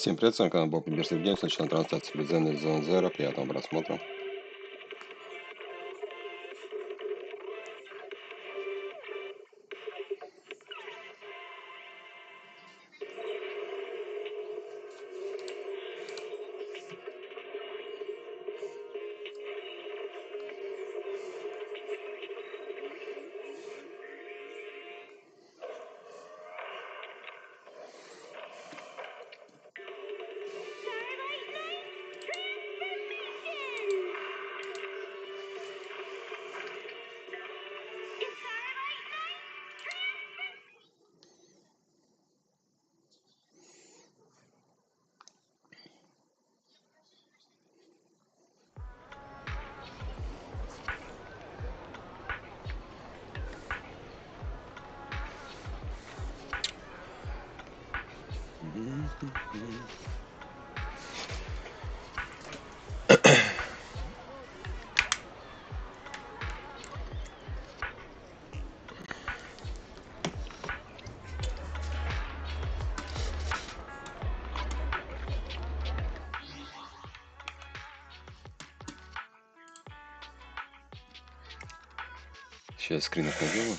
Всем привет, с вами канал Боб Имбирс Евгений, начинаем трансляцию Безденной Зон Zero. Приятного просмотра. Сейчас скринов наделаю.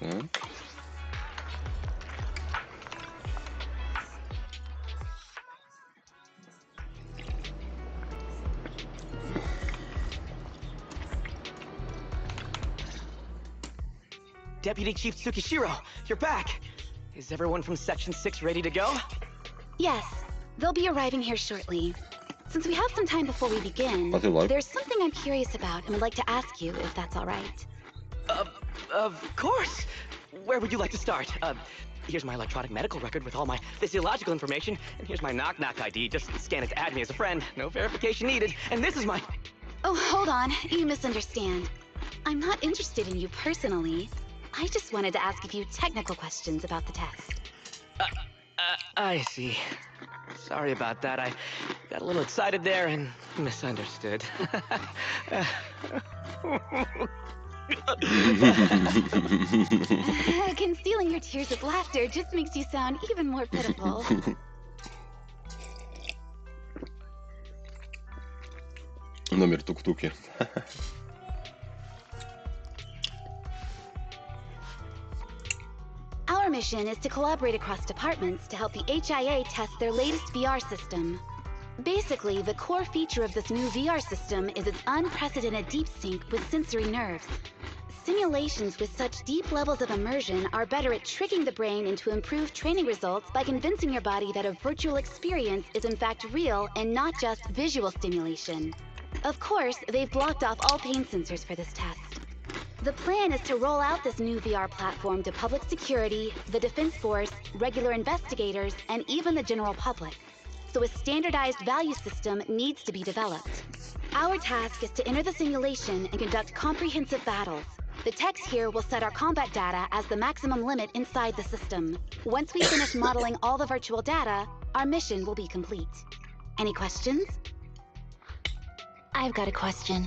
Так. Deputy Chief Tsukishiro, you're back! Is everyone from Section 6 ready to go? Yes, they'll be arriving here shortly. Since we have some time before we begin, there's something I'm curious about and would like to ask you if that's all right. Of course! Where would you like to start? Here's my electronic medical record with all my physiological information, and here's my knock-knock ID. Just scan it to add me as a friend. No verification needed. And this is my... Oh, hold on. You misunderstand. I'm not interested in you personally. I just wanted to ask a few technical questions about the test. I see. Sorry about that. I got a little excited there and misunderstood. Concealing your tears with laughter just makes you sound even more pitiful. Номер тук-туки. Our mission is to collaborate across departments to help the HIA test their latest VR system. Basically, the core feature of this new VR system is its unprecedented deep sync with sensory nerves. Simulations with such deep levels of immersion are better at tricking the brain into improved training results by convincing your body that a virtual experience is in fact real and not just visual stimulation. Of course, they've blocked off all pain sensors for this test. The plan is to roll out this new VR platform to public security, the Defense Force, regular investigators, and even the general public. So a standardized value system needs to be developed. Our task is to enter the simulation and conduct comprehensive battles. The text here will set our combat data as the maximum limit inside the system. Once we finish modeling all the virtual data, our mission will be complete. Any questions? I've got a question.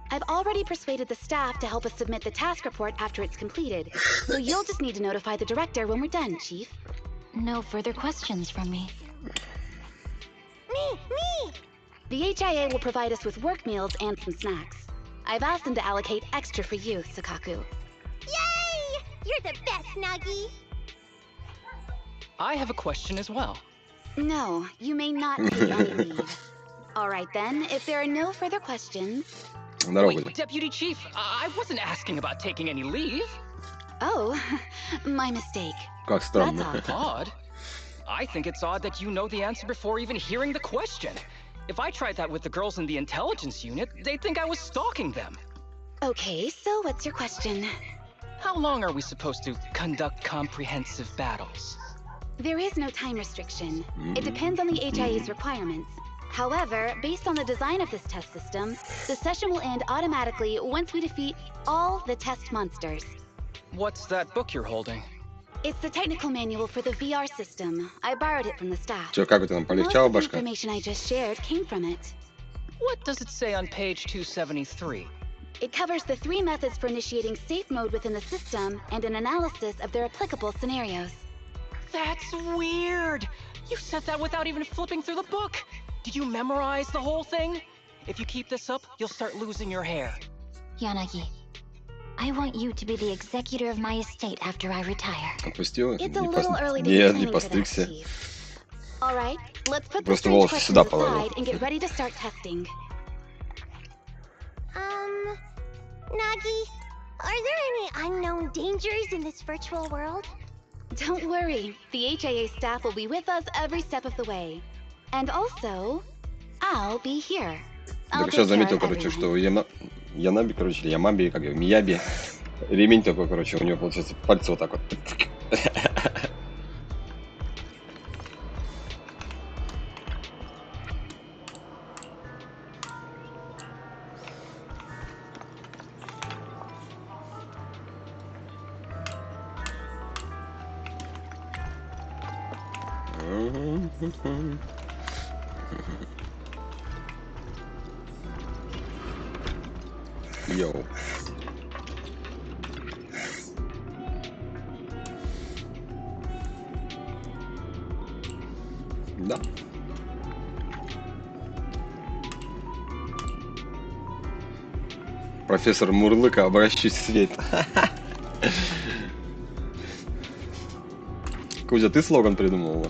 I've already persuaded the staff to help us submit the task report after it's completed, so you'll just need to notify the director when we're done, Chief. No further questions from me. Me! The HIA will provide us with work meals and some snacks. I've asked them to allocate extra for you, Sakaku. Yay! You're the best, Nagi! I have a question as well. No, you may not take any leave. All right then, if there are no further questions... Wait, Deputy Chief, I wasn't asking about taking any leave. Oh, my mistake. Как странно. That's Odd. I think it's odd that you know the answer before even hearing the question. If I tried that with the girls in the intelligence unit, they'd think I was stalking them. Okay, so what's your question? How long are we supposed to conduct comprehensive battles? There is no time restriction. It depends on the HIA's requirements. However, based on the design of this test system, the session will end automatically once we defeat all the test monsters. What's that book you're holding? It's the technical manual for the VR system. I borrowed it from the staff. Чё, как у тебя там Most полегчало, of the башка? information I just shared came from it. What does it say on page 273? It covers the 3 methods for initiating safe mode within the system and an analysis of their applicable scenarios. That's weird! You said that without even flipping through the book! Did you memorize the whole thing? If you keep this up, you'll start losing your hair. Yanagi, I want you to be the executor of my estate after I retire. Отпустил? It's a little early to be Нет, не planning for that, постригся. Chief. All right, let's put the Просто strange волосы questions сюда положил. aside and get ready to start testing. Nagi, are there any unknown dangers in this virtual world? Don't worry, the HIA staff will be with us every step of the way. And also, I'll be here. I'll Так, take сейчас care заметил, of короче, everyone. что у Янаби, короче, или Ямаби, как его, Мияби, ремень такой, короче, у него, получается, пальцы вот так вот. Йоу. Да. Профессор Мурлыка, обращусь в свет. Кузя, ты слоган придумала?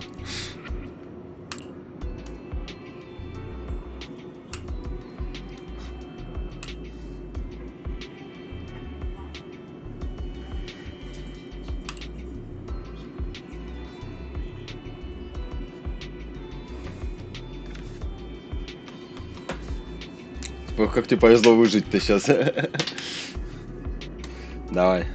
Ох, как тебе повезло выжить-то сейчас. Давай.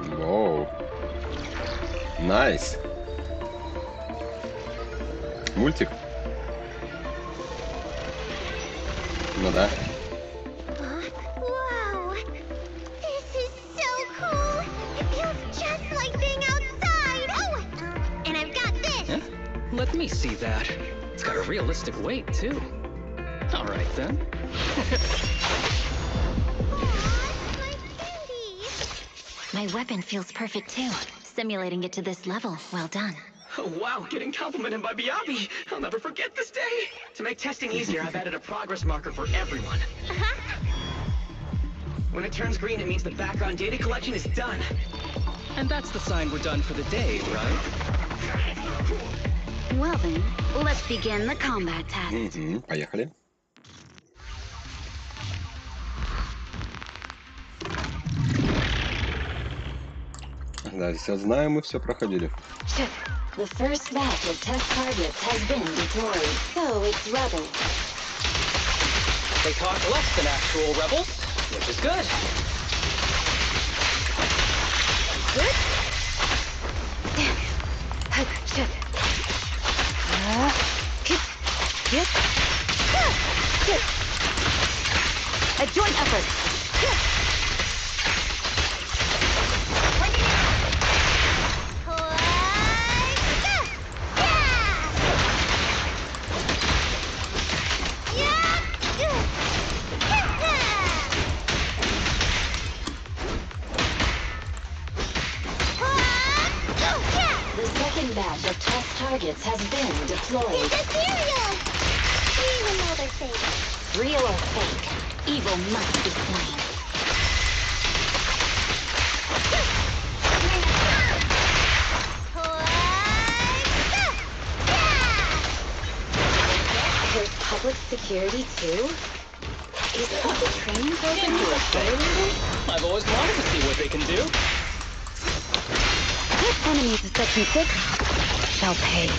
Воу. Найс. Мультик? Ну да. Wow! This is so cool! It feels just like being outside! Oh! And I've got this! Yeah? Let me see that. It's got a realistic weight, too. Alright then. Aw, my candy! My weapon feels perfect too. Simulating it to this level, well done. Oh, wow, getting complimented by Biabi. I'll never forget this day. To make testing easier, I've added a progress marker for everyone. When it turns green, it means the background data collection is done. And that's the sign we're done for the day, right? Well then, let's begin the combat test. Мгм, поехали. Да, все знаем, мы все проходили. The first batch of test targets has been deployed. So it's Rebel. They talk less than actual rebels, which is good. A joint effort. The second batch of test targets has been deployed. The cereal! Even though they're fake. Real or fake, evil must be slain. There's public security too? Is this a training program for a cheerleader? I've always wanted to see what they can do. Good enemies of Section 6 shall pay.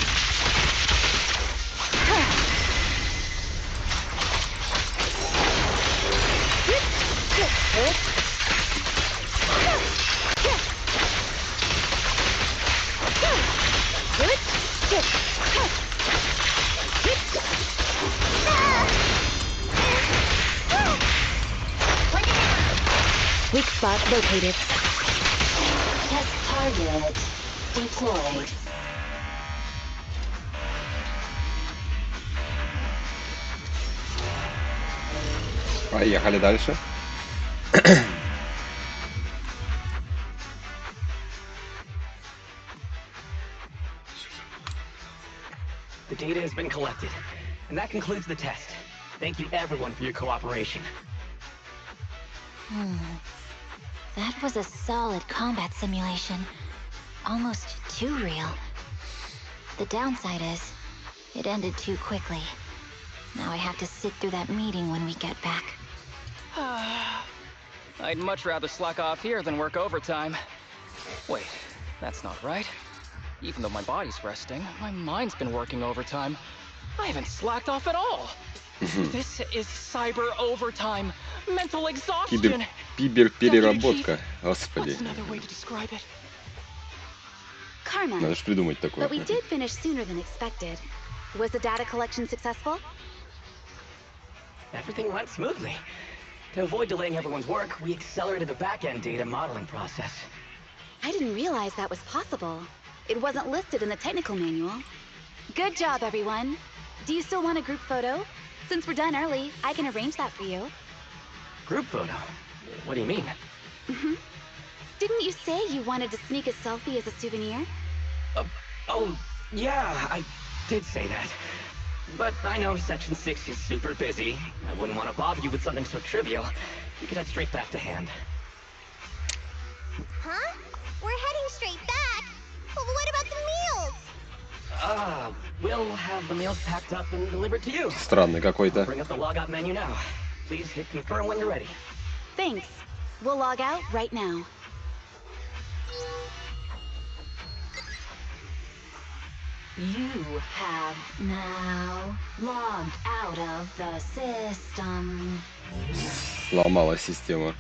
Weak spot located. Test target deployed. Поехали дальше. The data has been collected, and that concludes the test. Thank you everyone for your cooperation. That was a solid combat simulation. Almost too real. The downside is, it ended too quickly. Now I have to sit through that meeting when we get back. I'd much rather slack off here than work overtime. Wait, that's not right. Even though my body's resting, my mind's been working overtime. I haven't slacked off at all. This is cyber overtime. Mental exhaustion. Киберпереработка. What's Господи. another way to describe it? Karma. Надо же придумать такое. But we did finish sooner than expected. Was the data collection successful? Everything went smoothly. To avoid delaying everyone's work, we accelerated the back-end data modeling process. I didn't realize that was possible. It wasn't listed in the technical manual. Good job, everyone. Do you still want a group photo? Since we're done early, I can arrange that for you. Group photo? What do you mean? Didn't you say you wanted to sneak a selfie as a souvenir? Oh, yeah, I did say that. But I know Section 6 is super busy. I wouldn't want to bother you with something so trivial. We could head straight back to hand. Huh? We're heading straight back? But what about the meals? We'll have the meals packed up and delivered to you. Странный какой-то. Bring up the logout menu now. Please hit confirm when you're ready. Thanks. We'll log out right now. You have now logged out of the system. Сломалась система.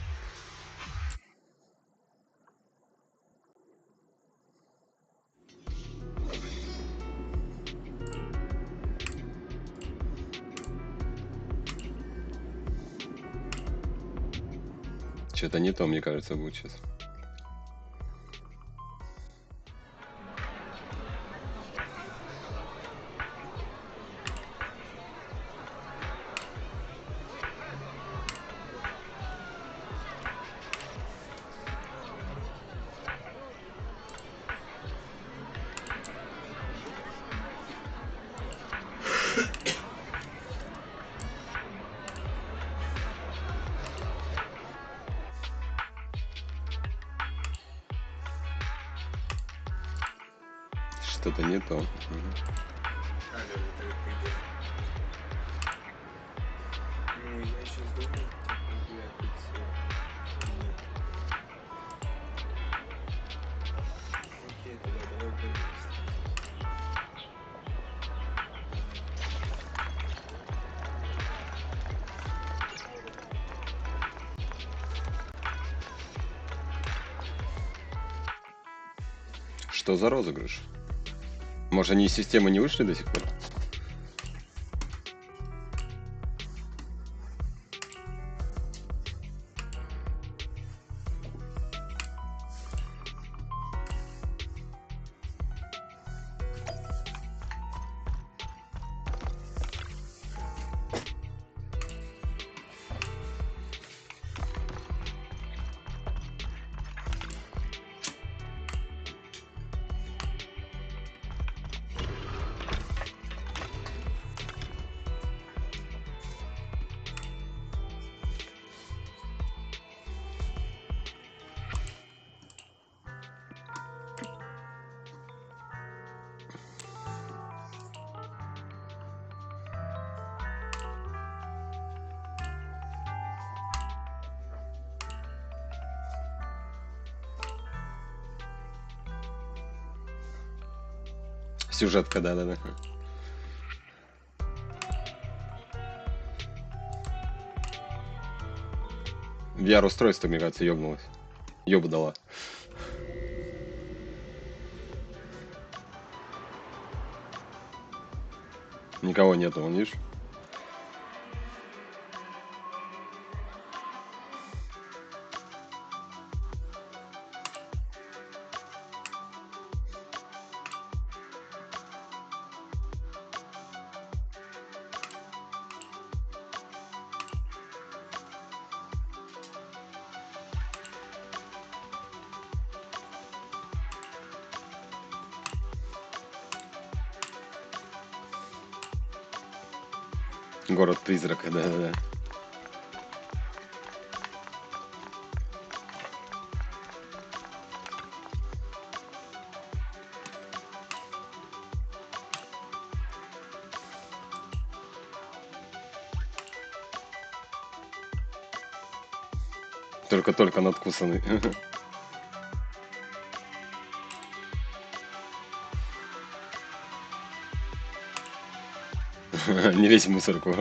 Что-то не то, мне кажется, будет сейчас. Что-то не то. Что за розыгрыш? Может, они из системы не вышли до сих пор? Сюжетка, да-да-да. VR-устройство, мне кажется, ёбнулось. Ёбу дала. Никого нету, вон, видишь? Город-призрак, да-да-да. Только-только надкусанный. Не весь в мусорку.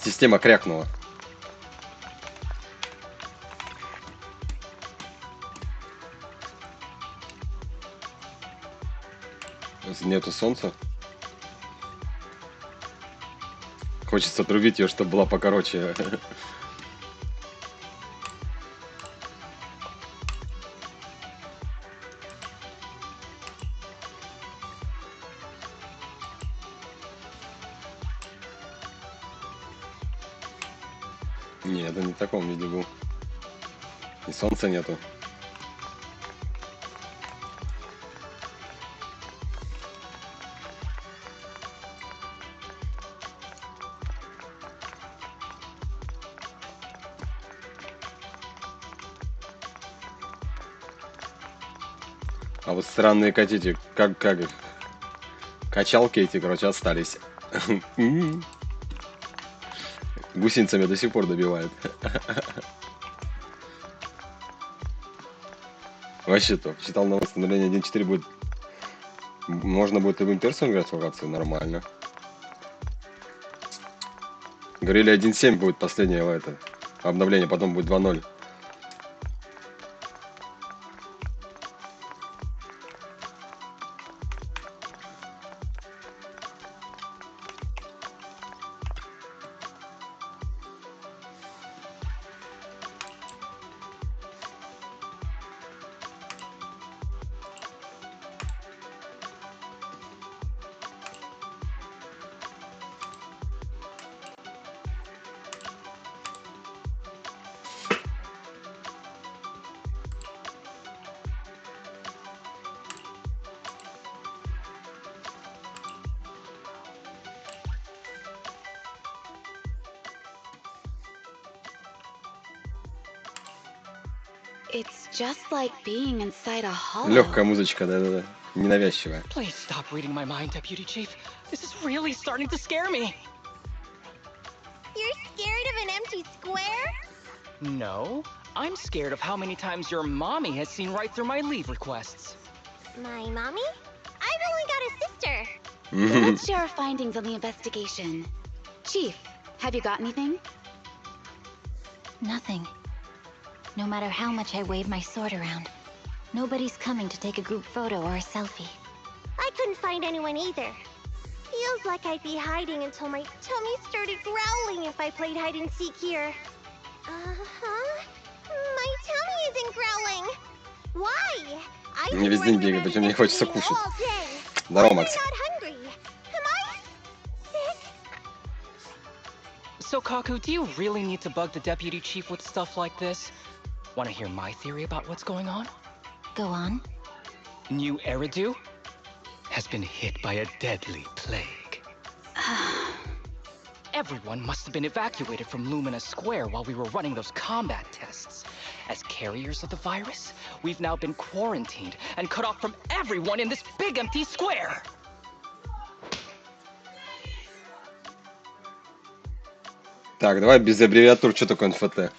Система крякнула. Нету солнца. Хочется отрубить ее, чтобы была покороче. Нет, это не в таком виде был. И солнца нету. А вот странные котики, как качалки эти, короче, остались. Гусеницами до сих пор добивает. Вообще топ. Читал на восстановление 1.4 будет... Можно будет любым персом играть в локации? Нормально. Говорили 1.7 будет последнее это обновление, потом будет 2.0. It's just like being inside a hollow. Легкая музычка, да-да-да. Ненавязчивая. Please stop reading my mind, Deputy Chief. This is really starting to scare me. You're scared of an empty square? No, I'm scared of how many times your mommy has seen right through my leave requests. My mommy? I've only got a sister. So let's share our findings on the investigation. Chief, have you got anything? Nothing. No matter how much I wave my sword around, nobody's coming to take a group photo or a selfie. I couldn't find anyone either. Feels like I'd be hiding until my tummy started growling if I played hide and seek here. Uh-huh. My tummy isn't growling. Why? I Мне весь день бегает, почему мне хочется кушать. Здорово, Макс. So, Kaku, do you really need to bug the Deputy Chief with stuff like this? Want to hear my theory about what's going on? Go on. New Eridu has been hit by a deadly plague. Everyone must have been evacuated from Lumina Square while we were running those combat tests. As carriers of the virus, we've now been quarantined and cut off from everyone in this big empty square. Так, давай без аббревиатур, что такое НФТ?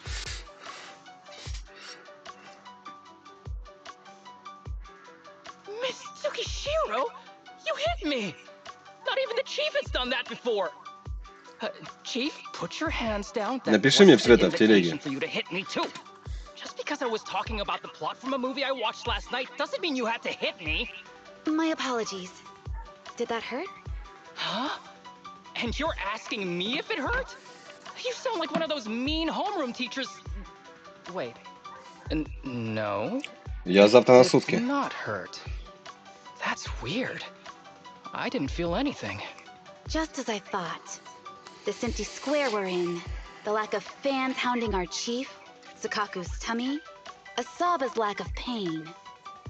Miss Tsukishiro, you hit me! Not even the chief has done that before. Chief, put your hands down. Напиши мне в это в телеге. For you to hit me too. Just because I was talking about the plot from a movie I watched last night doesn't mean you had to hit me. My apologies. Did that hurt? Huh? And you're asking me if it hurt? You sound like one of those mean homeroom teachers. Wait. No. Я завтра на It сутки. did not hurt. That's weird. I didn't feel anything. Just as I thought. This empty square we're in, the lack of fans hounding our chief, Sakaku's tummy, Asaba's lack of pain.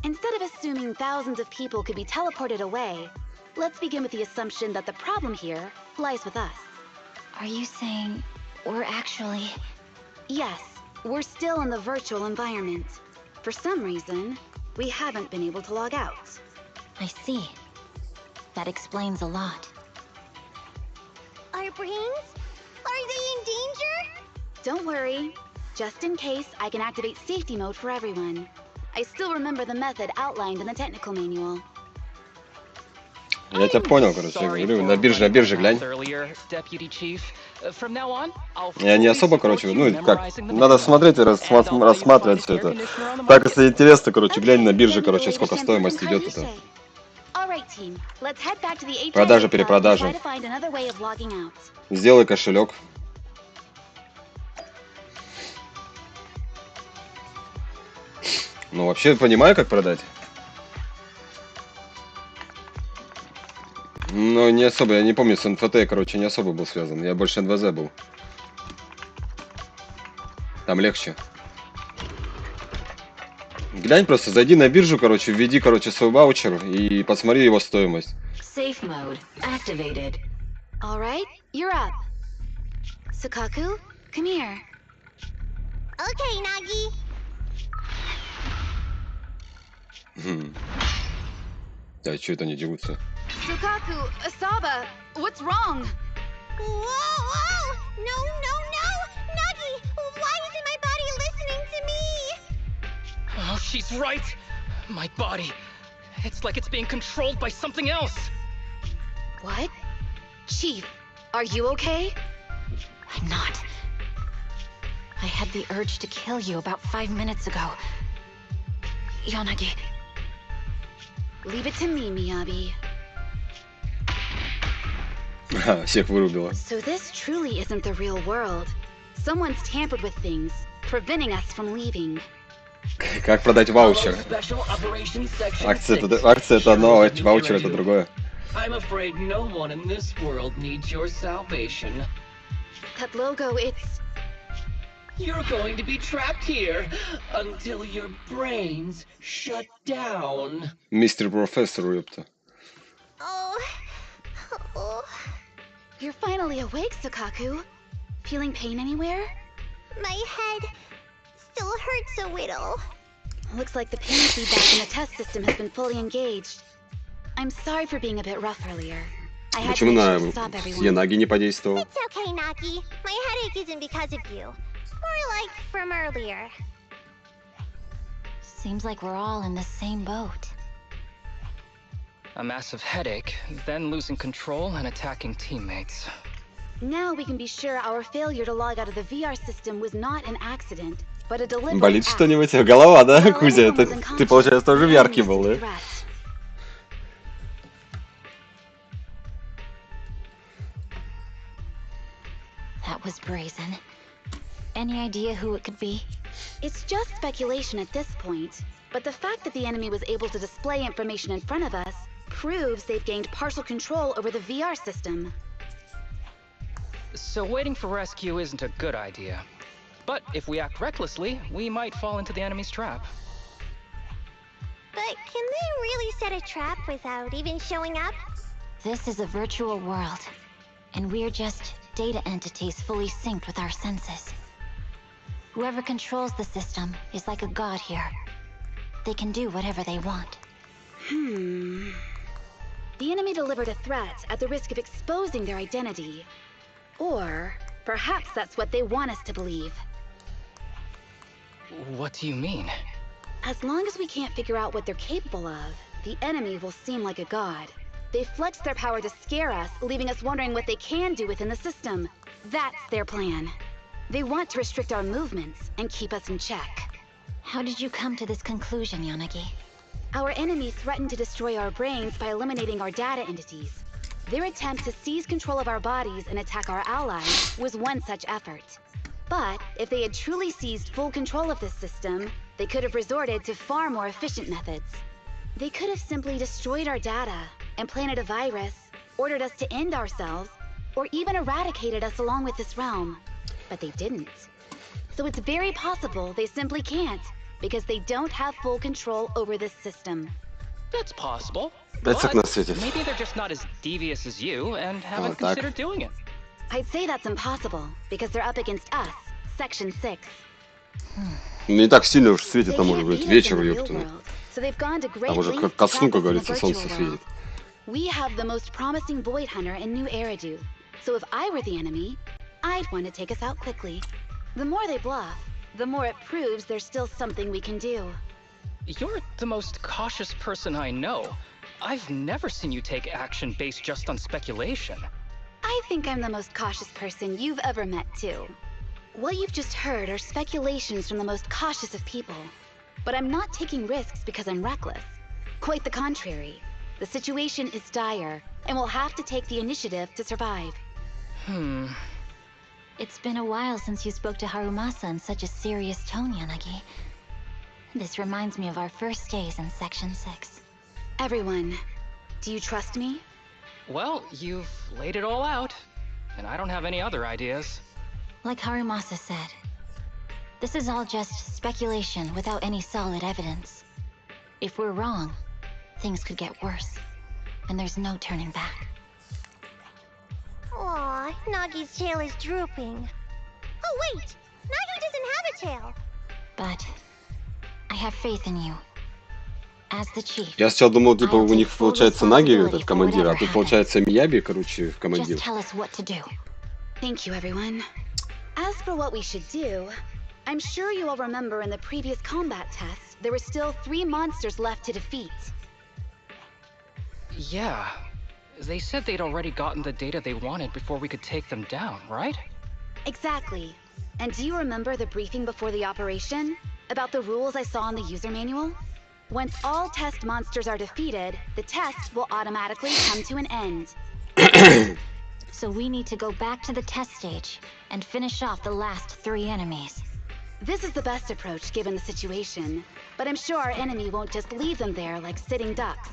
Instead of assuming thousands of people could be teleported away, let's begin with the assumption that the problem here lies with us. Are you saying we're actually... Yes, we're still in the virtual environment. For some reason, we haven't been able to log out. I see. That explains a lot. Our brains? Are they in danger? Don't worry. Just in case, I can activate safety mode for everyone. I still remember the method outlined in the technical manual. Я тебя понял, короче, я говорю, на бирже глянь. Я не особо, короче, ну, как, надо смотреть и рассматривать все это. Так, если интересно, короче, глянь на бирже, короче, сколько стоимость идет это. Продажа, перепродажа. Сделай кошелек. Ну, вообще, понимаю, как продать. Но не особо, я не помню, с НФТ, короче, не особо был связан. Я больше НВЗ был. Там легче. Глянь просто, зайди на биржу, короче, введи, короче, свой ваучер и посмотри его стоимость. Safe mode activated. All right, you're up. Sukaku, come here. Okay, Nagi. Да, что это не дерутся? Sukaku, Asaba, what's wrong? Whoa! No! Nagi, why isn't my body listening to me? Oh, she's right. My body. It's like it's being controlled by something else. What? Chief, are you okay? I'm not. I had the urge to kill you about 5 minutes ago. Yanagi. Leave it to me, Miyabi. Всех вырубила. So this truly isn't the real world. Someone's tampered with things, preventing us from leaving. Как продать ваучер? Акция это одно, а ваучер это другое. I'm afraid no one in this world needs your salvation. That logo, it's... You're going to be trapped here until your brains shut down. Мистер Профессор, ёпта. Oh. You're finally awake, Sukaku. Feeling pain anywhere? My head still hurts a little. Looks like the pain feedback in the test system has been fully engaged. I'm sorry for being a bit rough earlier. I had to Почему make на sure to stop everyone. Янаги не подействовал? It's okay, Nagi. My headache isn't because of you. More like from earlier. Seems like we're all in the same boat. A massive headache, then losing control and attacking teammates. Now we can be sure our failure to log out of the VR system was not an accident, but a deliberate Болит act. что-нибудь? Голова, да, While Кузя? everyone was Ты, unconscious, получается, тоже в none ярке of us был, took да? threats. That was brazen. Any idea who it could be? It's just speculation at this point, but the fact that the enemy was able to display information in front of us proves they've gained partial control over the VR system. So waiting for rescue isn't a good idea. But if we act recklessly, we might fall into the enemy's trap. But can they really set a trap without even showing up? This is a virtual world, and we're just data entities fully synced with our senses. Whoever controls the system is like a god here. They can do whatever they want. The enemy delivered a threat at the risk of exposing their identity. Or perhaps that's what they want us to believe. What do you mean? As long as we can't figure out what they're capable of, the enemy will seem like a god. They flex their power to scare us, leaving us wondering what they can do within the system. That's their plan. They want to restrict our movements and keep us in check. How did you come to this conclusion, Yanagi? Our enemy threatened to destroy our brains by eliminating our data entities. Their attempt to seize control of our bodies and attack our allies was one such effort. But if they had truly seized full control of this system, they could have resorted to far more efficient methods. They could have simply destroyed our data, implanted a virus, ordered us to end ourselves, or even eradicated us along with this realm. But they didn't. So it's very possible they simply can't, because they don't have full control over this system. That's possible. Опять But окна светит. maybe they're just not as devious as you and haven't так. considered doing it. I'd say that's impossible, because they're up against us, Section 6. Не так сильно уж They светит, там может can't быть beat us in вечер, the real ёптаны. world, so they've gone to great Там уже lengths ко to сну, trap как us in the говорится, солнце virtual светит. world. We have the most promising Void Hunter in New Eridu, so if I were the enemy, I'd want to take us out quickly. The more they bluff, the more it proves there's still something we can do. You're the most cautious person I know. I've never seen you take action based just on speculation. I think I'm the most cautious person you've ever met, too. What you've just heard are speculations from the most cautious of people. But I'm not taking risks because I'm reckless. Quite the contrary. The situation is dire, and we'll have to take the initiative to survive. It's been a while since you spoke to Harumasa in such a serious tone, Yanagi. This reminds me of our first days in Section 6. Everyone, do you trust me? Well, you've laid it all out, and I don't have any other ideas. Like Harumasa said, this is all just speculation without any solid evidence. If we're wrong, things could get worse, and there's no turning back. Aw, Nagi's tail is drooping. Oh wait! Nagi doesn't have a tail! But I have faith in you. As the chief, Я сначала думал, типа, у них получается Наги, этот командир, а тут получается Мияби, короче, командир. just tell us what to do. Thank you, everyone. As for what we should do, I'm sure you all remember in the previous combat test, there were still 3 monsters left to defeat. Yeah. They said they'd already gotten the data they wanted before we could take them down, right? Exactly. And do you remember the briefing before the operation? About the rules I saw in the user manual? Once all test monsters are defeated, the test will automatically come to an end. So we need to go back to the test stage and finish off the last 3 enemies. This is the best approach given the situation, but I'm sure our enemy won't just leave them there like sitting ducks.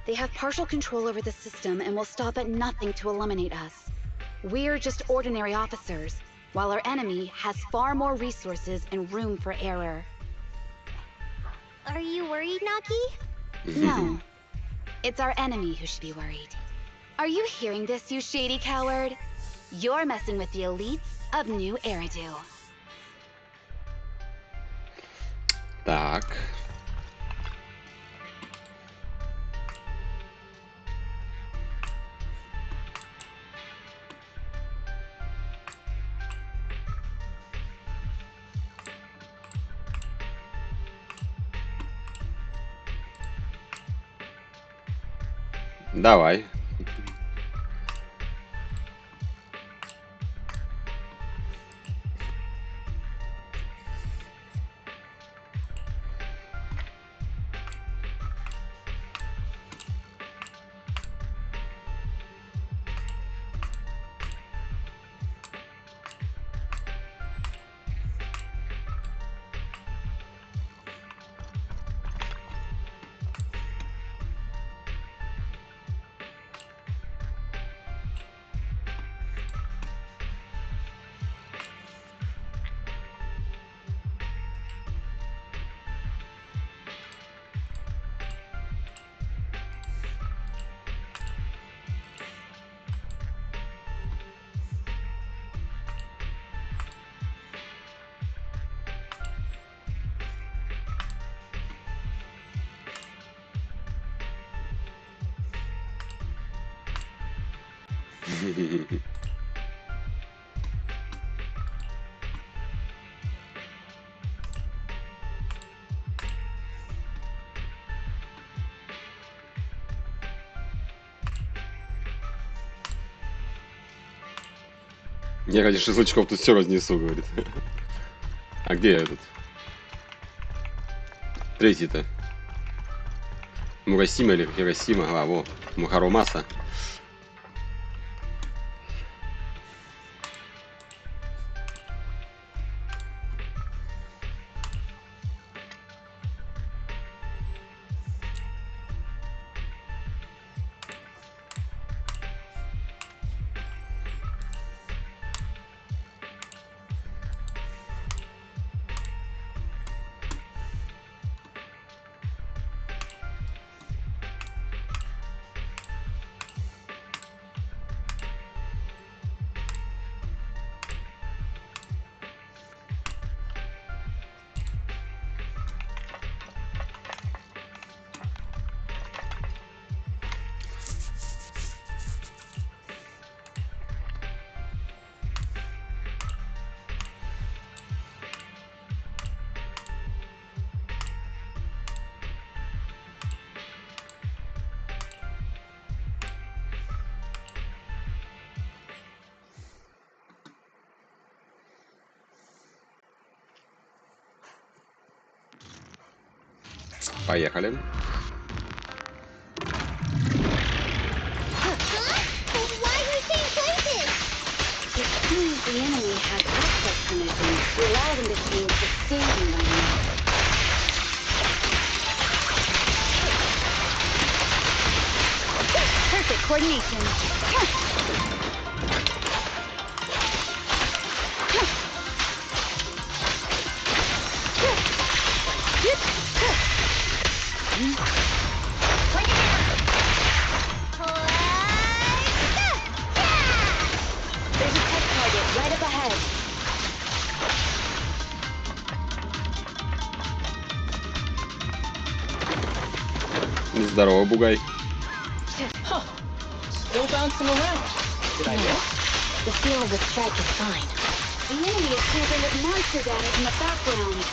They have partial control over the system and will stop at nothing to eliminate us. We're just ordinary officers, while our enemy has far more resources and room for error. Are you worried, Nagi? No. It's our enemy who should be worried. Are you hearing this, you shady coward? You're messing with the elites of New Eridu. Так. Давай. Я ради шашлычков тут все разнесу, говорит. А где этот? Третий-то. Мурасима или Хиросима? А, во. Мухаромаса. Поехали. It seems the enemy has access permissions to allow them to change the stage environment. Perfect coordination. There's a test target right up ahead. Здорово, бугай. Huh. Still bouncing around. Did I miss? The feel of the strike is fine. The enemy is tampering with monster data in the background.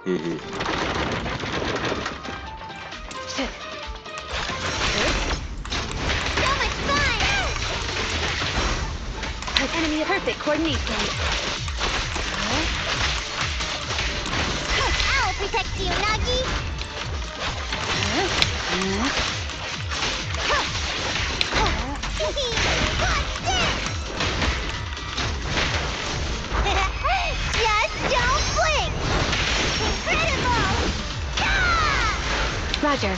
Угу. So much fun! Enemy perfect coordination. I'll protect you, Nagi! Watch this! Just don't blink! Incredible! Ah! Roger.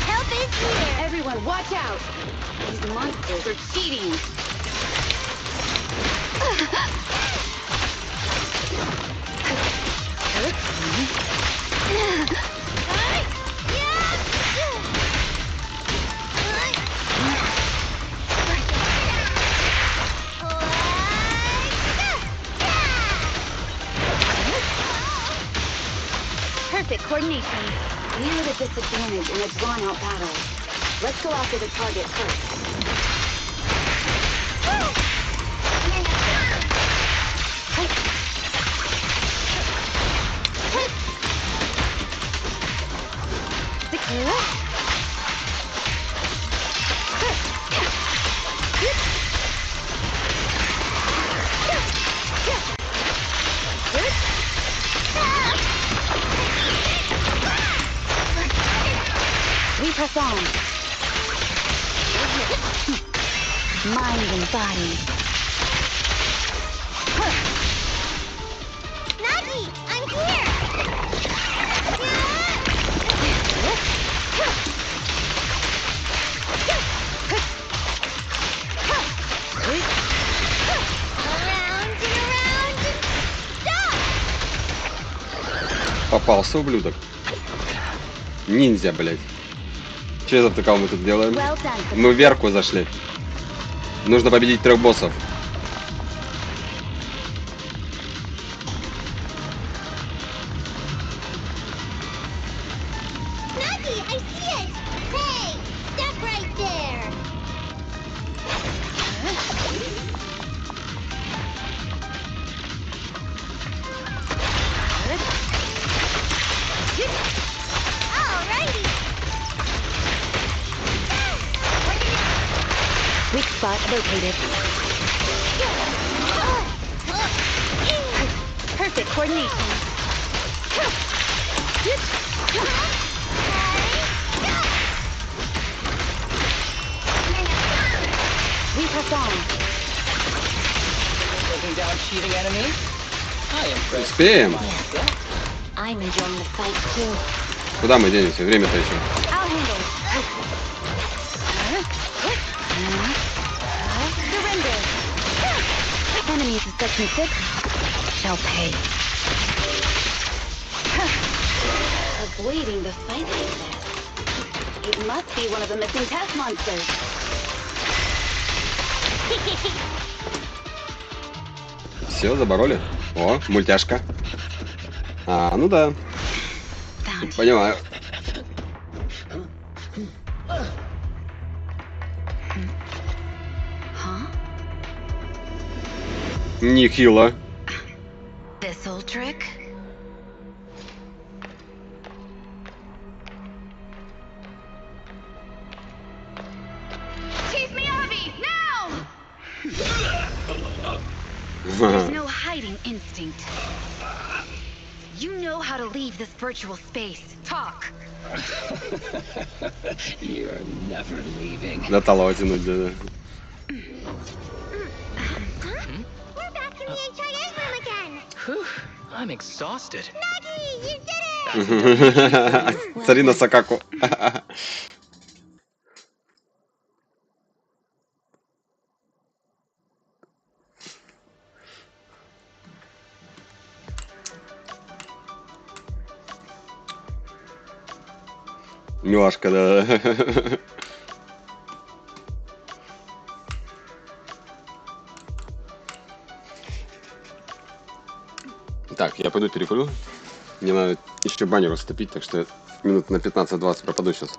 Help is here! Everyone, watch out! These monsters are cheating. Perfect coordination. We are at a disadvantage in a drawn-out battle. Let's go after the target first. We press on. Mind and body. Nagi, I'm here! Around and around and stop! Попался, ублюдок. Ниндзя, блядь. Че это такого мы тут делаем? Well done. Мы в верку зашли. Нужно победить 3 боссов. Nagi, I see it! Hey, stop right there! Alrighty! Weak spot located. Perfect coordination. We press on. Taking down cheating enemies? I am impressed. Успеем? I'm enjoying the fight too. Куда мы денемся? Время-то еще. I'll handle. Surrender. Enemies in section 6 shall pay. Avoiding the fight like that. It must be one of the missing test monsters. Все, забороли. О, мультяшка. А, ну да. Found you. Понимаю. Huh? Нехило. This old trick? There's no hiding instinct. You know how to leave this virtual space. Talk. You're never leaving. До талого тянуть, да. We're back in the HIA room again. Whew, I'm exhausted. Nagi, you did it! Смотри на Сакаку. Милашка, да. Так, я пойду перекурю. Мне надо еще баннер растопить, так что минут на 15-20 пропаду сейчас.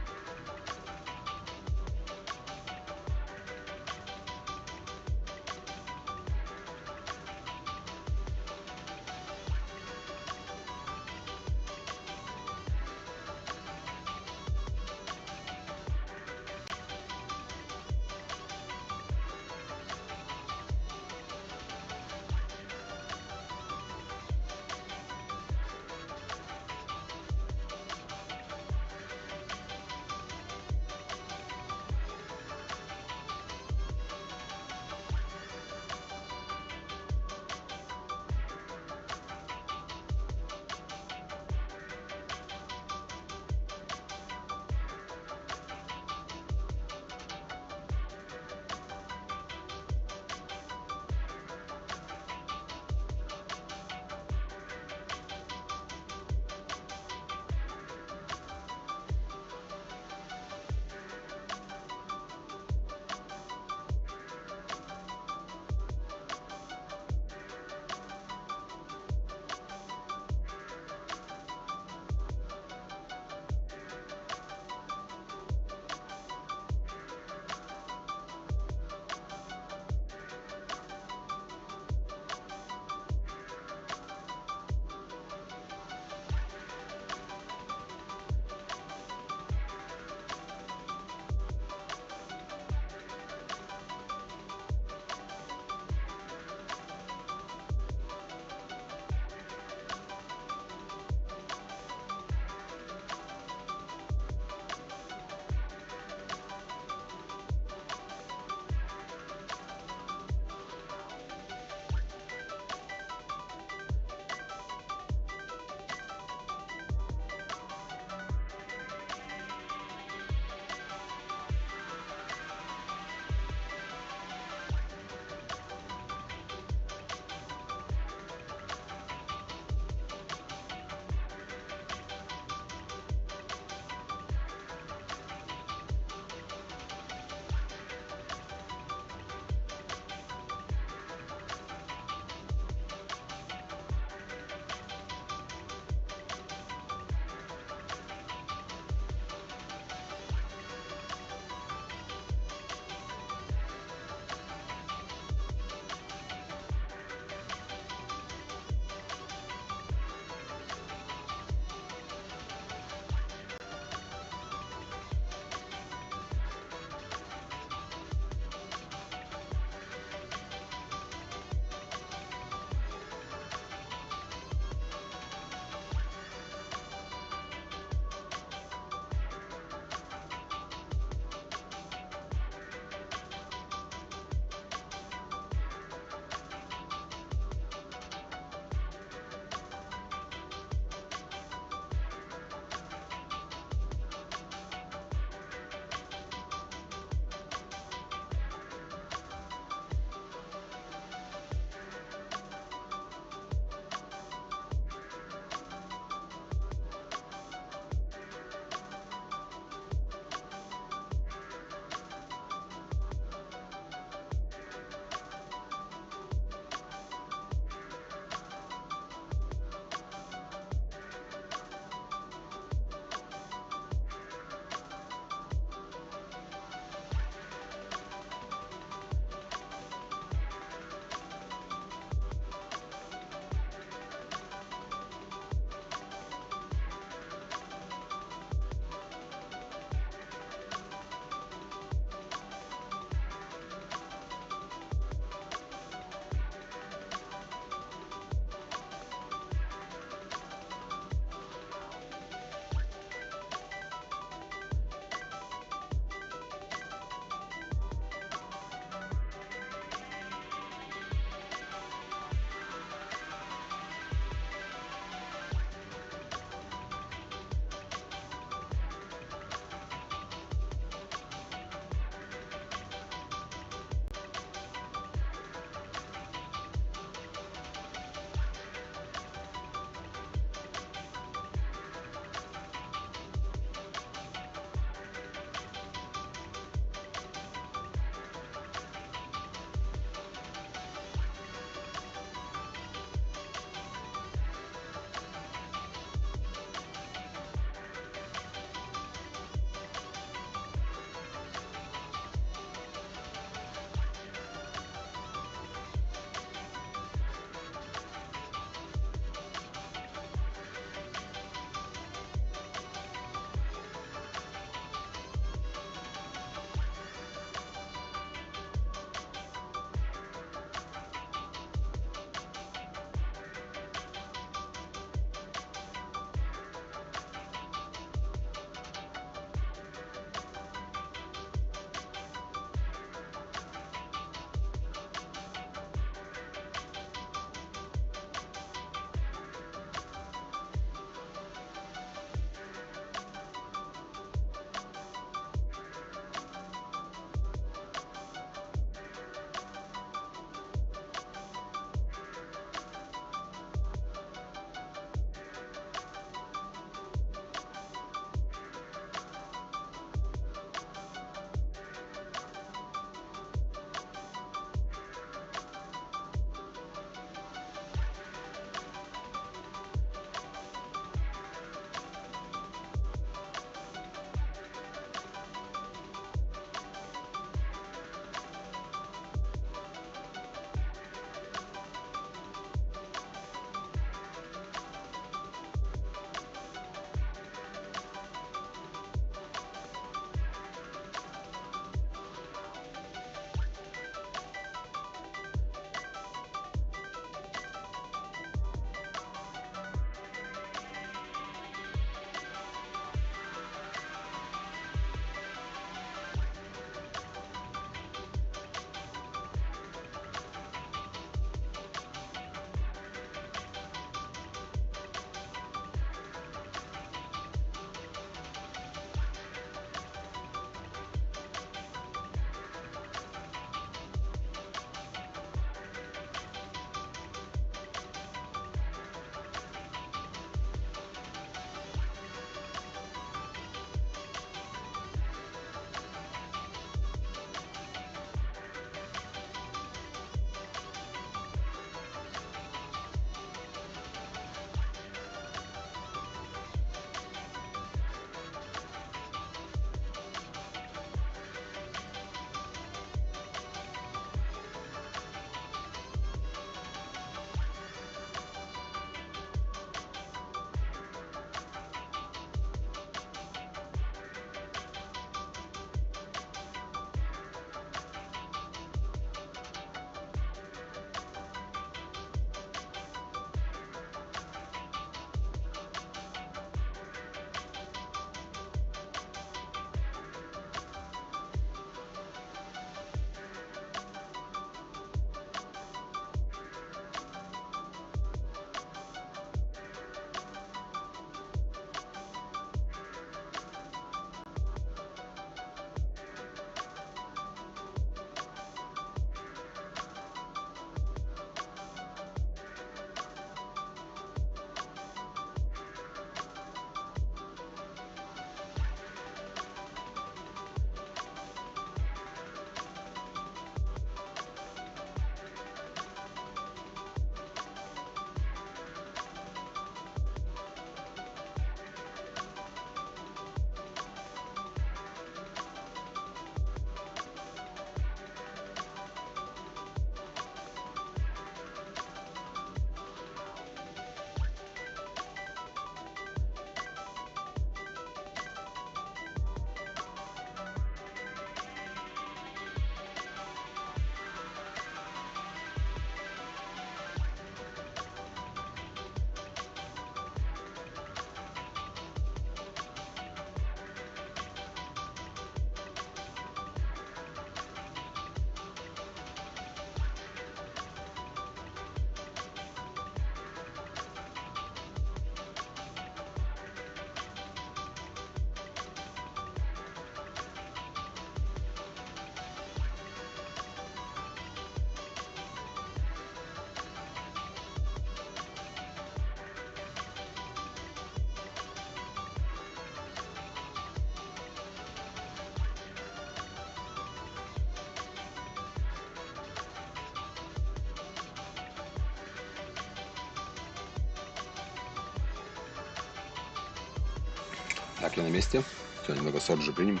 Так, я на месте. Все, немного соджи примем.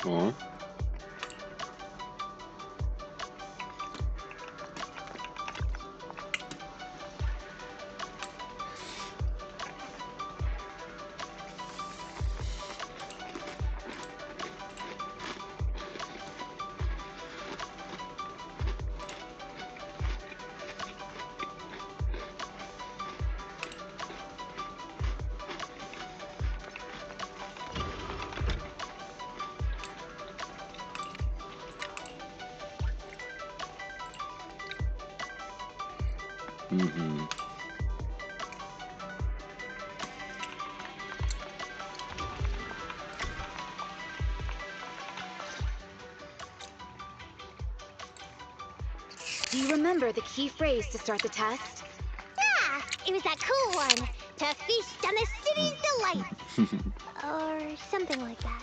О. Угу. Do you remember the key phrase to start the test? Ah, it was that cool one. To feast on the city's delights. Or something like that.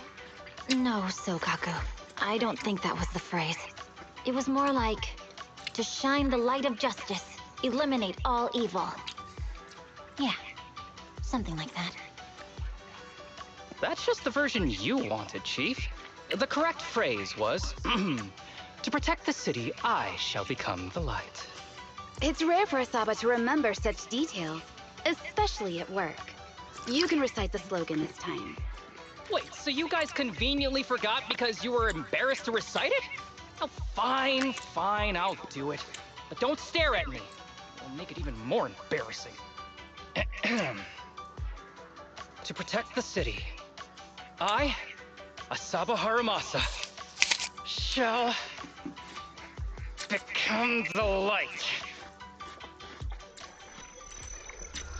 No, Sokaku. I don't think that was the phrase. It was more like, to shine the light of justice, eliminate all evil. Yeah, something like that. That's just the version you wanted, Chief. The correct phrase was, to protect the city, I shall become the light. It's rare for Asaba to remember such details, especially at work. You can recite the slogan this time. Wait, so you guys conveniently forgot because you were embarrassed to recite it? Oh, fine, I'll do it. But don't stare at me. It'll make it even more embarrassing. To protect the city, I, Asaba Haramasa, shall become the light.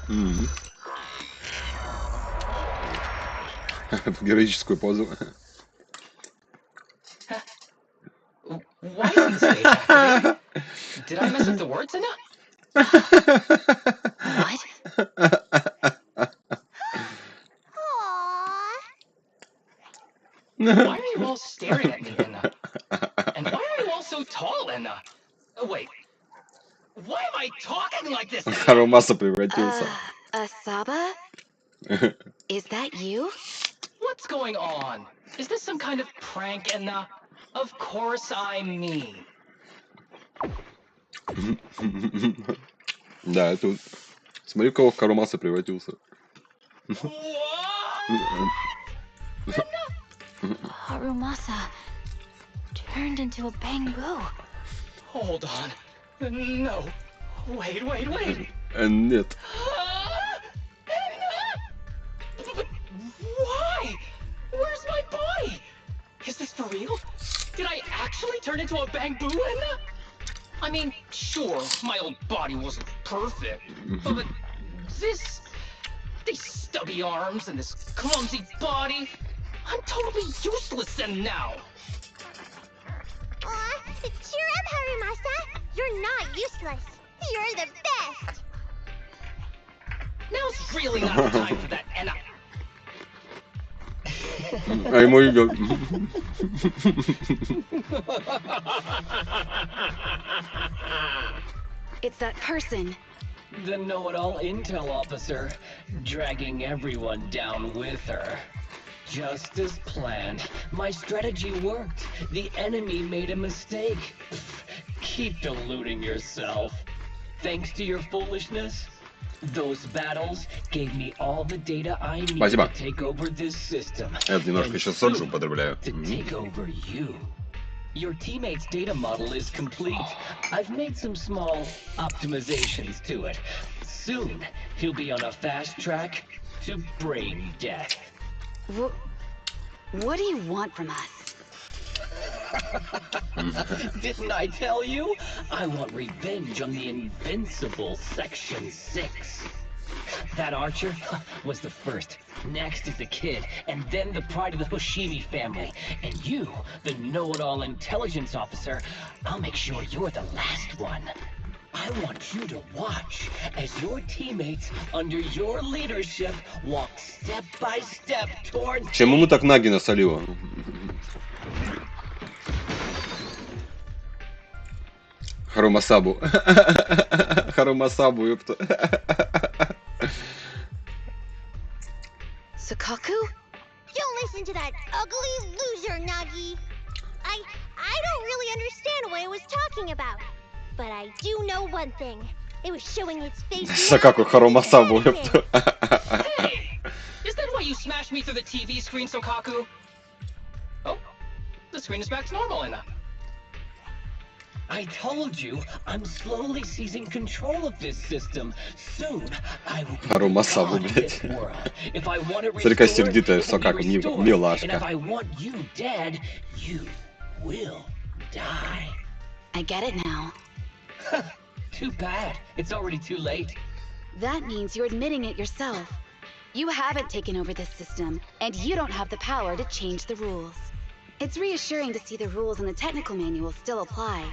Угу. Героическую позу. Why did you say that? Did I mess up the words enough? What? Aww. Why are you all staring at me, Enna? And why are you all so tall, Enna? Oh, wait. Why am I talking like this? Enna? Харамаса превратился. Asaba? Is that you? What's going on? Is this some kind of prank, Enna? Of course I'm me. Да, это... Смотри, в кого Харамаса превратился. Harumasa turned into a bamboo. Hold on. No. Wait. Нет. But why? Where's my body? Is this for real? Did I actually turn into a bamboo, Enna? I mean, sure, my old body wasn't perfect, but this... these stubby arms and this clumsy body... I'm totally useless then now! Aw, cheer up, Harimasa. You're not useless. You're the best. Now's really not the time for that, Enna. А ему идет. It's that person. The know-it-all intel officer, dragging everyone down with her. Just as planned. My strategy worked. The enemy made a mistake. Keep deluding yourself. Thanks to your foolishness, those battles gave me all the data I need Спасибо. to take over this system. Я немножко еще соджу soon употребляю. to take over you. Your teammate's data model is complete. I've made some small optimizations to it. Soon, he'll be on a fast track to brain death. What do you want from us? Didn't I tell you? I want revenge on the Invincible Section 6. That archer was the first. Next is the kid, and then the pride of the Hoshimi family. And you, the know-it-all intelligence officer, I'll make sure you're the last one. I want you to watch as your teammates under your leadership walk step by step towards... Чем ему так Наги насолила? Харумасабу. Харумасабу, ёпта. Sukaku? Don't listen to that ugly loser, Nagi. I don't really understand what it was talking about. But I do know one thing. It was showing its face. Сакаку Харумасабу, ёпта. Hey! Is that why you smashed me through the TV screen, Sokaku? Oh, the screen is back to normal, Anna. I told you, I'm slowly seizing control of this system. Soon, I will be Харумасабу, God of блядь. this world. If I want it Смотри, какая restored, сердитая it will be Сакаку, restored. милашка. And if I want you dead, you will die. I get it now. Too bad. It's already too late. That means you're admitting it yourself. You haven't taken over this system, and you don't have the power to change the rules. It's reassuring to see the rules in the technical manual still apply.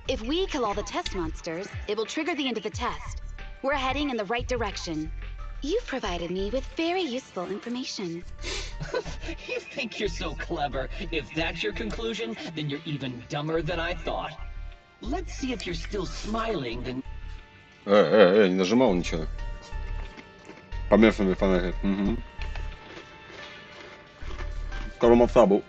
If we kill all the test monsters, it will trigger the end of the test. We're heading in the right direction. You've provided me with very useful information. You think you're so clever. If that's your conclusion, then you're even dumber than I thought. Let's see if you're still smiling, then... Не нажимал ничего. Помехами. Угу. Харумасабу.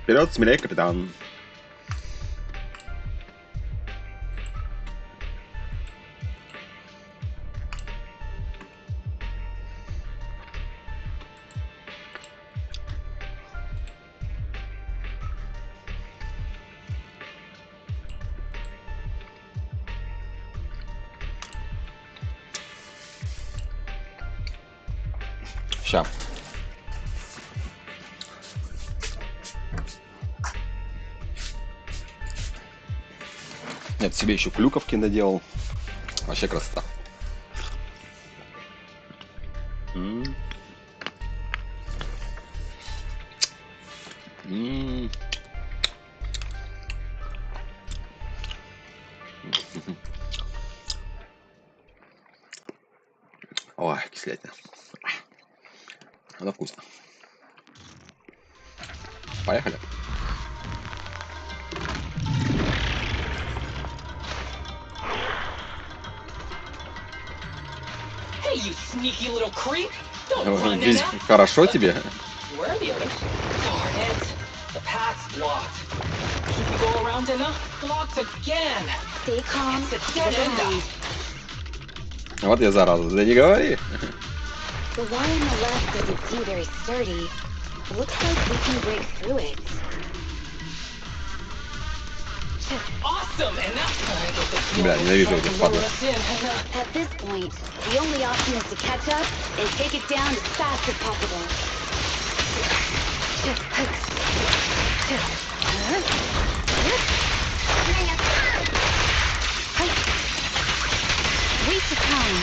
Вперед, смелее, капитан. Ща. Нет, себе еще клюковки наделал. Вообще красота. Ой, кислятина. Она вкусно. Поехали. Hey, you sneaky little creep! Don't run, Здесь Anna! хорошо тебе? Where are the others? Darn it! The path's blocked. Should we go around, Anna? Blocked again! Stay calm. It's a Keep dead your end. mind. Вот я зараза. Да не говори. The wall on the left doesn't seem very sturdy. Looks like we can break through it. Awesome, Anna! Бля, ненавижу этих падлов. At this point, the only option is to catch up and take it down as fast as possible. Waste of time.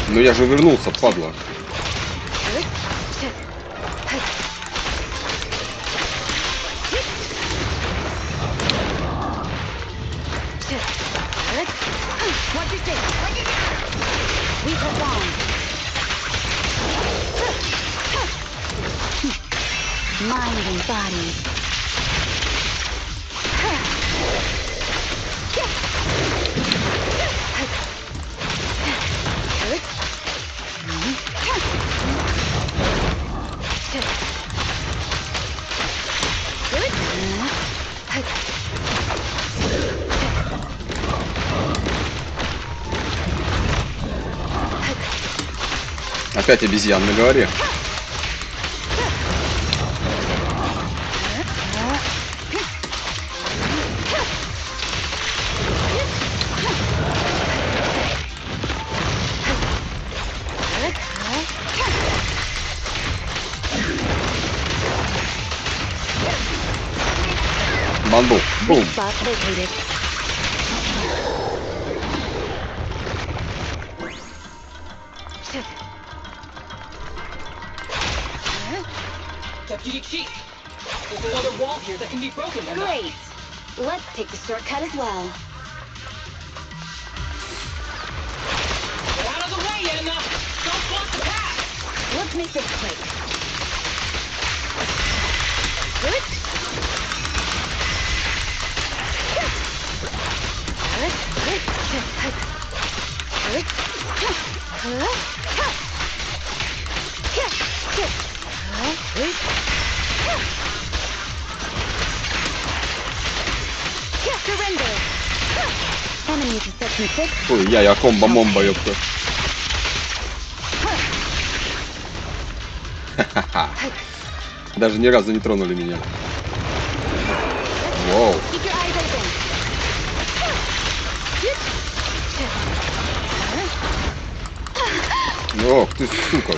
Ну я же вернулся, падла. What'd you say? We perform. Mind and body. Опять обезьян на говоре. Бамбу. Бум. Spot vacated. Deputy Chief, there's another wall here that can be broken. Great. Let's take the shortcut as well. Get out of the way, Edna! Don't block the path! Let's make this quick. Surrender. Enemy to section 6. Ой, я комбо-момбо, ёпта. Ха-ха-ха. Даже ни разу не тронули меня. Воу. Keep your eyes open. Ох ты, сука.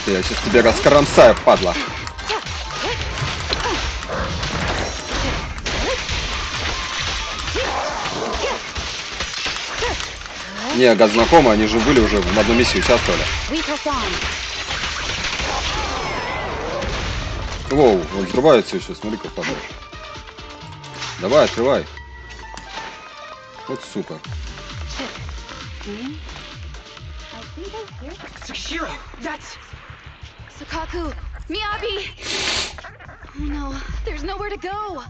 Я сейчас тебя раскромсаю, падла. Не, гад знакомый, они же были уже в одной миссии участвовали. Воу, он взрывается еще, смотри как падает. Давай, открывай. Вот сука. Sakashiro, that's... Sukaku, Miyabi! Oh no, there's nowhere to go.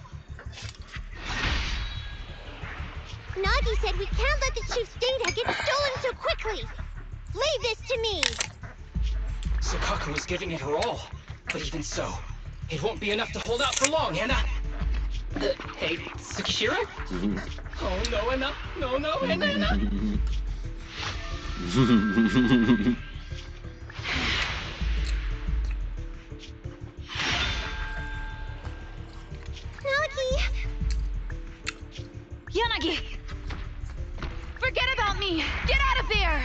Nagi said we can't let the chief's data get stolen so quickly. Leave this to me. Sukaku was giving it her all. But even so, it won't be enough to hold out for long, Anna. Hey, Sakashiro? Oh no, Anna. No, no, Anna. Yanagi! Forget about me! Get out of there!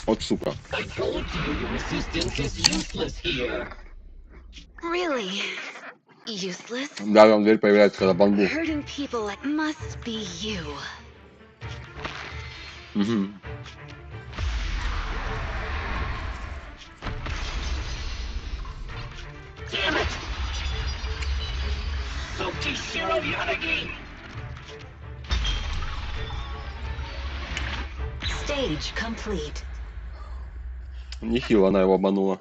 Вот сука. I told you resistance is useless here. Really? Useless? Да, там дверь появляется, когда бамбу. Hurting people, it must be you. Damn it! Sakashiro Yanagi! Stage complete. Нехило она его обманула.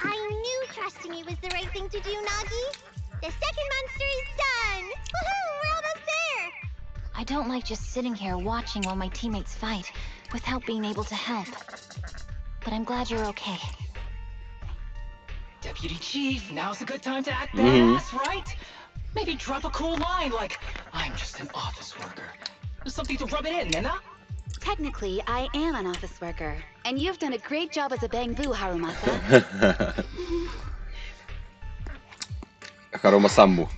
I knew trusting me was the right thing to do, Nagi. The second monster is done. Woohoo! We're almost there. I don't like just sitting here watching while my teammates fight without being able to help. But I'm glad you're okay. Deputy Chief, now's a good time to act badass, right? Maybe drop a cool line like, I'm just an office worker. Something to rub it in, Nena? Technically, I am an office worker, and you've done a great job as a bangbu, Harumasa. Харума Самбу.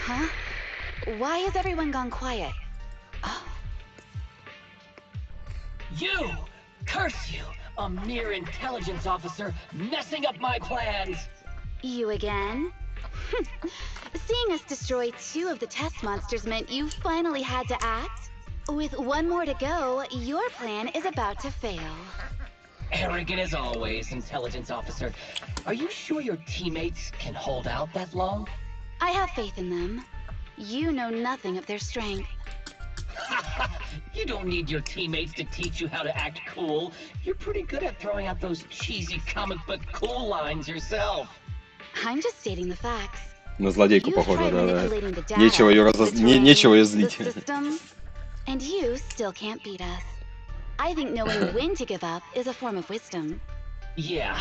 Huh? Why has everyone gone quiet? Oh. You! Curse you! A mere intelligence officer messing up my plans! You again? Seeing us destroy 2 of the test monsters meant you finally had to act? With 1 more to go, your plan is about to fail. Arrogant as always, intelligence officer. Are you sure your teammates can hold out that long? I have faith in them. You know nothing of their strength. You don't need your teammates to teach you how to act cool. You're pretty good at throwing out those cheesy comic book cool lines yourself. I'm just stating the facts. На злодейку You've похоже, tried да. manipulating the data, Нечего ее the terrain, нечего ее the злить. system, and you still can't beat us. I think knowing when to give up is a form of wisdom. Yeah,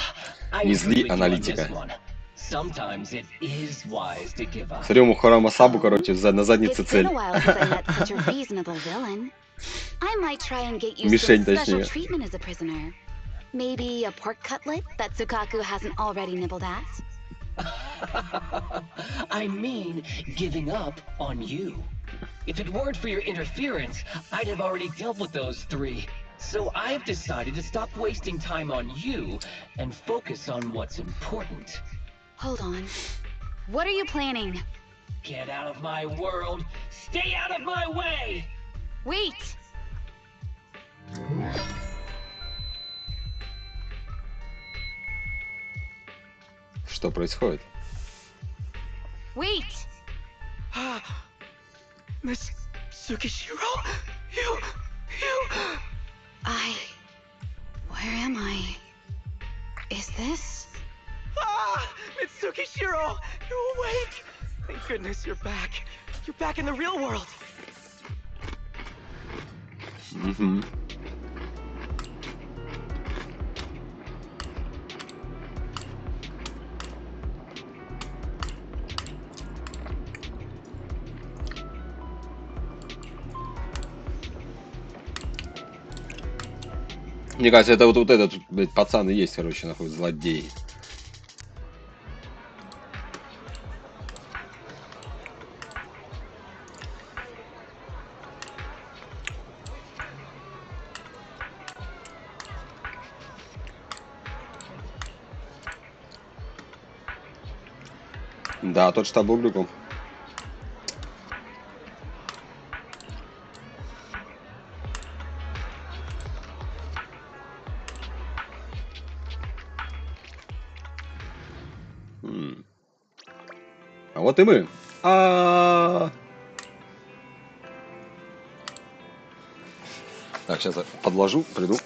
I Не agree зли with you on this аналитика. one. Sometimes it is wise to give up. Смотри, у Харума Самбу, короче, на заднице It's been цель. a while since I met such a reasonable villain. I might try and get you Мишень, some special точнее. treatment as a prisoner. Maybe a pork cutlet that Tsukaku hasn't already nibbled at. I mean, giving up on you. If it weren't for your interference, I'd have already dealt with those 3. So I've decided to stop wasting time on you and focus on what's important. Hold on. What are you planning? Get out of my world! Stay out of my way! Wait! Что происходит? Wait! Miss Tsukishiro? You... Where am I? Is this? Ah! Mitsukishiro! You're awake! Thank goodness you're back. You're back in the real world. Угу. Мне кажется, это вот этот, блядь, пацан и есть, короче, нахуй, злодей. Да, тот штаб бубликом. А вот и мы. Так, сейчас подложу, приду.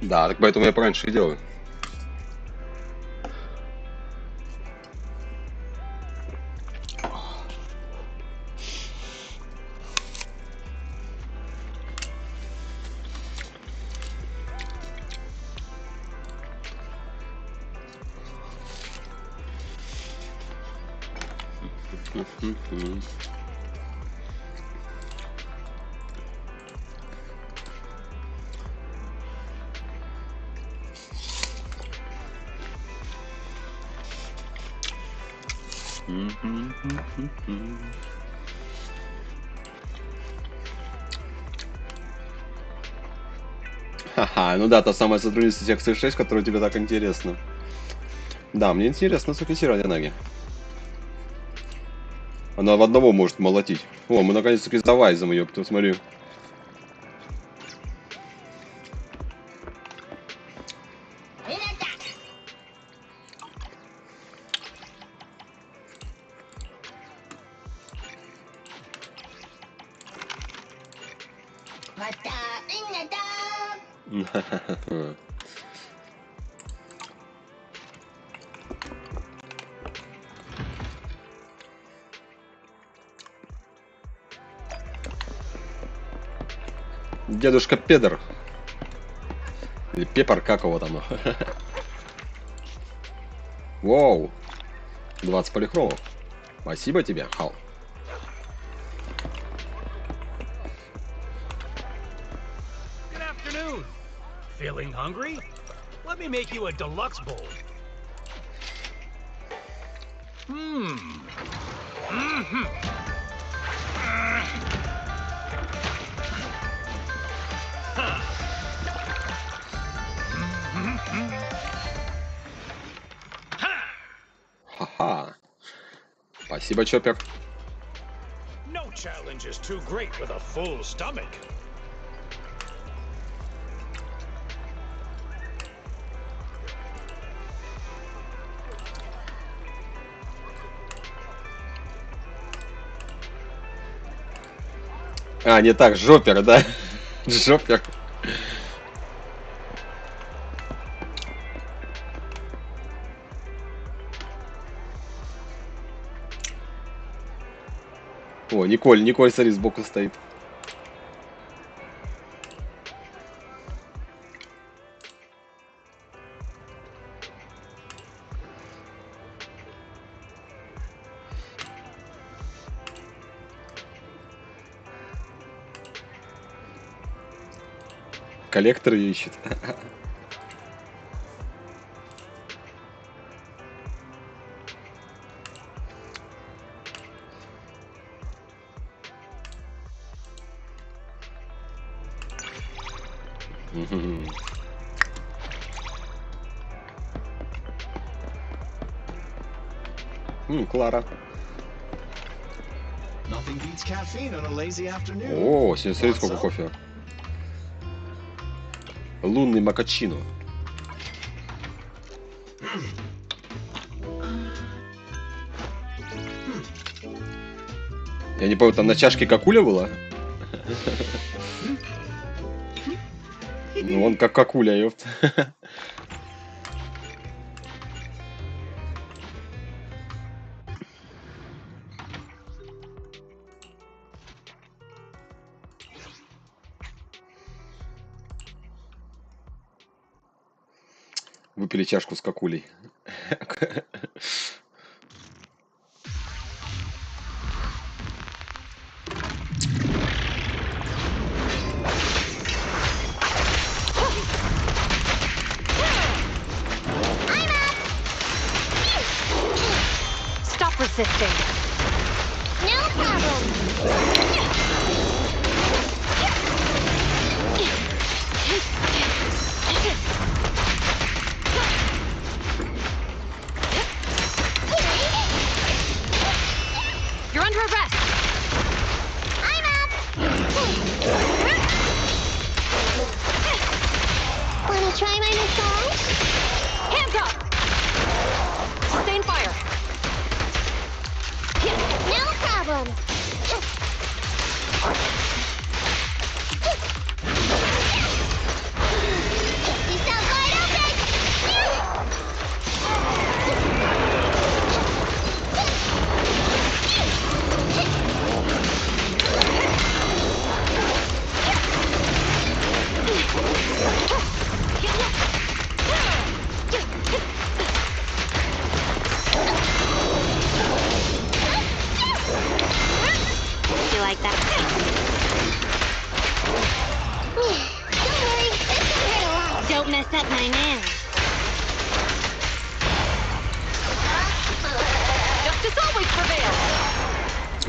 Да, так поэтому я пораньше и делаю. Ха-ха, ну да, та самая сотрудница секции 6, которая тебе так интересна. Да, мне интересно сфокусировать Наги. Она в одного может молотить. О, мы наконец-таки за Вайзом, ёпта, смотри. Дедушка Педер. Или Пеппер, как его там. Воу. 20 полихромов. Спасибо тебе, Хал. Good afternoon. Feeling hungry? Let me make you a deluxe bowl. Ха-ха. Спасибо, Чоппер. No challenge is too great with a full stomach. А, не так, Жоппер, да? Жоппер. О, Николь, смотри, сбоку стоит. Коллектор ее ищет. Клара. О, смотри, сколько кофе. Лунный макачино. Я не помню, там на чашке какуля была? Ну, он как какуля, ёпт. Выпили чашку с какулей. Stop resisting. No problem. You're under arrest. I'm up. Wanna try my massage? Hands up. Sustain fire. No problem.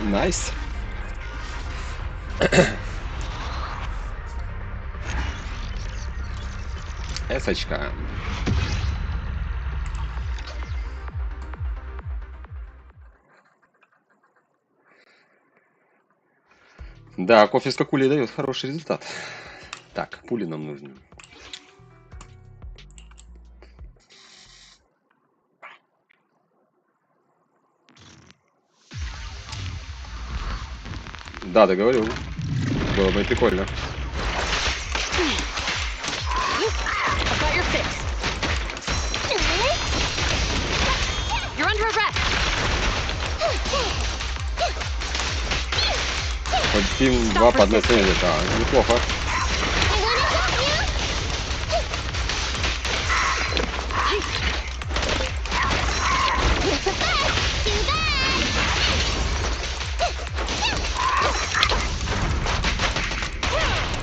Найс. Эсочка. Да, кофе с кокулей дает хороший результат. Так, пули нам нужны. Да, договорил. Было бы прикольно. I've got your fix. You're under arrest. Хотим 2 по одной цене, да, неплохо.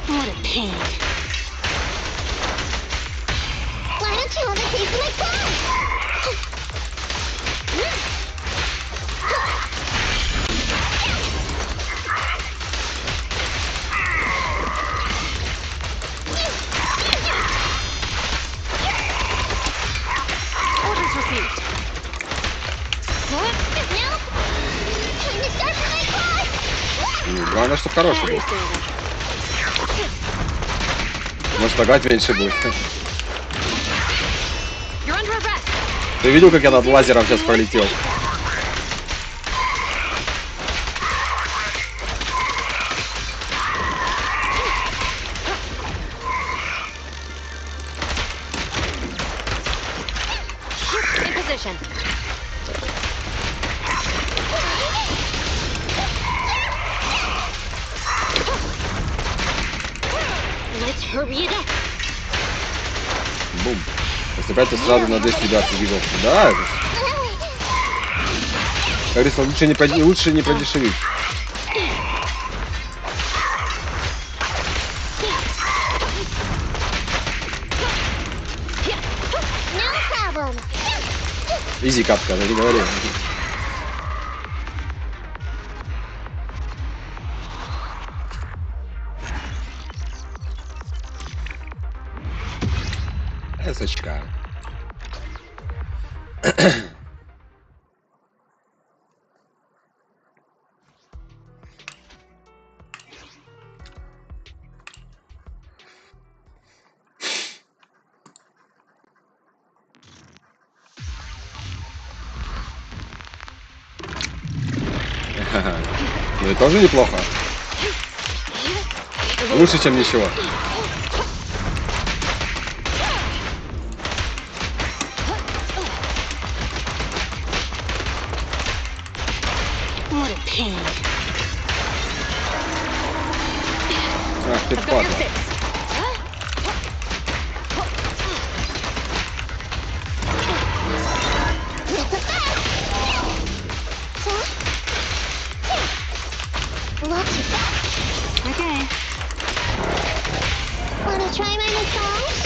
What a pain. Why don't you have a taste of my class? Orders received. What? No? Time to start for my class! Главное, чтобы хороший был. Может, лагать меньше будет. You're under arrest. Ты видел, как я над лазером сейчас пролетел? In position. Let's hurry it up. Бум. Если опять ты сразу на 200 ребят убежал. Да, это... Как говорится, лучше не продешевить. No problem. Изи катка, я не говорил. Эсочка. Ну и тоже неплохо. Лучше, чем ничего. What a pain. Ах ты I've got your падла. fix. Okay. Wanna try my massage?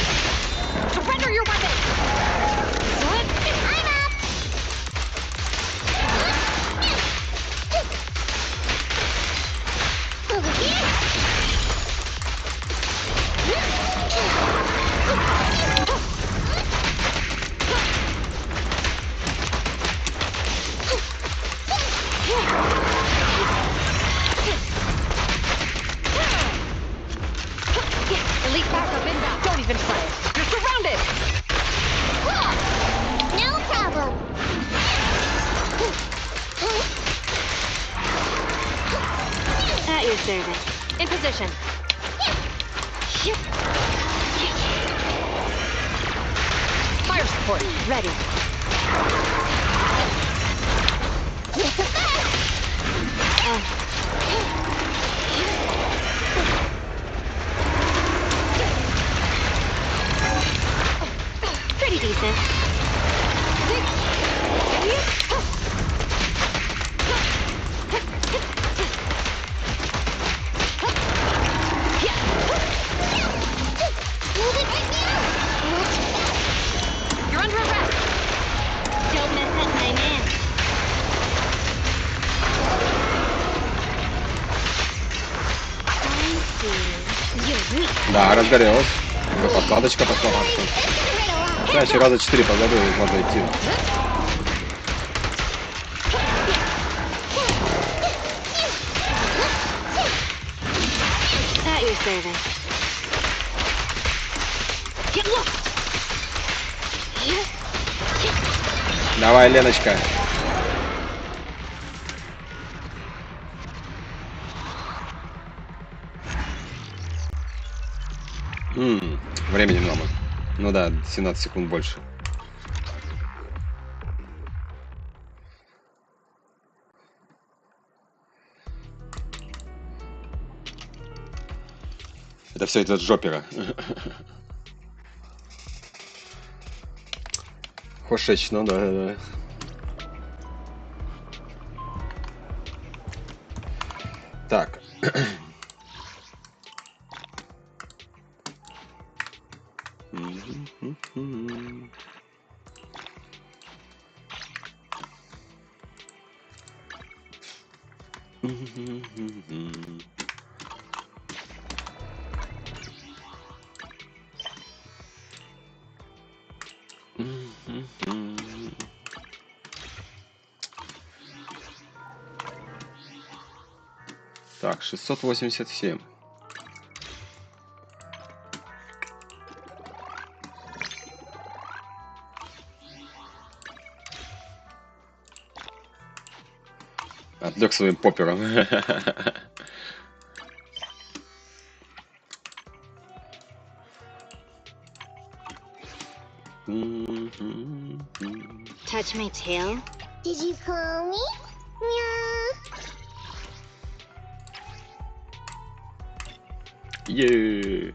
Surrender your weapon. What? I'm up! Over here? Elite backup inbound. Don't even try it. You're surrounded. No problem. At your service. In position. Fire support. Ready. Pretty decent. Move it right now. You're under arrest. Don't mess up my man. Да, разгорелась. Подкладочка пошла. Да, еще раза 4 позаду можно идти. At your service. Давай, Леночка. Времени много. Ну да, 17 секунд больше. Это все из-за Джопера. Хошеч, ну да. Так. Так, 687. Отвлек своим попером. Touch my tail? Did you call me? Meow. Е.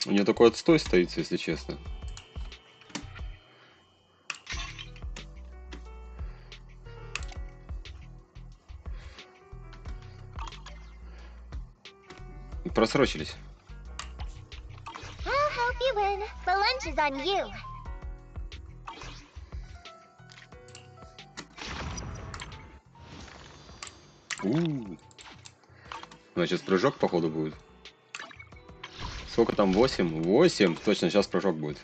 У нее такой отстой стоит, если честно. Просрочились. I'll help you win. The lunch is on you. Значит, прыжок, походу, будет. Сколько там? 8? 8? Точно, сейчас прыжок будет.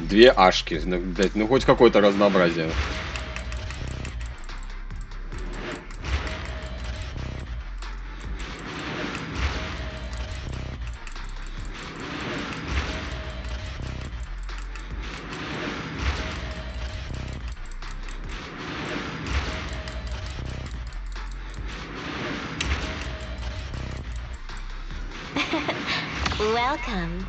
Две ашки. Ну, блядь, ну хоть какое-то разнообразие. Welcome.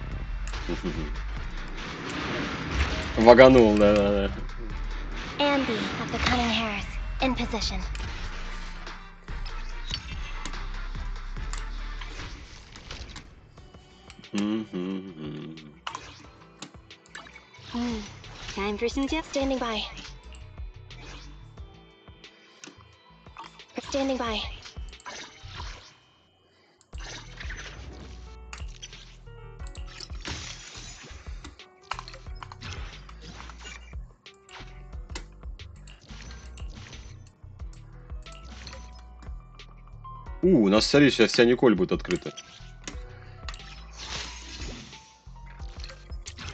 Ваганул, да. Andy of the Cunning Hares, in position. Time for some tips. Standing by. Standing by. У нас, смотри, сейчас вся Николь будет открыта.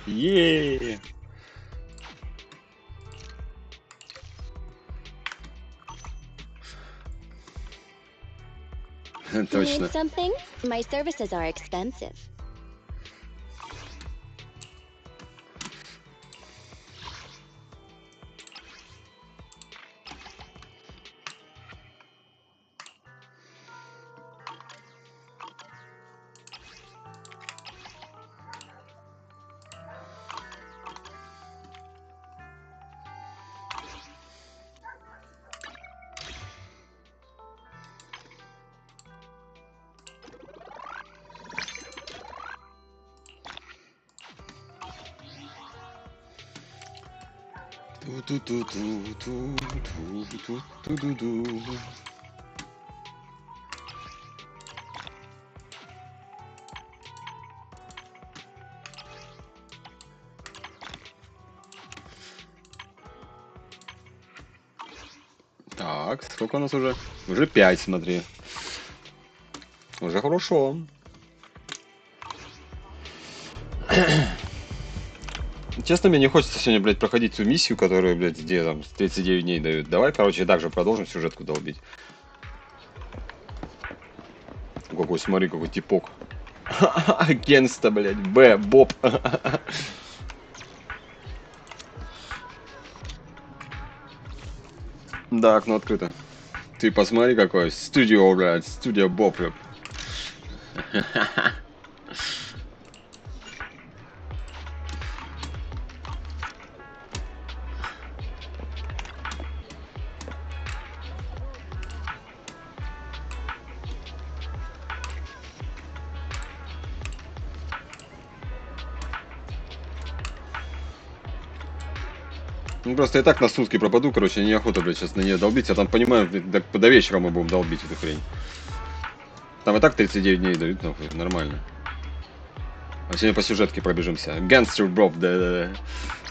Еее. Точно. Something? My services are expensive. Так, сколько у нас уже? Уже 5, смотри. Уже хорошо. Честно, мне не хочется сегодня, блядь, проходить ту миссию, которую, блядь, где там 39 дней дают. Давай, короче, также продолжим сюжетку долбить. Какой, смотри, какой типок. Генста, блядь, Б, Боб. Да, окно открыто. Ты посмотри какой. Студио, блядь, студио Боб. Ну просто я так на сутки пропаду, короче, неохота, блядь, сейчас на нее долбить. Я там понимаю, блядь, до вечера мы будем долбить эту хрень. Там и так 39 дней дают, нахуй, нормально. А сегодня по сюжетке пробежимся. Gangster Bob, да.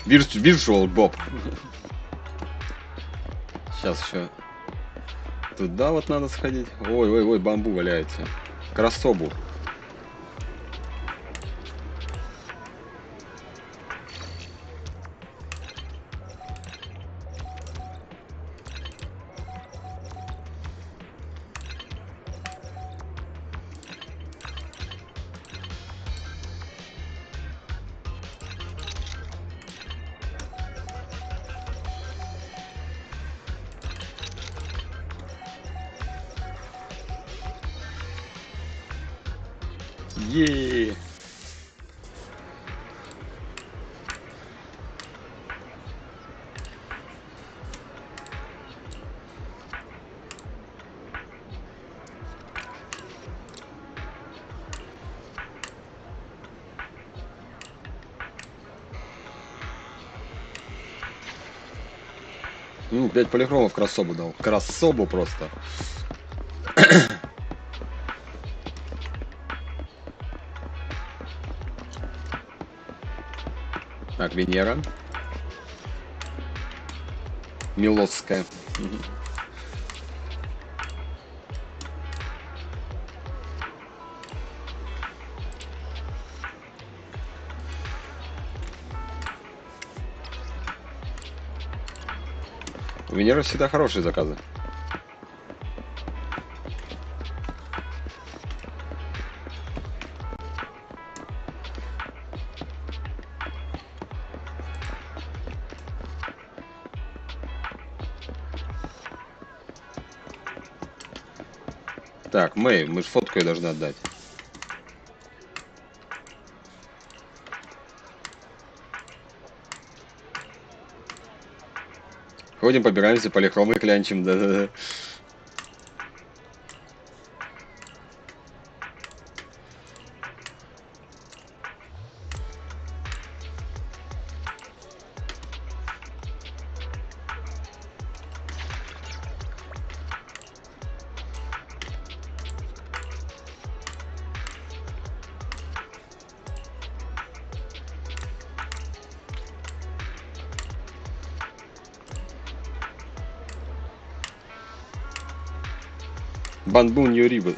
Virtual Bob. Сейчас еще. Туда вот надо сходить. Ой, бамбу валяется. Красобу. Еее. Ну, 5 полихромов красобу дал. Красобу просто. Так, Венера. Милосская. У Венеры всегда хорошие заказы. Так, Мэй, мы же фотку ей должны отдать. Ходим, побираемся, полихромы клянчим, да-да-да. Банбун Юрибы.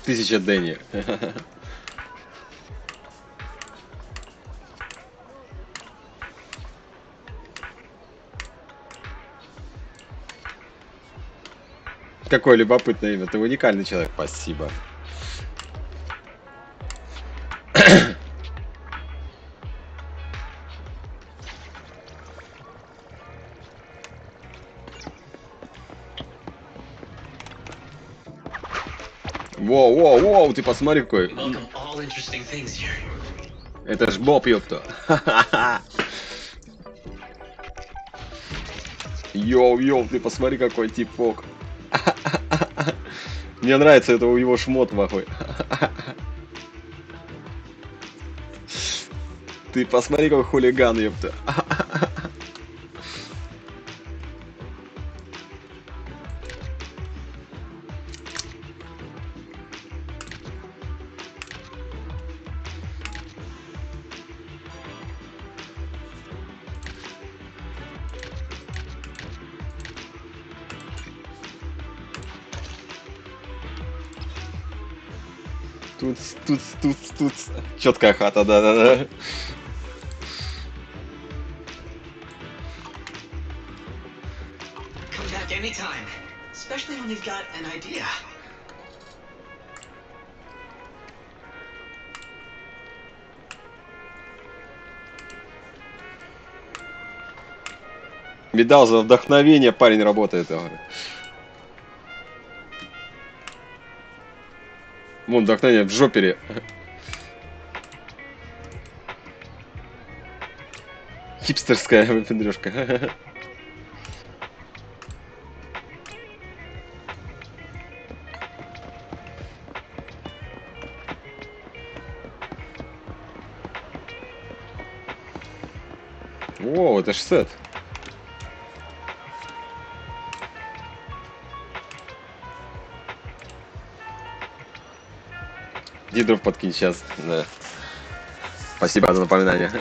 Тысяча Дэнни. Какое любопытное имя. Ты уникальный человек. Спасибо. Воу, воу, воу, ты посмотри какой. Welcome all interesting things here. Это ж Боб, ёпта. Йоу, йоу, ты посмотри какой типок. Мне нравится это у его шмот нахуй. Ты посмотри какой хулиган, ёпта. Тут. Четкая хата, да. Come back anytime, especially when you've got an idea. Видал, за вдохновение парень работает, я говорю. Вон вдохновение в жопере. Хипстерская выпендрежка. О, это ж сет. Дидров подкинь сейчас. Да. Спасибо за напоминание.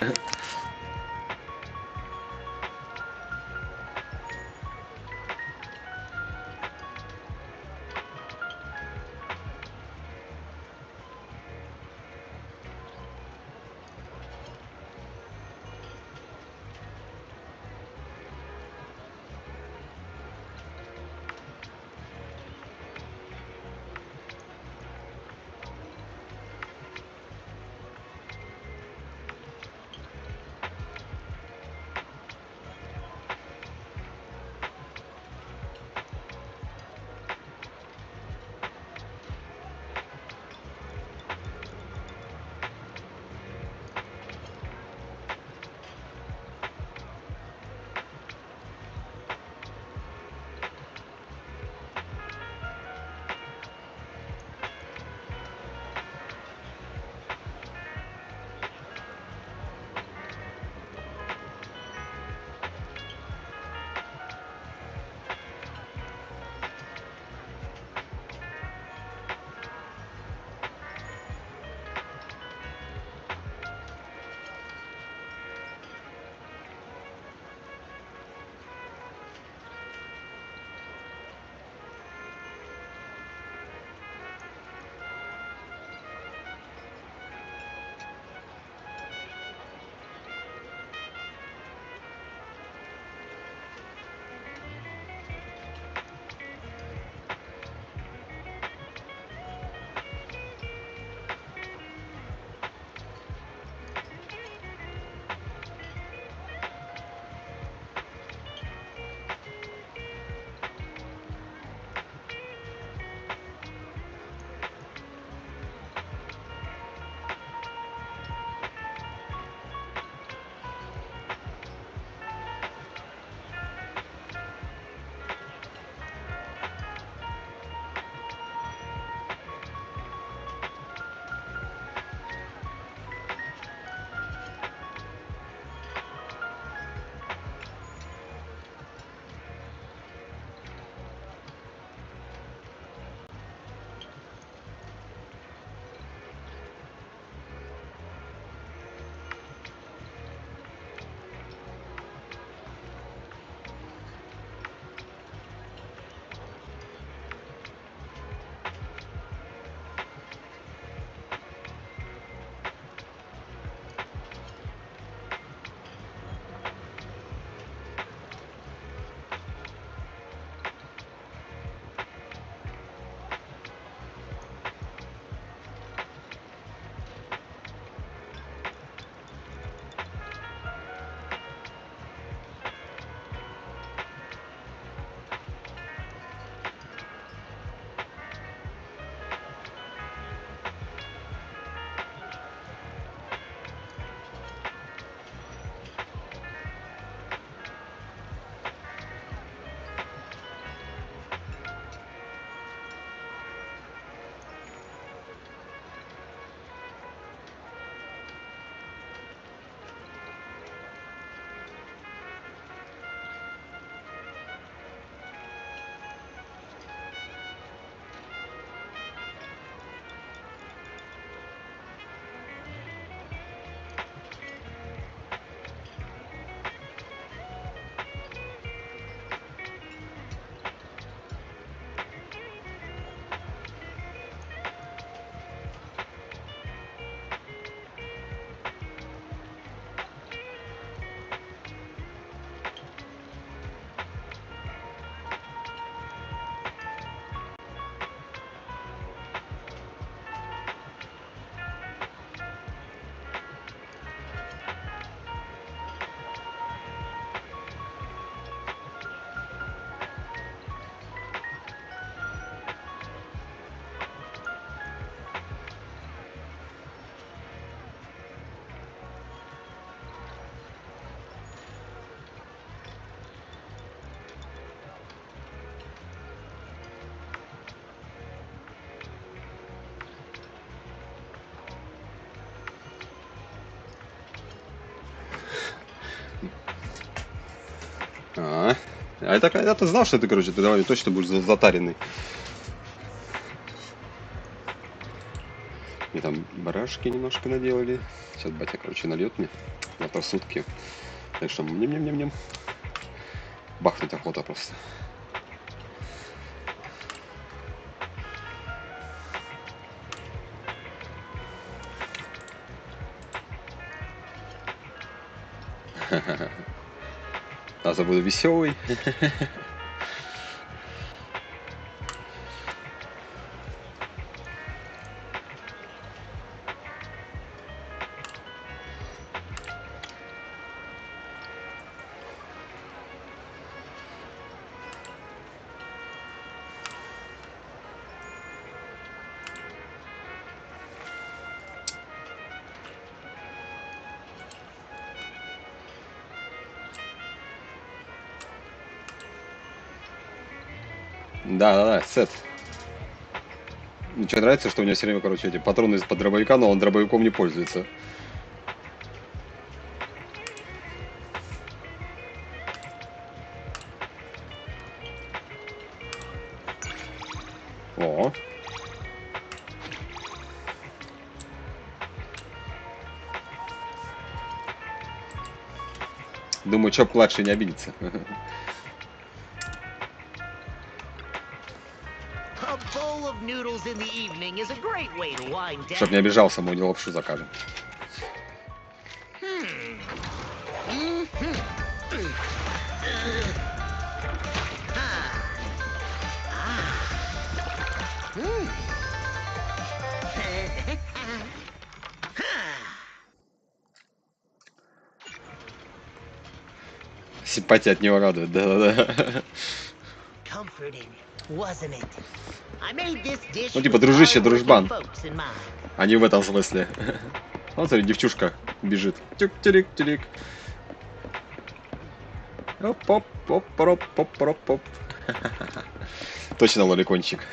А я-то знал, что ты, короче, ты давай точно будешь затаренный. И там барашки немножко наделали. Сейчас батя, короче, нальет мне. Завтра сутки. Так что ням-ням-ням-ням. Бахнуть охота просто. А я буду веселый. Да, сет. Мне что нравится, что у него все время, короче, эти патроны из-под дробовика, но он дробовиком не пользуется. О. Думаю, Чоп-младший не обидится. Чтоб не обижался, мы у него лапшу закажем. Симпатия от него радует, да-да-да. Ну типа дружище, дружбан. А не в этом смысле. Вот смотри, девчушка бежит. Тюк-тюрик-тюрик. Оп-оп-оп-оп-оп-оп-оп. Точно лоликончик.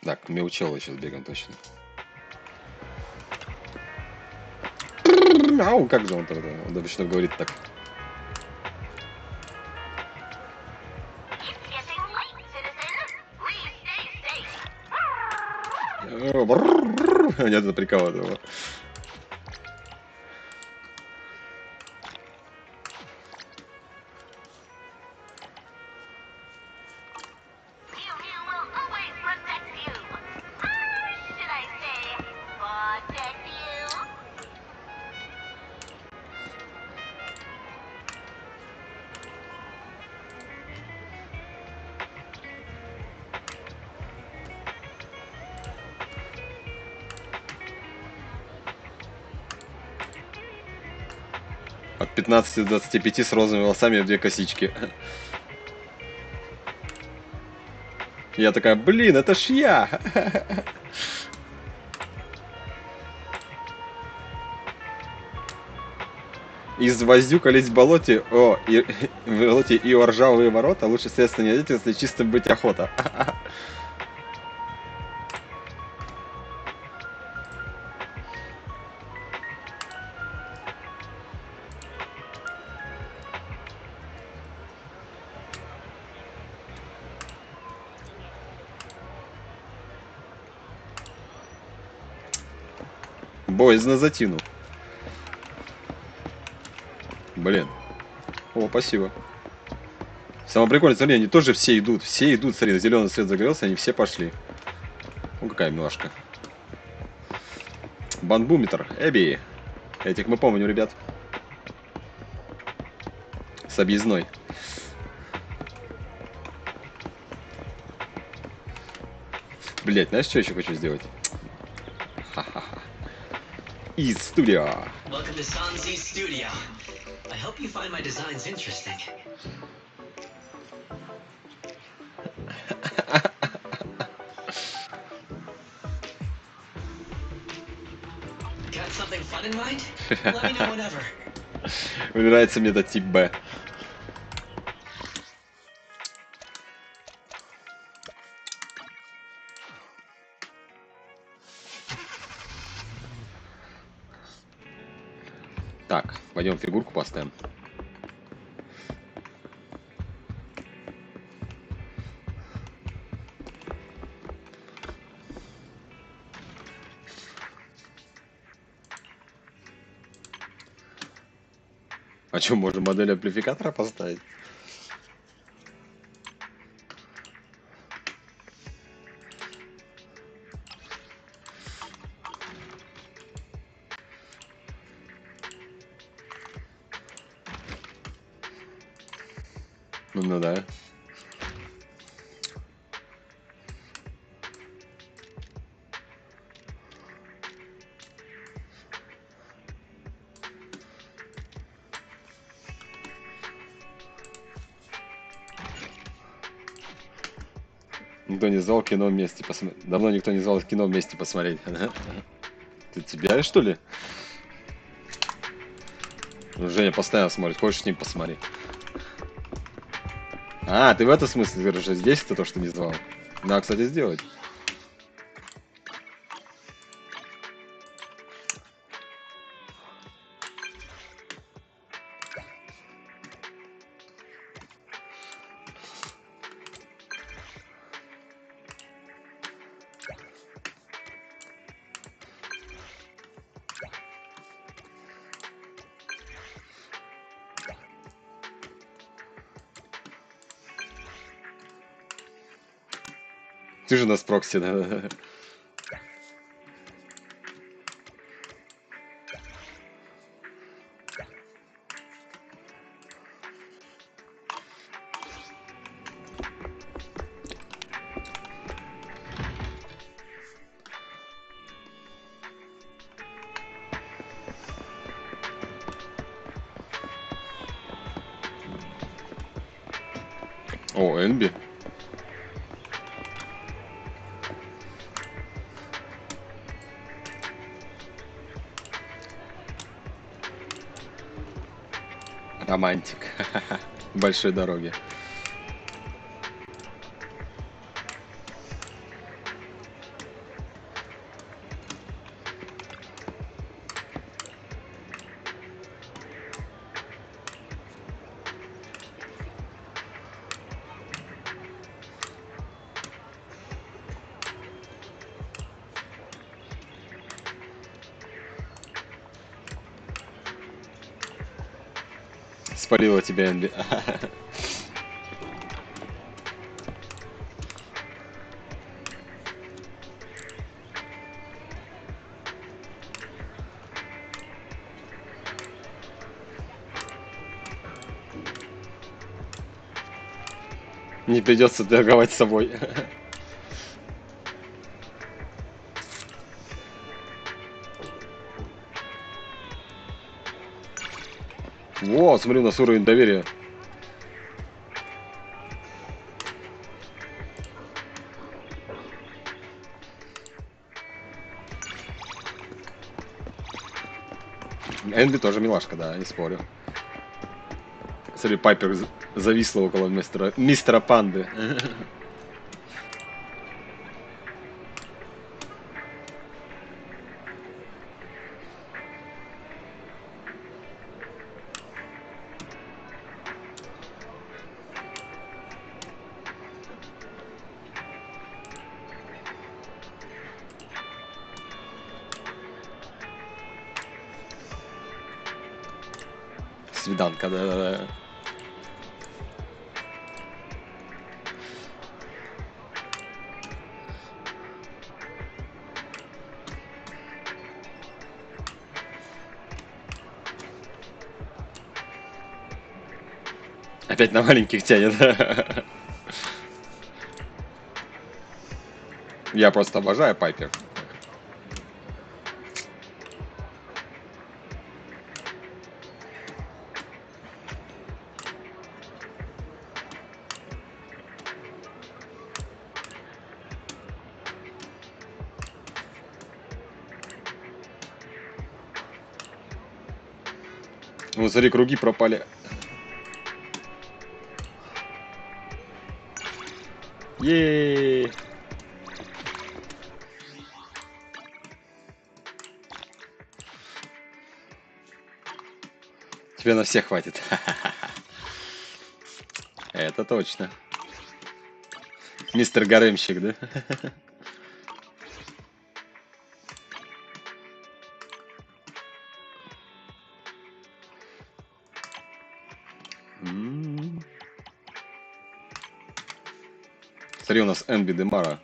Так, мяучело сейчас бегаем точно. Ау, как же он тогда? Он обычно говорит так. Нет, это прикалывает. От 15 до 25 с розовыми волосами в 2 косички. Я такая, блин, это ж я! Извоздюкались в болоте, в болоте и о ржавые ворота, лучше средства не найдете, если чистым быть охота. Боязно затянул. Блин. О, спасибо. Самое прикольное, смотри, они тоже все идут, смотри, зеленый свет загорелся, они все пошли. Ну, какая милашка. Банбуметр, Эбби. Этих мы помним, ребят. С объездной. Блять, знаешь, что еще хочу сделать? Ха-ха-ха. Из студио. Welcome to Sanzi's studio. I hope you find my designs interesting. Got something fun in mind? Let me know whenever. Нравится мне этот тип Б. Так, пойдем фигурку поставим. А что, можно модель амплификатора поставить? Ну да. Никто не звал кино вместе посмотреть. Давно никто не звал кино вместе посмотреть. Ты тебя, что ли? Ну, Женя постоянно смотрит. Хочешь с ним посмотреть? А, ты в этом смысле говоришь, что здесь это то, что не звал? Надо, кстати, сделать. Ты же нас прокси, да? О, Энби. Романтик. Большой дороги. Спалила тебя, Энби. Не придется торговать с собой. Во, смотри, у нас уровень доверия. Энби тоже милашка, да, не спорю. Смотри, Пайпер зависла около мистера Панды. Свиданка, да-да-да. Опять на маленьких тянет. Я просто обожаю Пайпер. Ну, смотри, круги пропали. Еее. Тебе на всех хватит. Это точно. Мистер Гаремщик, да? Смотри, у нас Энби Демара.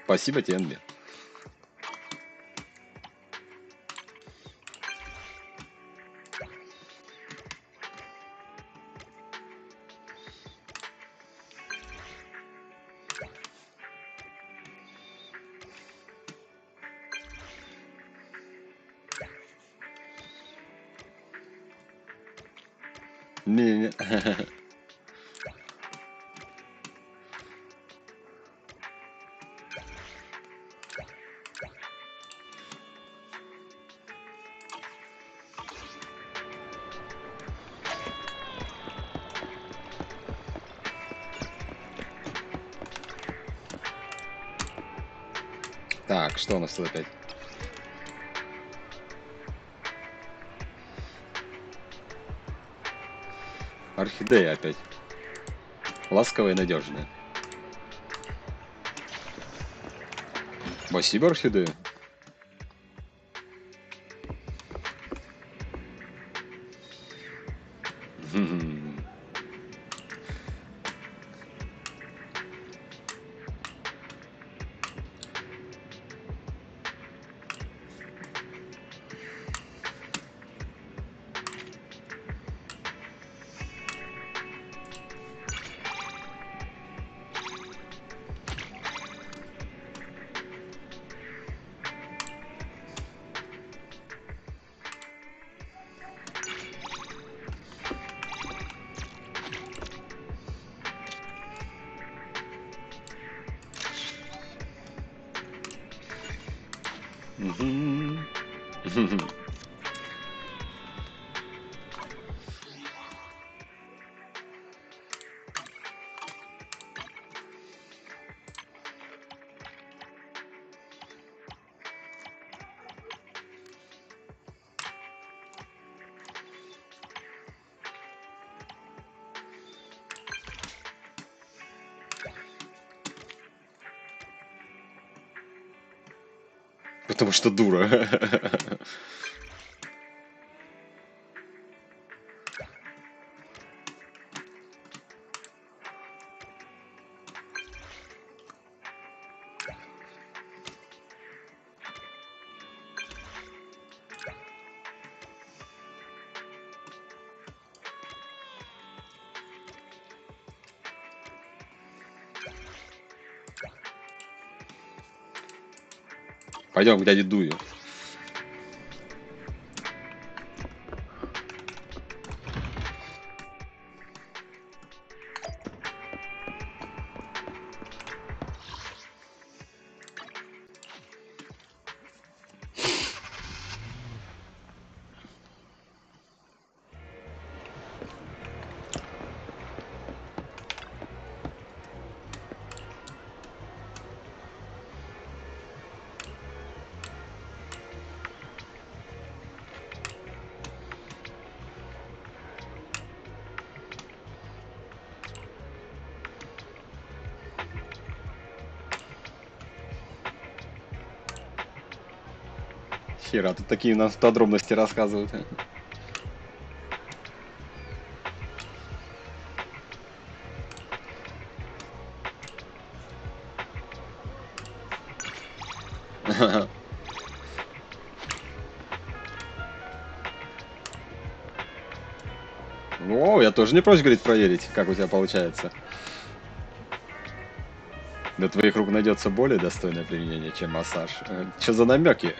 Спасибо тебе, Энби. Не-не. Так, что у нас тут опять? Орхидея опять. Ласковая и надежная. Спасибо, орхидея. Потому что дура. Пойдем к дяде Дую. Хера, тут такие нам подробности рассказывают. О, я тоже не прочь, говорит, проверить, как у тебя получается. Для твоих рук найдется более достойное применение, чем массаж. Что за намеки?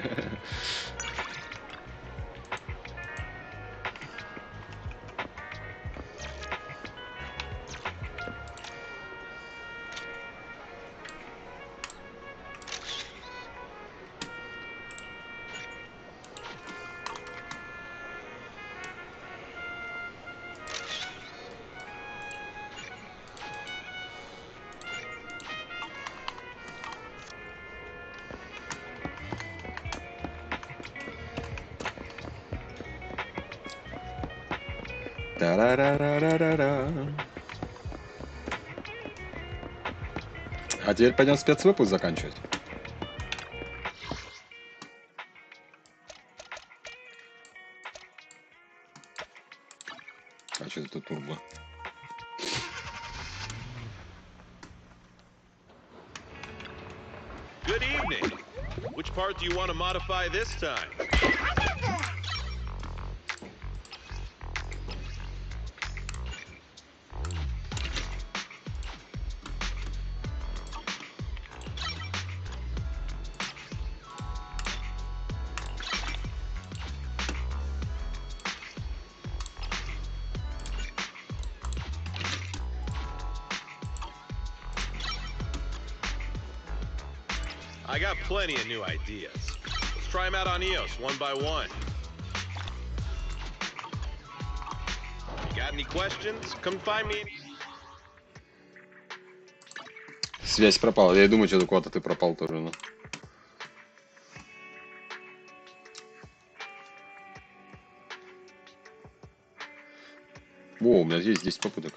Та-ра-ра-ра-ра-ра. А теперь пойдем спецвыпуск заканчивать. А что это турбо? Good evening. Which part do you want to modify this time? I got plenty of new ideas. Let's try them out on EOS one by one. Got any questions? Come find me. Связь пропала. Я и думаю, что куда-то ты пропал тоже. Ну. О, у меня есть 10 попыток.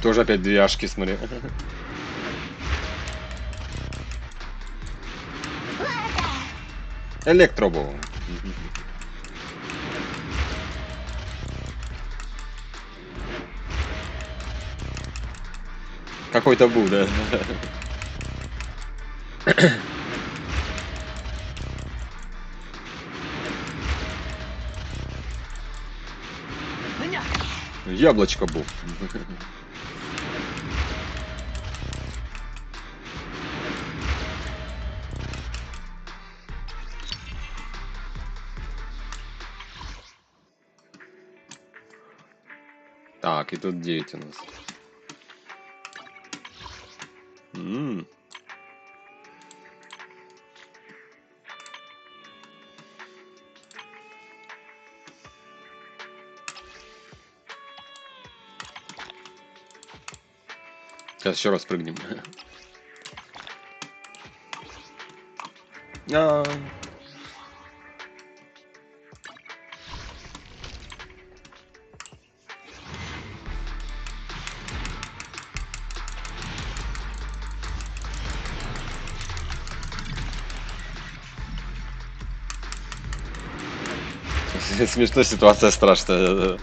Тоже опять две ашки, смотри. Электробол. Какой-то был, да. Яблочко был. Так, и тут 9 у нас. Сейчас еще раз прыгнем. Смешно, ситуация страшная.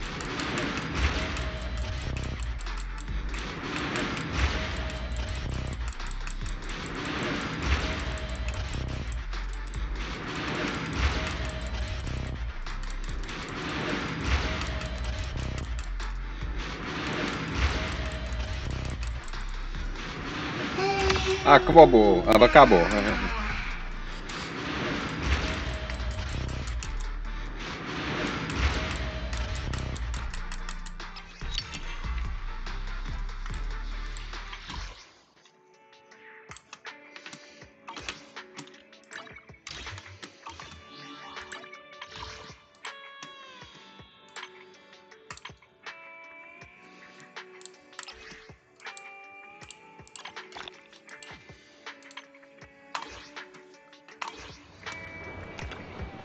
Аквабу, авокабу.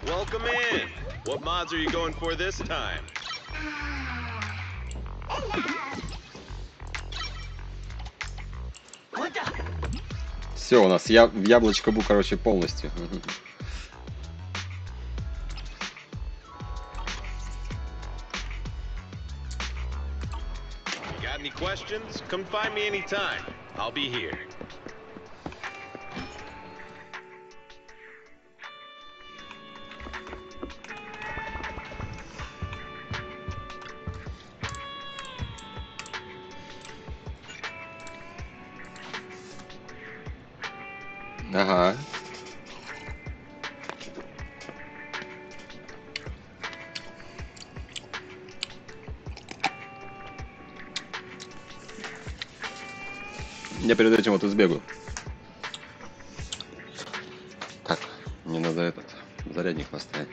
Welcome in. What mods are you going for this time? Все, у нас яблочко бу, короче, полностью. Got any questions? Come find me anytime. I'll be here. Ага. Я перед этим вот избегу. Так, мне надо этот зарядник поставить.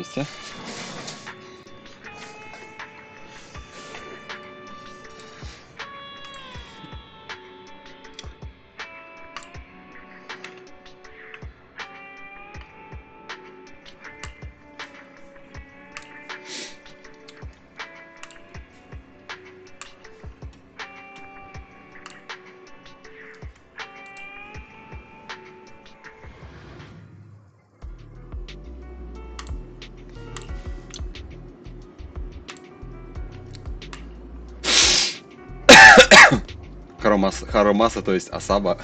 месте. Харомаса, то есть Асаба.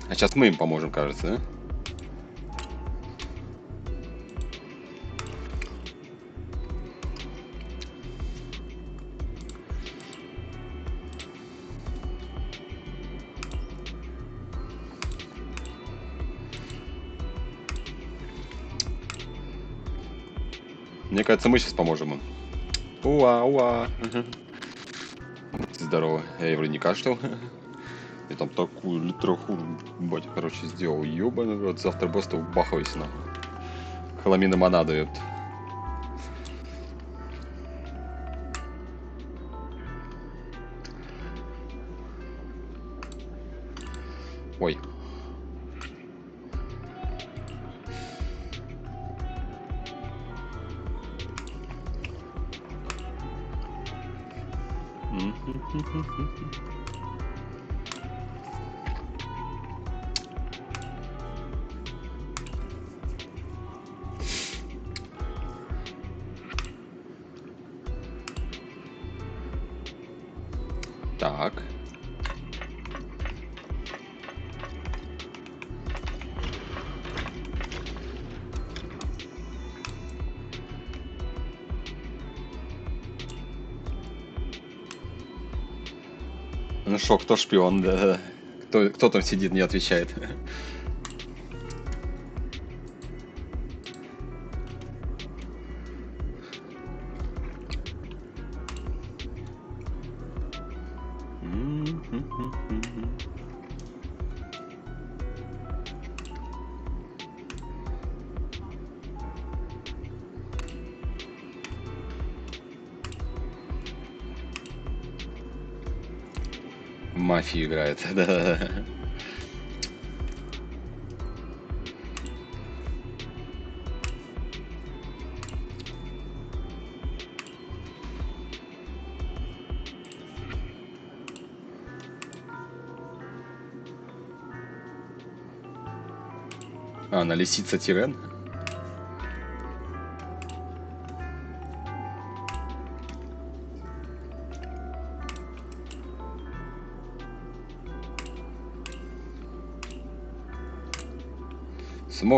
А сейчас мы им поможем, кажется, да? Мне кажется, мы сейчас поможем им. Уа. Здорово. Я вроде не кашлял. Я там такую литроху, батя, короче, сделал. Ёбаный в рот. Завтра просто бахаюсь на. Хламина монада, ёпт. Ой. Так. Ну шо, кто шпион, да? Кто там сидит, не отвечает. Мафию играет, да. А, она лисица Тирен?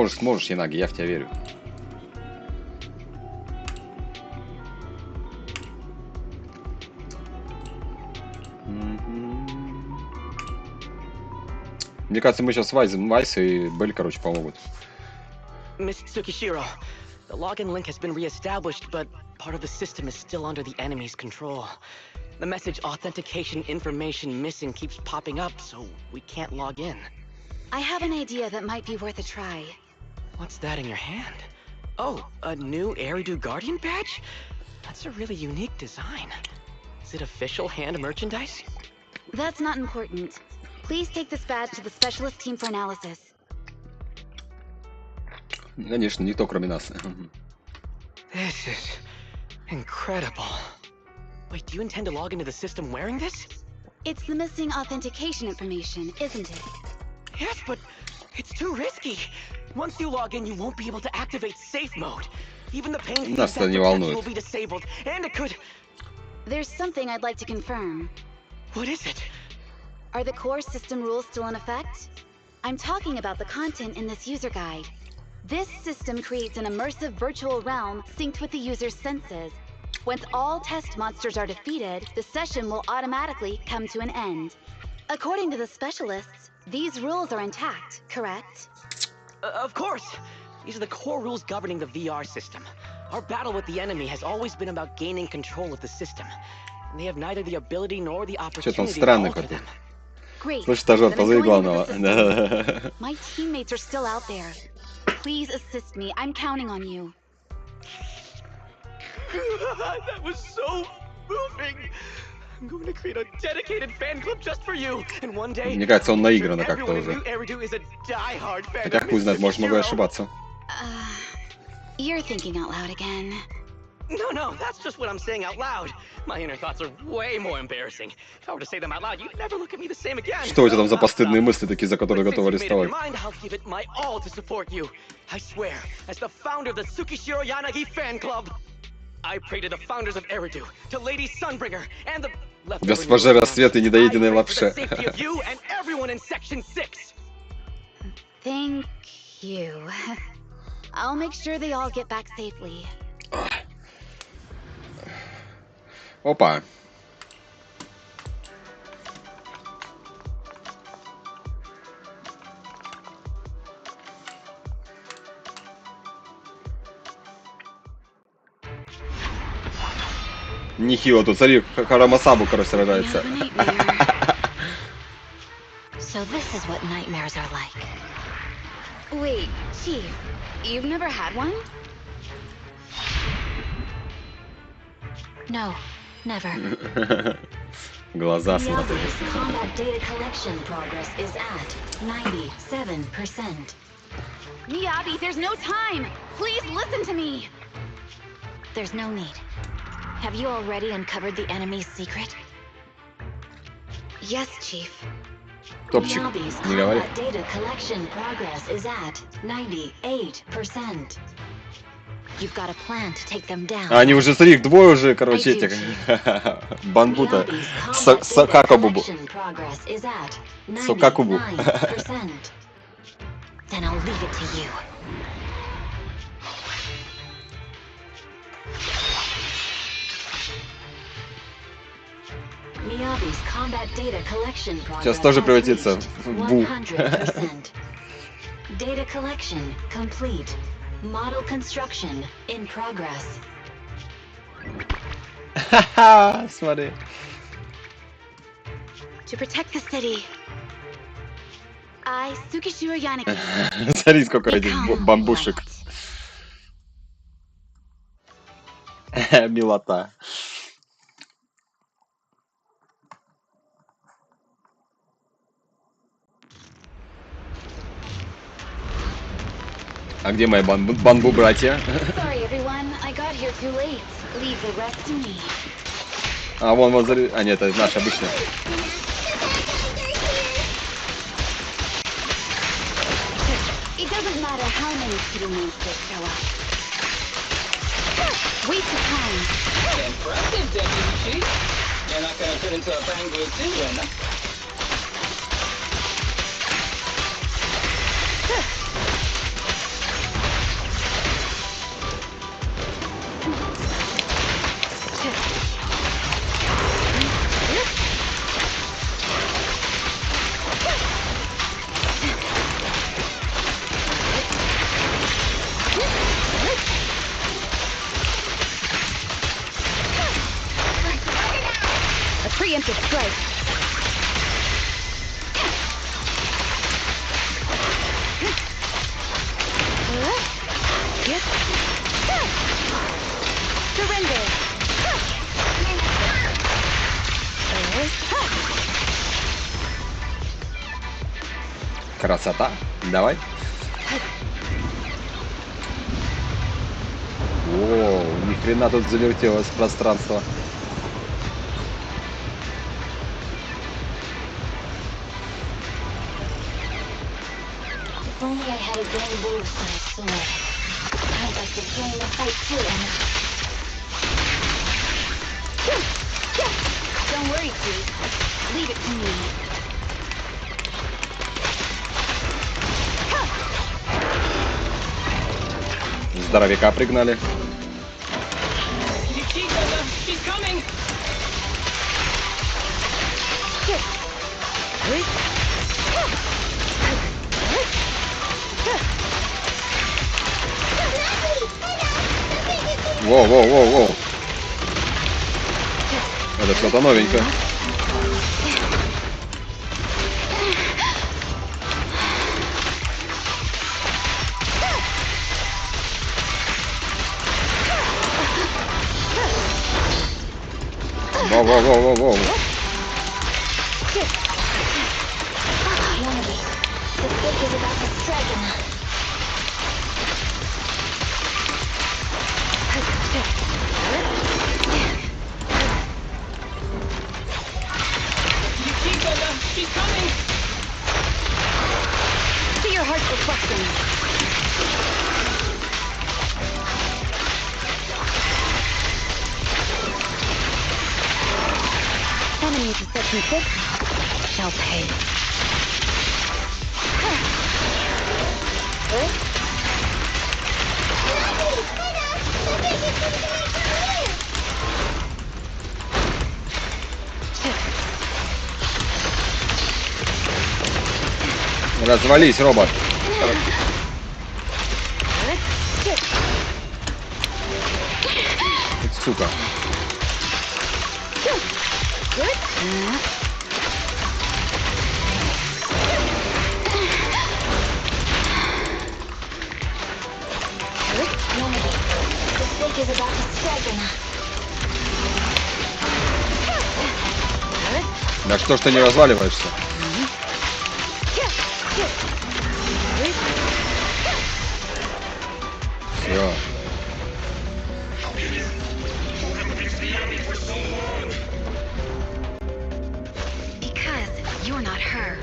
Сможешь, Янаги, я в тебя верю. Мне кажется, мы сейчас Вайс и Белль, короче, помогут. Miss Tsukishiro, the login link has been re-established, but part of the system is still under the enemy's control. The message authentication information missing keeps popping up, so we can't log in. I have an idea that might be worth a try. What's that in your hand? Oh, a new Eridu Guardian badge? That's a really unique design. Is it official hand merchandise? That's not important. Please take this badge to the specialist team for analysis. Конечно, никто кроме нас. This is incredible. Wait, do you intend to log into the system wearing this? It's the missing authentication information, isn't it? Yes, but it's too risky. Once you log in, you won't be able to activate safe mode. Even the pain protection will be disabled, and it could... There's something I'd like to confirm. What is it? Are the core system rules still in effect? I'm talking about the content in this user guide. This system creates an immersive virtual realm synced with the user's senses. Once all test monsters are defeated, the session will automatically come to an end. According to the specialists, these rules are intact, correct? Of course! These are the core rules governing the VR system. Our battle with the enemy has always been about gaining control of the system. And they have neither the ability nor the opportunity to alter them. Great. Слышь, стажёр, Then I'm позови going into the главного. system. My teammates are still out there. Please assist me. I'm counting on you. That was so moving. I'm going to create a dedicated fan club just for you. And one day, Мне кажется, он I'll make sure наигранно как-то everyone in уже. New Eridu is a die-hard fan Хотя of хуй знает, Mr. может, могу Zero. ошибаться. You're thinking out loud again. No, that's just what I'm saying out loud. My inner thoughts are way more embarrassing. If I were to say them out loud, you'd never look at me the same again. Что у тебя там за Stop, постыдные stop. мысли такие, за которые But готовы since you've made up арестовать? your mind, I'll give it my all to support you. I swear, as the founder of the Tsukishiro Yanagi fan club, I pray to the founders of Eridu, to Lady Sunbringer, and the Госпоже Рассвет и недоеденной лапше. safety of you and everyone in Section 6. Thank you. I'll make sure they all get back safely. Опа. Нехило тут, смотри, Харамасабу, короче, сражается. So this is what nightmares are like. Wait, Chief, you've never had one? No, never. Глаза смотри. Miyabi's combat data collection progress is at 97%. Miyabi, there's no time! Please listen to me! There's no need. Have you already uncovered the enemy's secret? Yes, Chief. Топчик, Miyabi's не говори. combat data collection progress is at 98%. You've got a plan to take them down. А они уже, смотри, их двое уже, короче, этих. Банбута. Сокакубу. Progress is at Сокакубу. 99%. Then I'll leave it to you. Miyabi's combat data collection progress Сейчас тоже has превратится reached в Бу. 100%. Data collection complete. Model construction in progress. Ха-ха, смотри. To protect the city, I, Tsukishiro Yanagi, Смотри, сколько этих бамбушек. Милота. А где мои банбу братья? Sorry, everyone. I got here too late. Leave the rest to me. А вон, а нет, это наш обычный. It doesn't matter how many city monsters show up. Waste of time. Impressive, Deputy Chief. You're not gonna fit into a Bangu zoo, then? A preemptive strike. Surrender. Красота. Давай. О, ни хрена тут завертелось пространство. If only I had a bamboo for a sword. I'd like to join the fight too. Don't worry, Chief. Leave it to me. Здоровяка пригнали. She's coming! Воу. Это что-то новенькое. Воу-воу-воу-воу-воу. The stick is about to strike him. Yukiko, she's coming! See your heart's reflection. Enemies who set me this shall pay. Развались, робот. Сука. The stick is about to strike him. Да что ж ты не разваливаешься? Все. Because you're not her.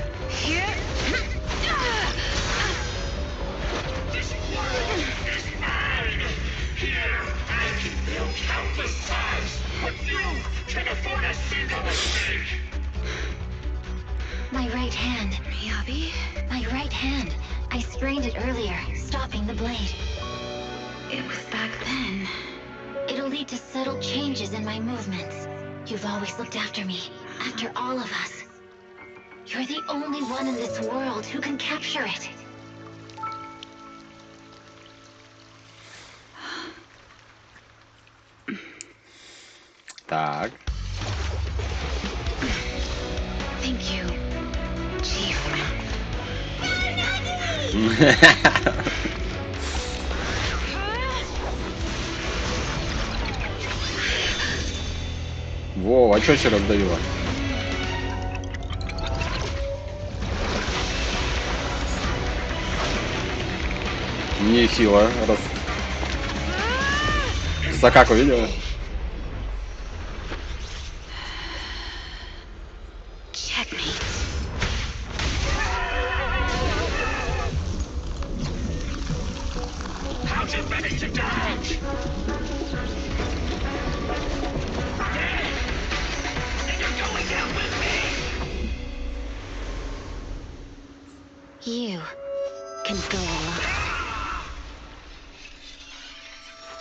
This world is mine! Here, I can build countless stars, but you can afford a single mistake! My right hand. Miyabi? My right hand. I strained it earlier, stopping the blade. It was back then. It'll lead to subtle changes in my movements. You've always looked after me, after all of us. You're the only one in this world who can capture it. Так. Thank you, Chief. Во, а чё все раздавило? Нехило. Сакаку видела? Checkmate. How'd you manage to dodge? And you're going down with me! You can go alone.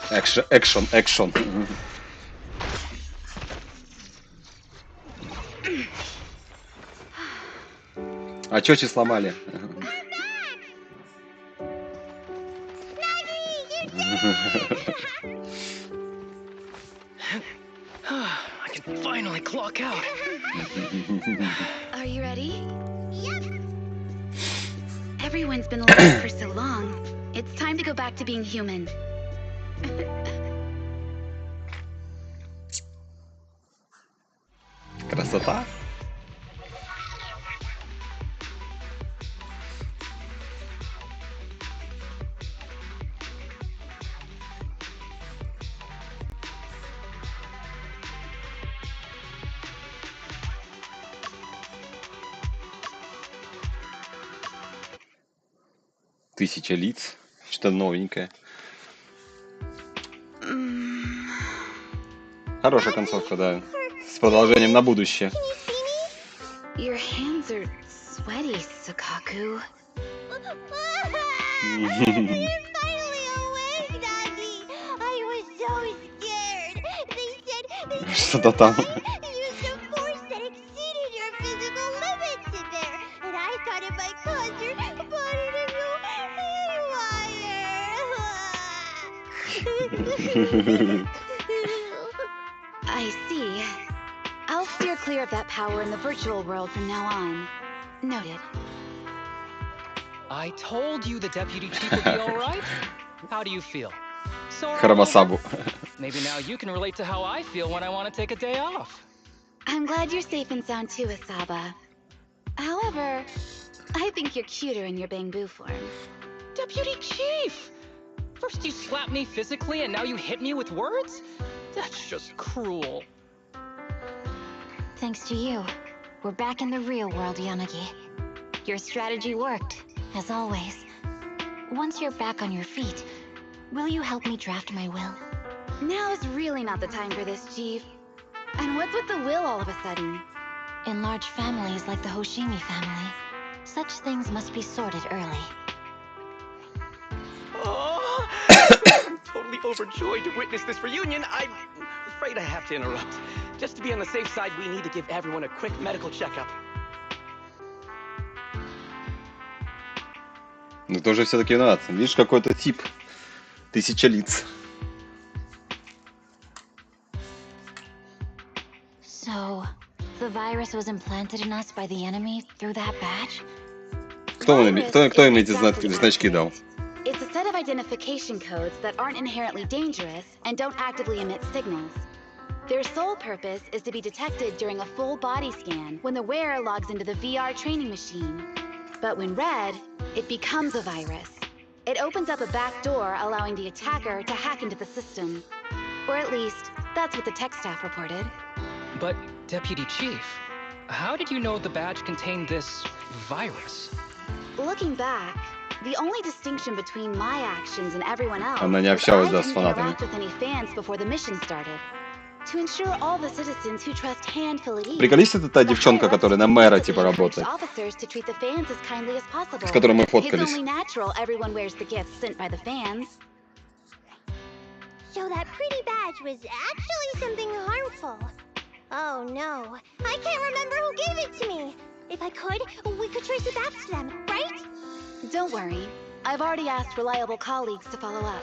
Экшен, экшен, экшен. А чё че сломали? I can finally clock out. Are you ready? Yep. Everyone's been alive for so long. It's time to go back to being human. Красота. Тысяча лиц. Что новенькое. Хорошая концовка, да. С продолжением на будущее. Your hands are sweaty, Sakaku. You're finally awake, Nagi! I was so scared. They said Что-то там. you used a force that exceeded your physical limits in there, and I thought it might cause your body to go haywire. I see. I'll steer clear of that power in the virtual world from now on. Noted. I told you the deputy chief would be alright. How do you feel? Sore all Харамасабу. over? Maybe now you can relate to how I feel when I want to take a day off. I'm glad you're safe and sound too, Asaba. However, I think you're cuter in your Bangbu form. Deputy Chief! First you slap me physically and now you hit me with words? That's just cruel. Thanks to you, we're back in the real world, Yanagi. Your strategy worked, as always. Once you're back on your feet, will you help me draft my will? Now is really not the time for this, Chief. And what's with the will all of a sudden? In large families like the Hoshimi family, such things must be sorted early. Oh, I'm totally overjoyed to witness this reunion. I'm afraid I have to interrupt. Just to be on the safe side, we need to give everyone a quick medical checkup. Ну тоже все-таки надо. Видишь, какой-то тип. 1000 лиц. So, the virus was implanted in us by the enemy through that badge? Кто им эти значки дал? It's a set of identification codes that aren't inherently dangerous and don't actively emit signals. Their sole purpose is to be detected during a full body scan when the wearer logs into the VR training machine. But when read, it becomes a virus. It opens up a back door, allowing the attacker to hack into the system. Or at least, that's what the tech staff reported. But, Deputy Chief, how did you know the badge contained this virus? Looking back, the only distinction between my actions and everyone else Она не is I общалась, да, с didn't фанатами. interact with any fans before the mission started. To ensure all the citizens who trust handful at ease, Приколись, это та девчонка, которая на мэра типа encouraged работает. officers to treat the fans as kindly as possible. С которой мы It's фоткались. only natural everyone wears the gifts sent by the fans. So that pretty badge was actually something harmful. Oh no, I can't remember who gave it to me. If I could, we could trace it back to them, right? Don't worry. I've already asked reliable colleagues to follow up.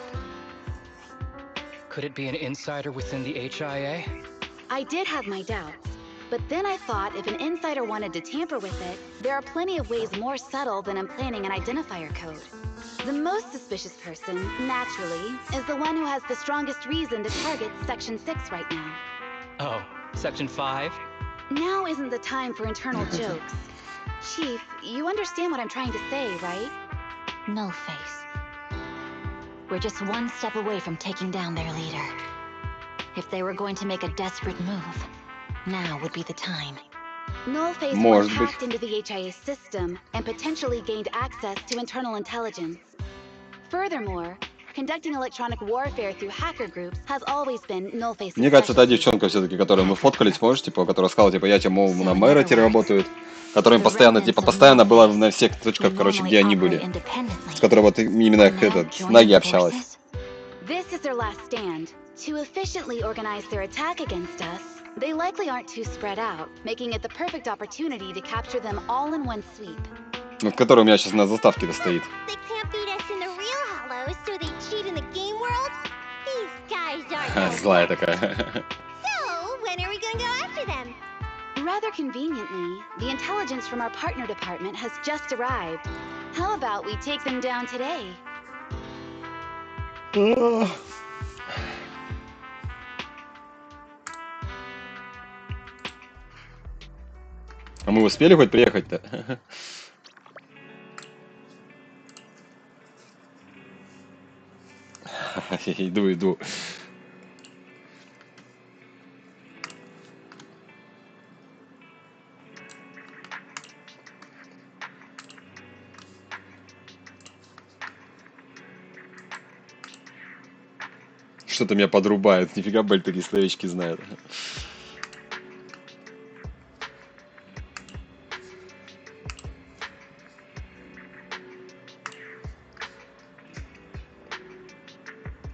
Could it be an insider within the HIA? I did have my doubts, but then I thought if an insider wanted to tamper with it, there are plenty of ways more subtle than implanting an identifier code. The most suspicious person, naturally, is the one who has the strongest reason to target Section 6 right now. Oh, Section 5? Now isn't the time for internal jokes. Chief, you understand what I'm trying to say, right? No face. We're just one step away from taking down their leader. If they were going to make a desperate move, now would be the time. Nullface Может once быть. hacked into the HIA system and potentially gained access to internal intelligence. Furthermore, conducting electronic warfare through hacker groups has always been Nullface's Мне кажется, та specialty. девчонка все-таки, которой мы фоткались, помнишь, типа, которая сказала, типа, я тебе, мол, на мэра теперь работают, которая постоянно, типа, постоянно была на всех точках, короче, где они были, с которой вот именно этот, с Наги общалась. This is their last stand. To efficiently organize their attack against us, they likely aren't too spread out, making it the perfect opportunity to capture them all in one sweep. Вот которая у меня сейчас на заставке-то стоит. They can't beat us in the real Hollows, so they cheat in the game world? These guys aren't no Злая такая. So, when are we gonna go after them? Rather conveniently, the intelligence from our partner department has just arrived. How about we take them down today? А мы успели хоть приехать-то? Иду. Что-то меня подрубает. Нифига Белль такие словечки знает.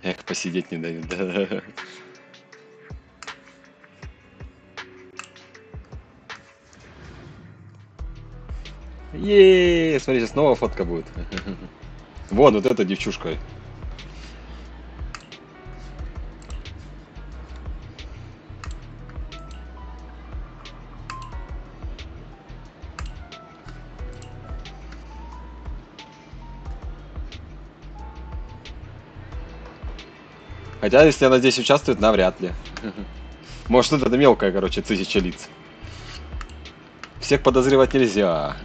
Эх, посидеть не дают, да. Еее, смотрите, снова фотка будет. Вон, вот эта девчушка. Хотя, если она здесь участвует, навряд ли. Может, это мелкая, короче, 1000 лиц. Всех подозревать нельзя.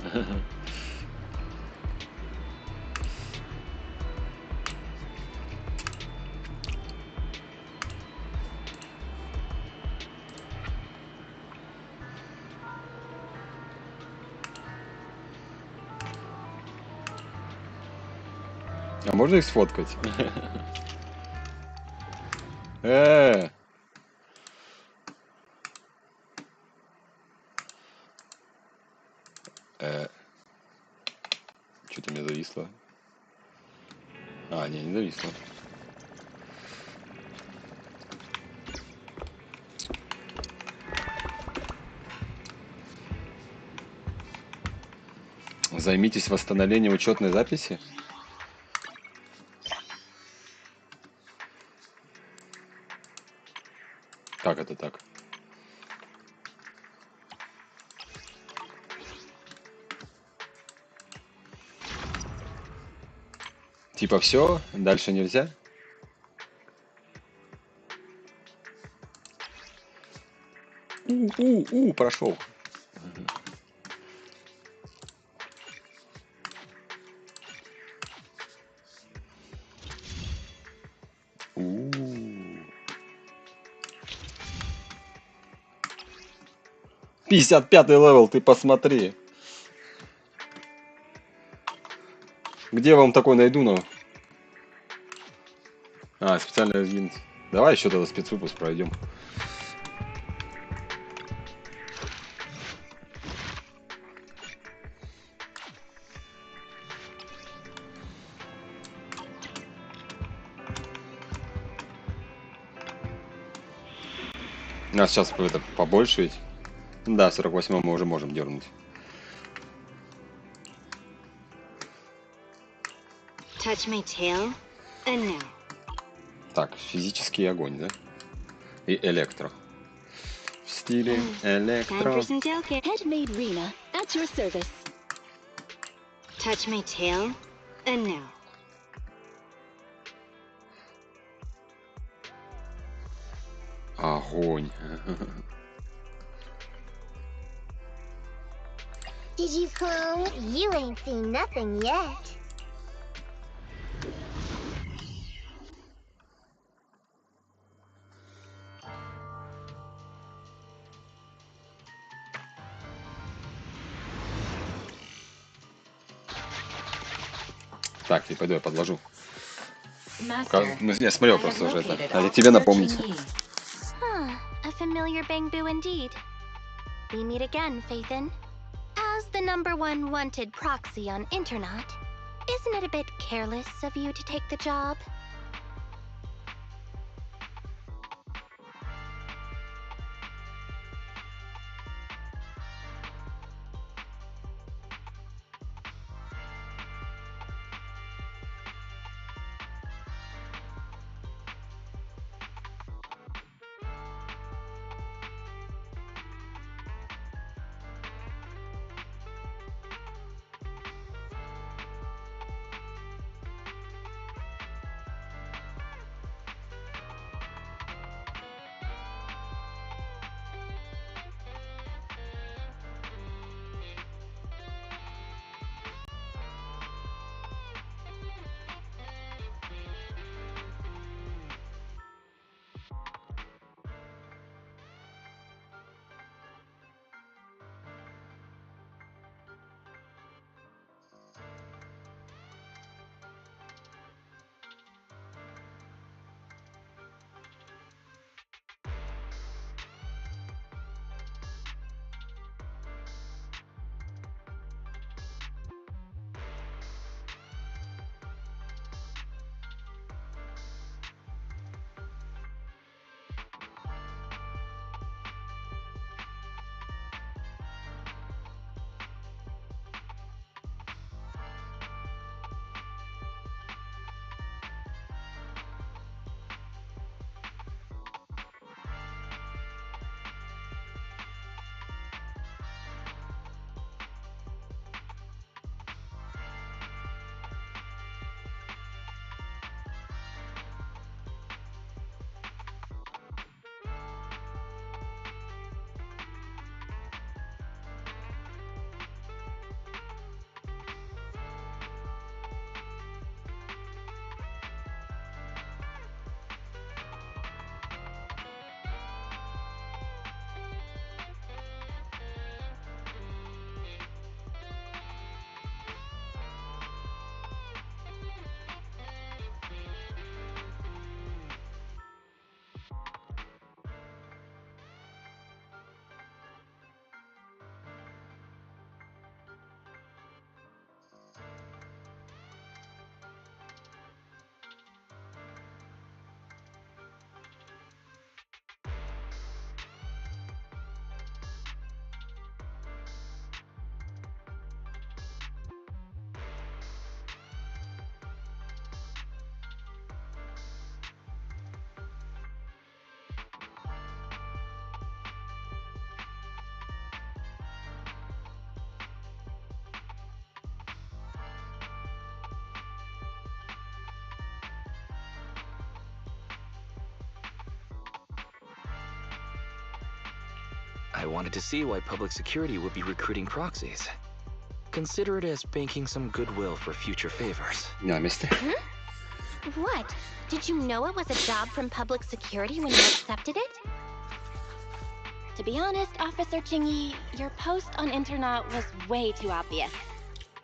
А можно их сфоткать? Что-то мне зависло. А, не зависло. Займитесь восстановлением учетной записи. Как это так? Типа все, дальше нельзя? Прошел. У. 55-й левел, ты посмотри. Где я вам такой найду, ну? А, специальный разъем. Давай еще тогда спецвыпуск пройдем. Нас сейчас это побольше ведь. Да, 48 мы уже можем дернуть. Touch my tail, and now. Так, физический огонь, да? И электро. В стиле электро. Handmade Rena, at your service. Touch my tail, and now. Огонь. Did you clone? You ain't seen nothing yet. Так, и пойду я подложу. Я смотрел просто уже это. А я тебе напомнить. A familiar Bangbu indeed. We meet again, Phaethon. As the #1 wanted proxy on Internet, isn't it a bit careless of you to take the job? I wanted to see why public security would be recruiting proxies. Consider it as banking some goodwill for future favors. На месте. What? Did you know it was a job from public security when you accepted it? To be honest, Officer Chingy, your post on Internet was way too obvious.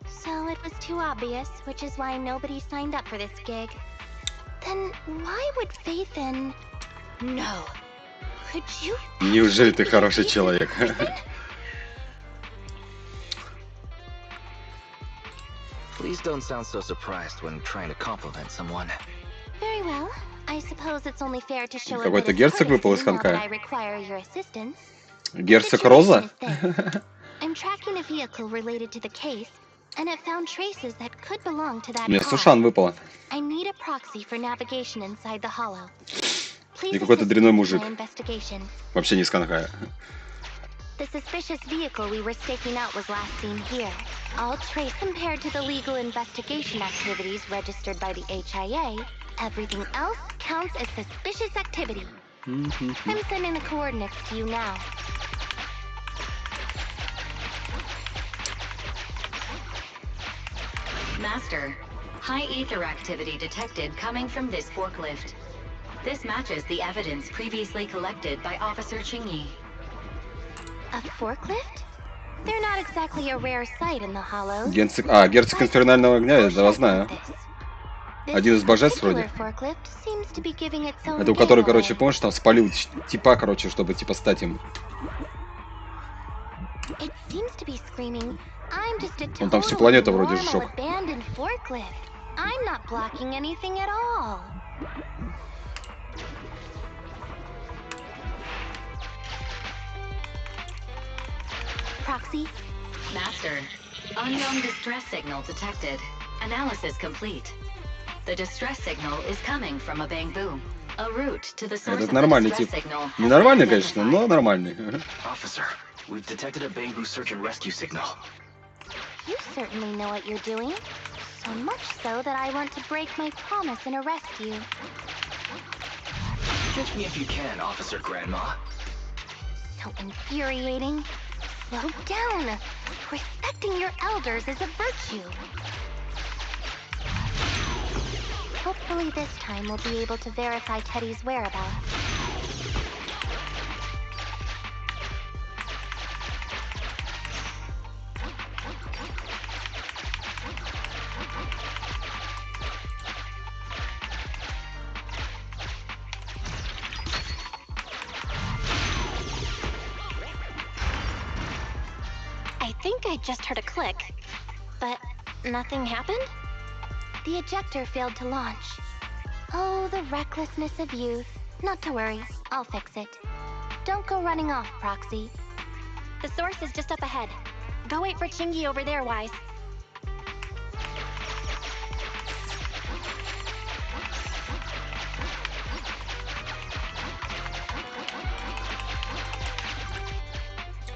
So it was too obvious, which is why nobody signed up for this gig. Then why would Faith in... No. Could you... Неужели ты хороший человек? Please don't sound so surprised when trying to compliment someone. Very well. I suppose it's only fair to show a Какой-то bit of герцог выпал из courtesy now that I конка. require your assistance. Герцог Роза? I'm tracking a vehicle related to the case, and it found traces that could belong to that Мне car. Сушан выпала. I need a proxy for navigation inside the hollow. И какой-то дрянной мужик. My investigation. Вообще не из Канхая. The suspicious vehicle we were staking out was last seen here. All trace compared to the legal investigation activities registered by the HIA. Everything else counts as suspicious activity. I'm sending the coordinates to you now. Master, high ether activity detected coming from this forklift. This matches the evidence previously collected by Officer Chingy. A forklift? They're not exactly a rare sight in the hollows. Герцог инфернального огня, я да, знаю. Один из божеств вроде. Это у которого, короче, помнишь, там спалил типа, короче, чтобы типа стать им. Он там всю планету вроде сжег. Proxy? Master, unknown distress signal detected. Analysis complete. The distress signal is coming from a bamboo. A route to the source of the distress signal. Ненормальный, конечно, но нормальный. Officer, we've detected a bamboo search and rescue signal. You certainly know what you're doing. So much so that I want to break my promise and arrest you. Catch me if you can, Officer Grandma. So infuriating. Slow down. Respecting your elders is a virtue. Hopefully this time we'll be able to verify Teddy's whereabouts. I think I just heard a click, but nothing happened? The ejector failed to launch. Oh, the recklessness of youth. Not to worry, I'll fix it. Don't go running off, Proxy. The source is just up ahead. Go wait for Chingy over there, Wise.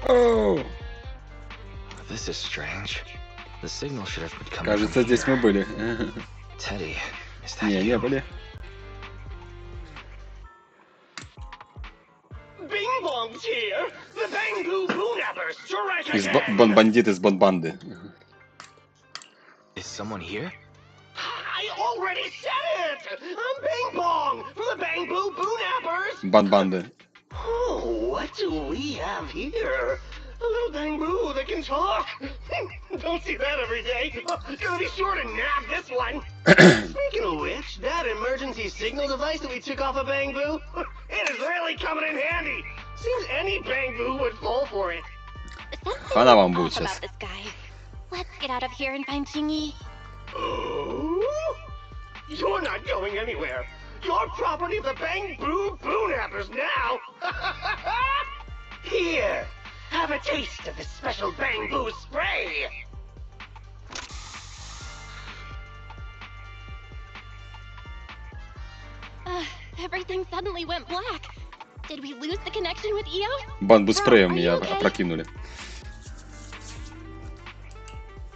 Oh. This is strange. The signal should have been coming. Кажется, здесь мы были. Teddy, is that Не, не были. Bing Bong's here. The Bamboo Boonappers strike Из again. бандит из Бонбанды. Is someone here? I already said it. I'm Bing Bong from the Bamboo Boonappers. Бонбанды. Oh, what do we have here? A little bamboo that can talk. Don't see that every day. Gonna be sure to nab this one. Speaking of which, that emergency signal device that we took off of Bamboo, it is really coming in handy. Seems any Bamboo would fall for it. Хана вам будет сейчас. About this guy. Let's get out of here and find Chingy. Oh, you're not going anywhere. You're property of the Bamboo Boonappers now. Here. Have a taste of this special bamboo spray! Everything suddenly went black. Did we lose the connection with Eos? Бамбу спреем меня опрокинули.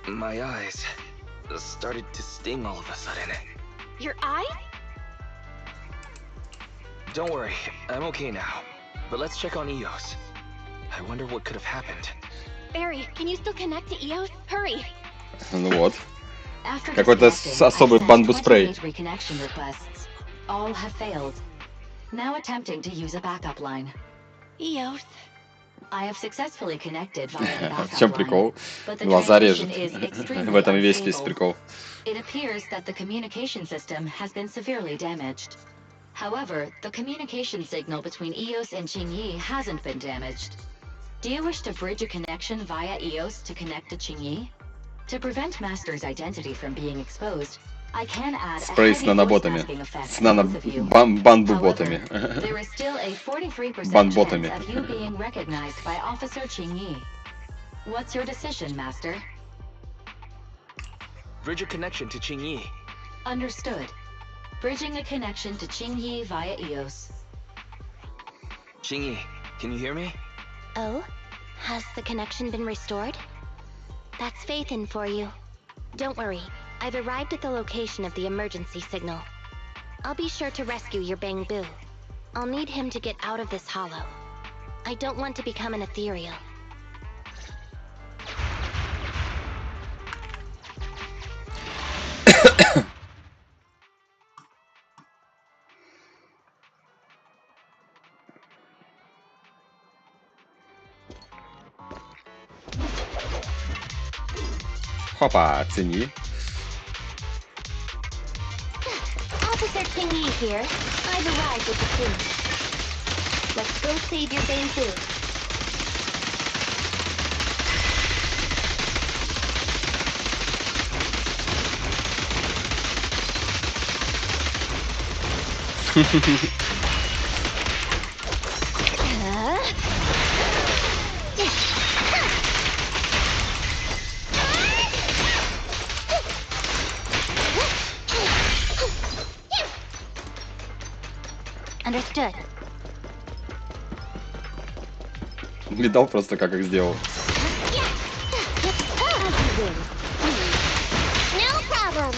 My eyes started to sting all of a sudden. Your eyes? Don't worry, I'm okay now. But let's check on Eos. I I wonder what could have happened. Barry, can you still connect to EOS? Hurry! Ну вот. Какой-то особый бамбу-спрей. Reconnection requests. All have failed. Now attempting to use a backup line. EOS. I have successfully connected via the backup В чем прикол? Глаза режет. В этом и весь прикол. It appears that the communication system has been severely damaged. However, the communication signal between EOS and Qingyi hasn't been damaged. Do you wish to bridge a connection via EOS to connect to Qingyi? To prevent Master's identity from being exposed, I can add Спрей с наноботами. С нано-бамбу-ботами. There is still a 43% Бан-ботами. chance of you being recognized by Officer Qingyi. What's your decision, Master? Bridge a connection to Qingyi. Understood. Bridging a connection to Qingyi via EOS. Qingyi, can you hear me? Oh? Has the connection been restored? That's Phaethon for you. Don't worry, I've arrived at the location of the emergency signal. I'll be sure to rescue your Bangbu. I'll need him to get out of this hollow. I don't want to become an ethereal. Хопа, оцени. Officer Qingyi here. I've arrived at the scene. Let's go save your Bangbu. Understood. Видал просто, как их сделал. No problem.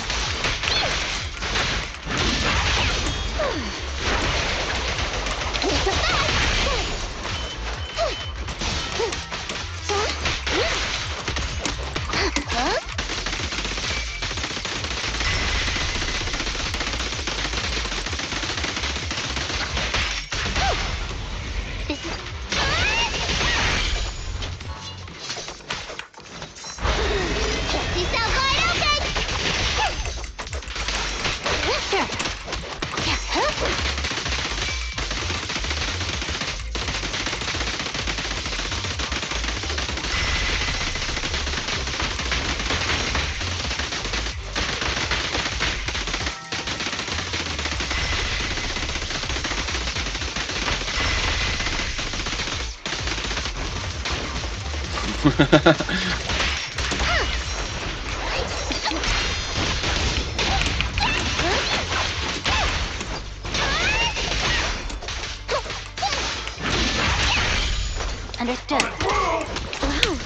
Understood. Wow.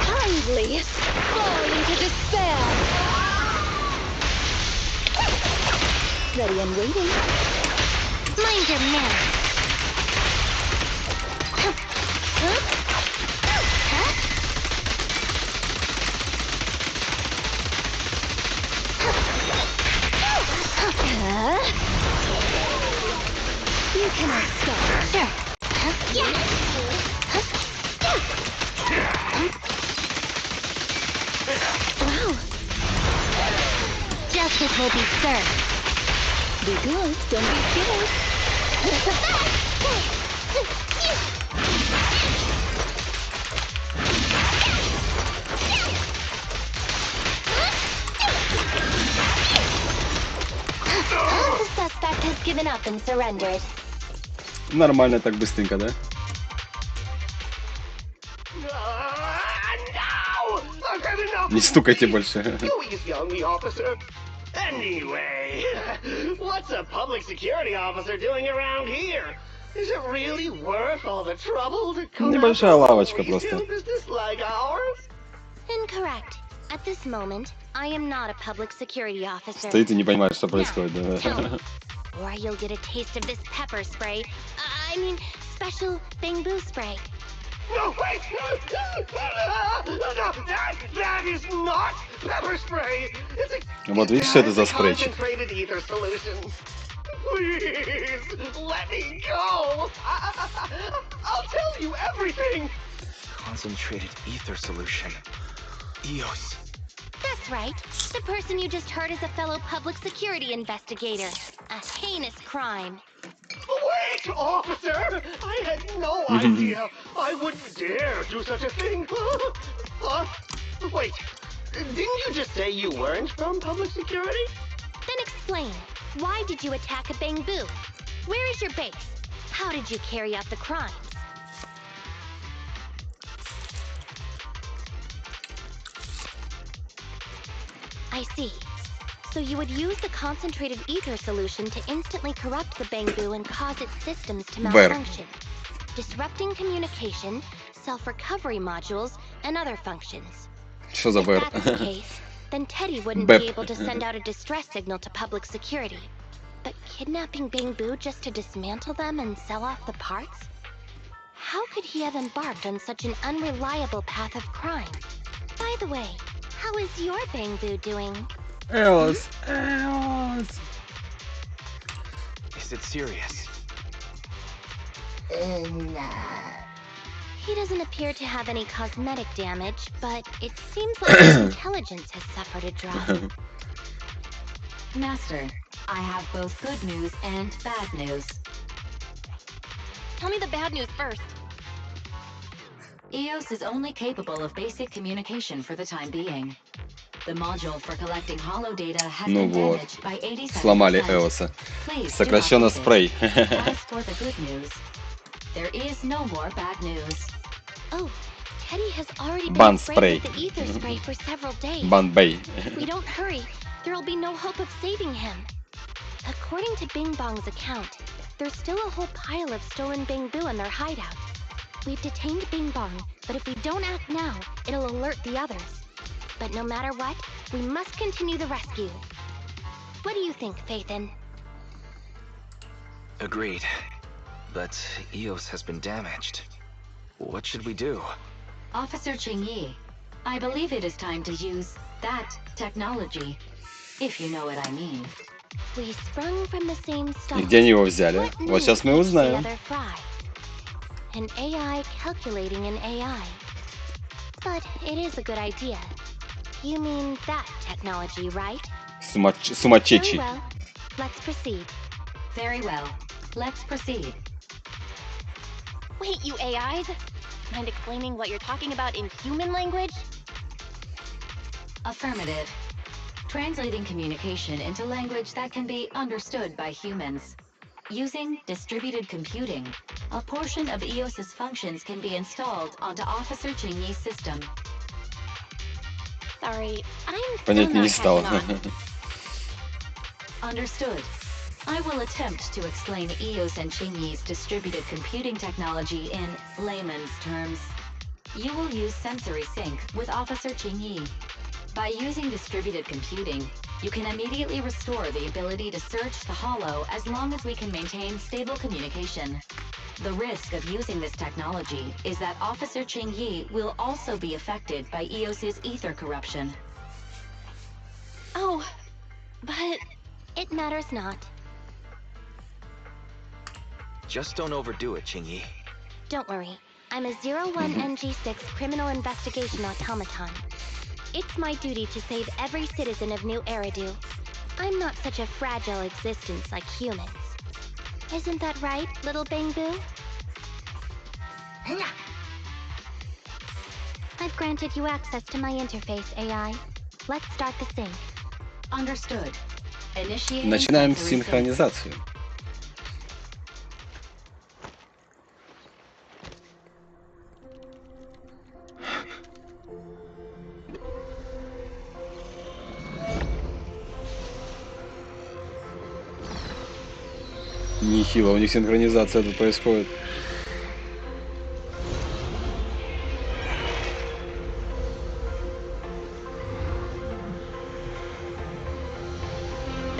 Kindly fall into despair. Ready and waiting. Mind your manners. You cannot stop. Sure. Wow. Justice will be served. Be good, don't be scared. The suspect has given up and surrendered. Нормально так быстренько, да? Не стукайте больше. Please, young officer. Anyway, what's a public security officer doing around here? Is it really worth all the trouble to come Небольшая лавочка просто. business like ours? Incorrect. At this moment, I am not a public security officer. Стоит и не понимает, что происходит. Tell me, or you'll get a taste of this pepper spray. I mean, special bamboo spray. No, wait! That is not pepper spray! It's a Вот видишь, что это за спрейчик? concentrated ether solution. Please, let me go! I'll tell you everything! Concentrated ether solution. EOS. That's right. The person you just heard is a fellow public security investigator. A heinous crime. Wait, officer! I had no idea I would dare do such a thing. Wait, didn't you just say you weren't from public security? Then explain. Why did you attack a bamboo? Where is your base? How did you carry out the crimes? I see. So you would use the concentrated ether solution to instantly corrupt the bamboo and cause its systems to malfunction, disrupting communication, self-recovery modules, and other functions. Что за БЭР? If that's the case, then Teddy wouldn't be able to send out a distress signal to public security. But kidnapping bamboo just to dismantle them and sell off the parts? How could he have embarked on such an unreliable path of crime? By the way, how is your bamboo doing? EOS. Is it serious? He doesn't appear to have any cosmetic damage, but it seems like his intelligence has suffered a drop. Master, I have both good news and bad news. Tell me the bad news first. EOS is only capable of basic communication for the time being. The module for collecting hollow data has been damaged by 87%. Сломали EOS. Сокращенно спрей. As for the good news, there is no more bad news. Oh, Teddy has already been sprayed with the ether spray for several days. Банбэй. If we don't hurry, there will be no hope of saving him. According to Bing Bong's account, there's still a whole pile of stolen bamboo in their hideout. We've detained Bing Bong, but if we don't act now, it'll alert the others. But no matter what, we must continue the rescue. What do you think, Phaethon? Agreed. But EOS has been damaged. What should we do? Officer Ching-Yi, I believe it is time to use that technology, if you know what I mean. We sprung from the same star. И где они его взяли? Вот сейчас мы узнаем. An AI calculating an AI. But it is a good idea. You mean that technology, right? Сумасшедший. Very well. Let's proceed. Very well. Let's proceed. Wait, you AIs? Mind explaining what you're talking about in human language? Affirmative. Translating communication into language that can be understood by humans. Using distributed computing, a portion of EOS's functions can be installed onto Officer Ching-Yi's system. Sorry, I'm Понять не стал. Understood. I will attempt to explain EOS and Ching-Yi's distributed computing technology in layman's terms. You will use sensory sync with Officer Ching-Yi. By using distributed computing, you can immediately restore the ability to search the hollow as long as we can maintain stable communication. The risk of using this technology is that Officer Ching-Yi will also be affected by EOS's ether corruption. Oh, but it matters not. Just don't overdo it, Ching-Yi. Don't worry. I'm a 01NG6 criminal investigation automaton. It's my duty to save every citizen of New Eridu. I'm not such a fragile existence like humans. Isn't that right, little Bamboo? I've granted you access to my interface, AI. Let's start the sync. Understood. Initiating Начинаем sensory sync. синхронизацию. Нехило, у них синхронизация тут происходит.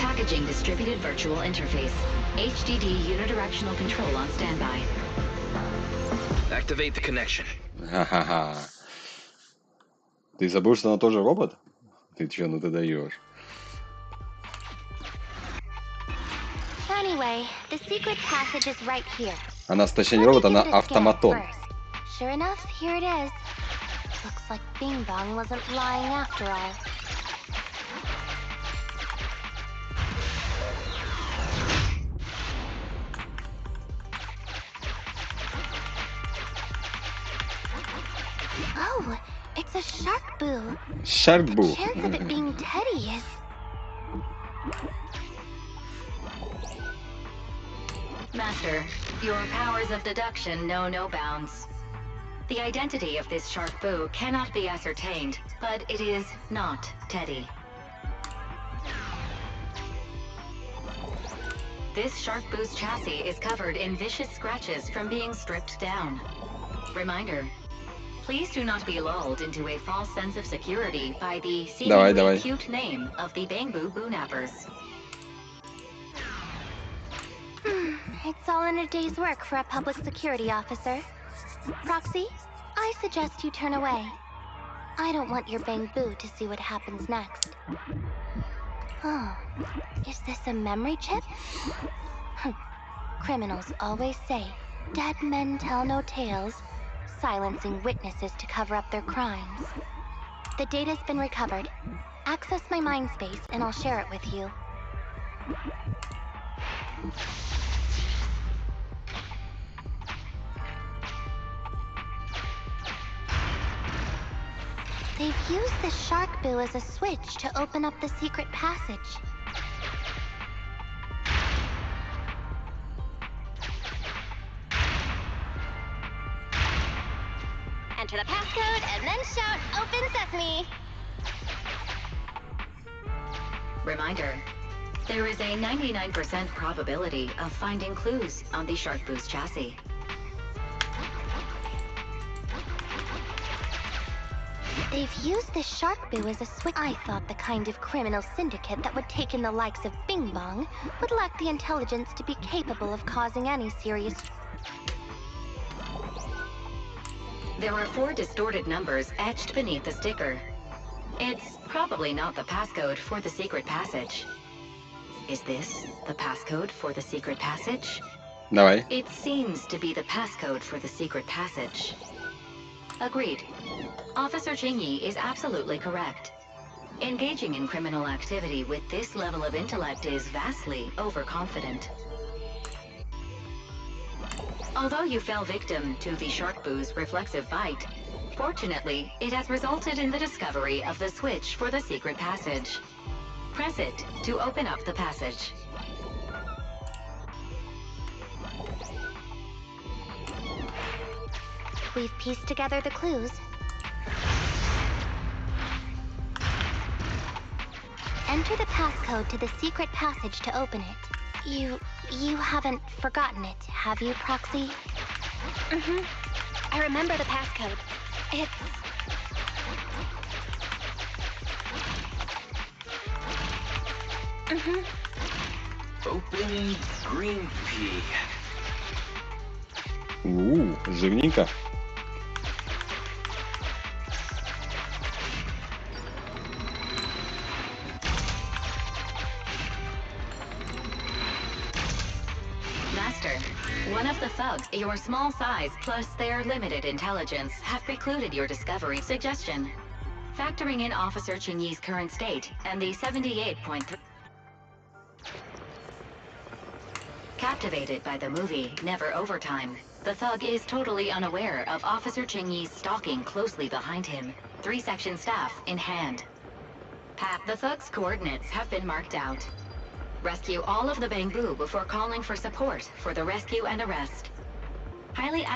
Packaging distributed virtual interface. HDD unidirectional control on standby. Activate the connection. Ха-ха-ха. Ты забыл, что она тоже робот? Ты чё, ну ты даешь. Anyway, the secret passage is right here. Она, точнее, не робот, она автоматон. Sure enough, here it is. Looks like Bing Bong wasn't lying after all. Oh, it's a shark boo. Shark boo. The chance of it being Teddy is... Master, your powers of deduction know no bounds. The identity of this shark boo cannot be ascertained, but it is not Teddy. This shark boo's chassis is covered in vicious scratches from being stripped down. Reminder, please do not be lulled into a false sense of security by the seemingly cute name of the Bangboo Boo-nappers. It's all in a day's work for a public security officer. Proxy, I suggest you turn away. I don't want your Bangboo to see what happens next. Oh, is this a memory chip? Criminals always say, dead men tell no tales, silencing witnesses to cover up their crimes. The data's been recovered. Access my mind space and I'll share it with you. They've used the shark boo as a switch to open up the secret passage. Enter the passcode and then shout, "Open Sesame!" Reminder, there is a 99% probability of finding clues on the shark boo's chassis. They've used the shark boo as a switch. I thought the kind of criminal syndicate that would take in the likes of Bing Bong would lack the intelligence to be capable of causing any serious... There are 4 distorted numbers etched beneath the sticker. It's probably not the passcode for the secret passage. Is this the passcode for the secret passage? Давай. It seems to be the passcode for the secret passage. Agreed. Officer Qingyi is absolutely correct. Engaging in criminal activity with this level of intellect is vastly overconfident. Although you fell victim to the shark boo's reflexive bite, fortunately, it has resulted in the discovery of the switch for the secret passage. Press it to open up the passage. We've pieced together the clues. Enter the passcode to the secret passage to open it. You haven't forgotten it, have you, Proxy? Mm-hmm. I remember the passcode. It's... Mm-hmm. Open green pea. Жирненько. Master, one of the thugs, your small size plus their limited intelligence, have precluded your discovery suggestion. Factoring in Officer Qingyi's current state and the 78.3... Captivated by the movie Never Overtime, the thug is totally unaware of Officer Qingyi's stalking closely behind him, 3-section staff in hand. The thug's coordinates have been marked out. Rescue all of the Bangboo before calling for support for the rescue and arrest. Highly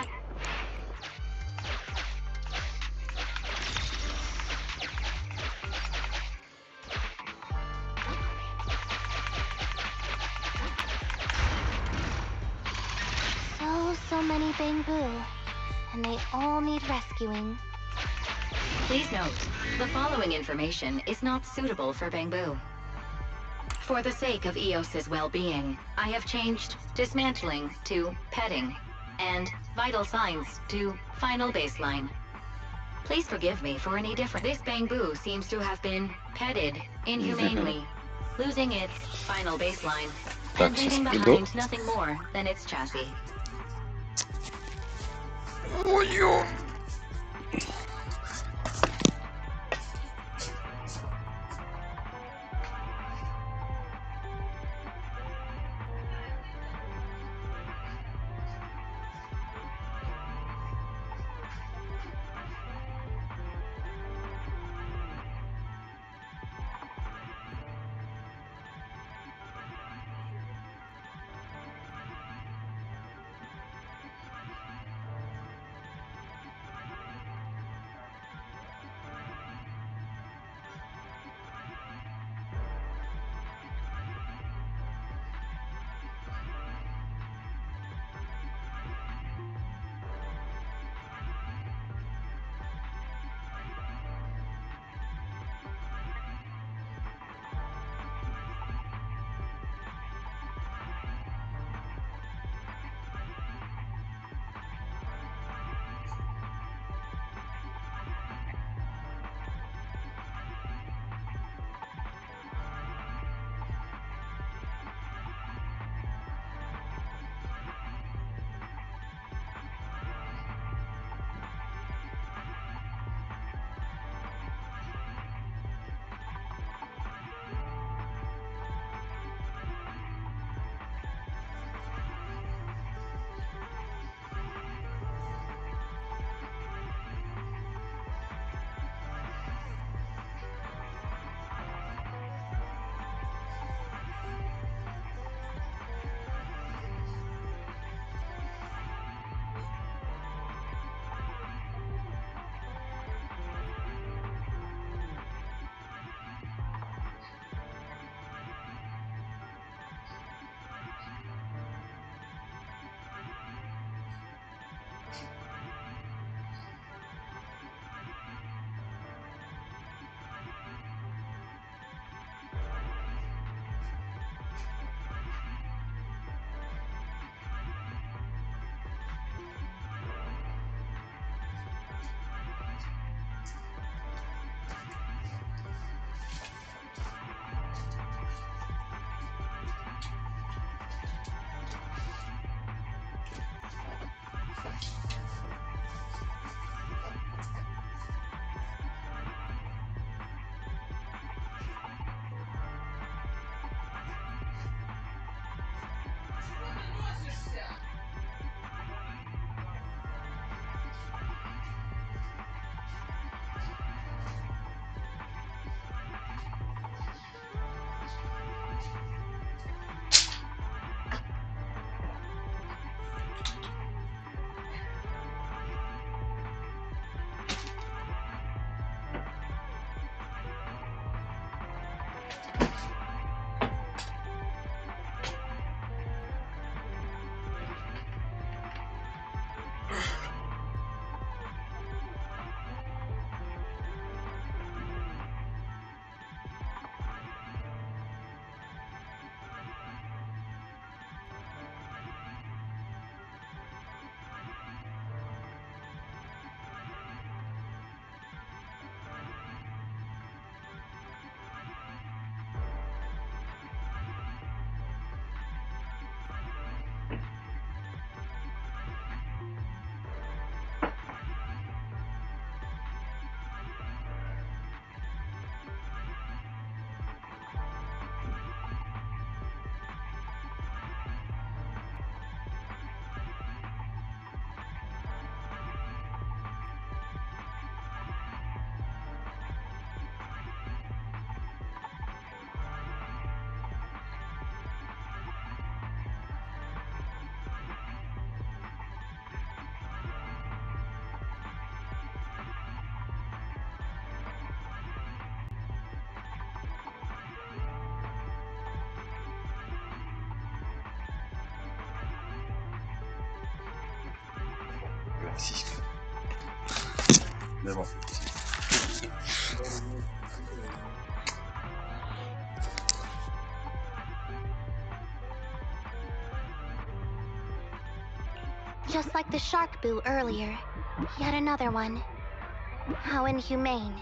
So many Bangboo, and they all need rescuing. Please note, the following information is not suitable for Bangboo. For the sake of Eos's well-being, I have changed dismantling to petting, and vital signs to final baseline. Please forgive me for any different. This Bangbu seems to have been petted inhumanely, losing its final baseline, and leaving behind nothing more than its chassis. Ой-ё! Сиська. Давай. Just like the shark boo earlier. Yet another one. How inhumane.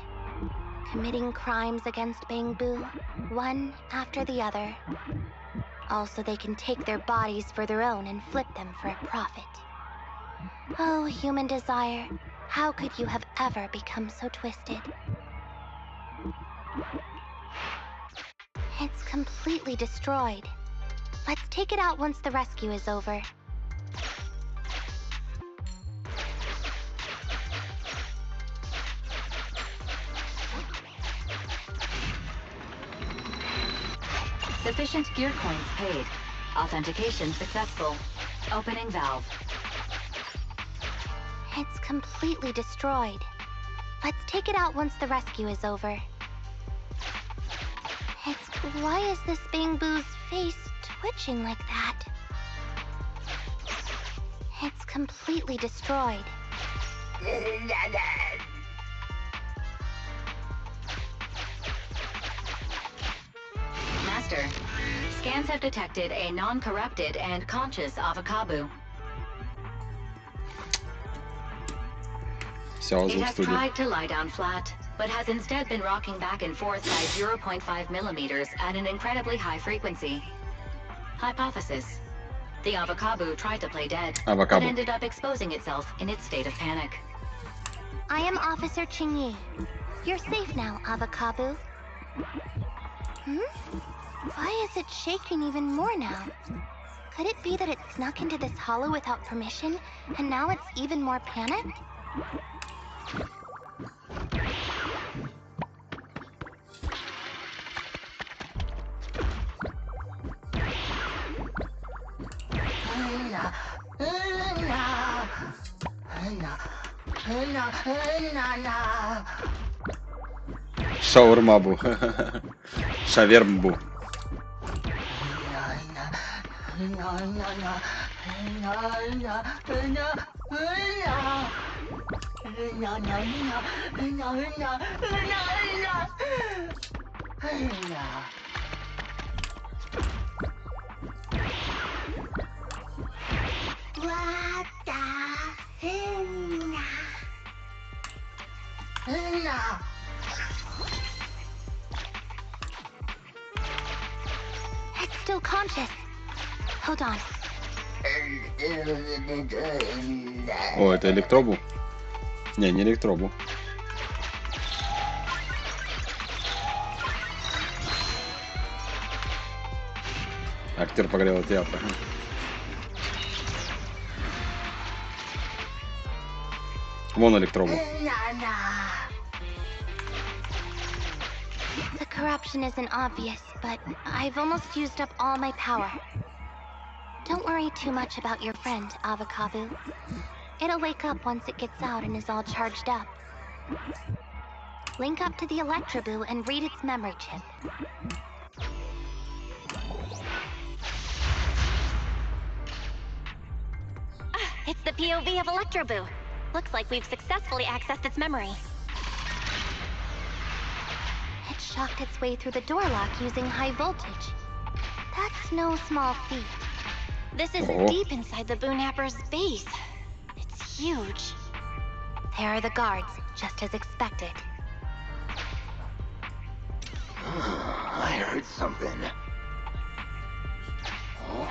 Committing crimes against Bangboo, one after the other. Also, they can take their bodies for their own and flip them for a profit. Oh, human desire, how could you have ever become so twisted? It's completely destroyed. Let's take it out once the rescue is over. Sufficient gear coins paid. Authentication successful. Opening valve. It's completely destroyed. Let's take it out once the rescue is over. Why is this Bangboo's face twitching like that? It's completely destroyed. Master, scans have detected a non-corrupted and conscious Avakabu. It has tried to lie down flat, but has instead been rocking back and forth by 0.5 millimeters at an incredibly high frequency. Hypothesis: the Avakabu tried to play dead, but ended up exposing itself in its state of panic. I am Officer Qingyi. You're safe now, Avakabu. Why is it shaking even more now? Could it be that it snuck into this hollow without permission, and now it's even more panicked? Шаурмабу. Шавермбу. It's still conscious. Hold on. О, это электробу? Не электробу. Актер погорелого театра. Вон электробу. The corruption isn't obvious, but I've almost used up all my power. Don't worry too much about your friend, Avakabu. It'll wake up once it gets out and is all charged up. Link up to the Electroboo and read its memory chip. It's the POV of Electroboo. Looks like we've successfully accessed its memory. It shocked its way through the door lock using high voltage. That's no small feat. This isn't deep inside the Boonapper's base. It's huge. There are the guards, just as expected. I heard something. Huh?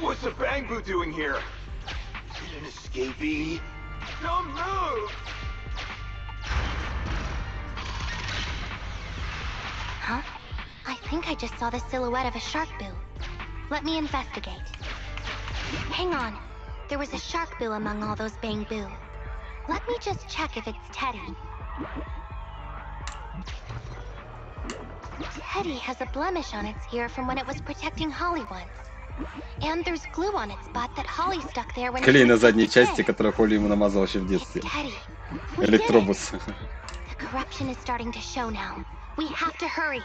What's the Bangboo doing here? Is it an escapee? Don't move! Huh? I think I just saw the silhouette of a shark boo. Let me investigate. Hang on. There was a shark boo among all those Bangboo. Let me just check if it's Teddy. Teddy has a blemish on its ear from when it was protecting Holly once. And there's glue on its butt that Holly stuck there when Клей на задней части, который Холли ему намазал еще в детстве. Электробус. The corruption is starting to show now. We have to hurry.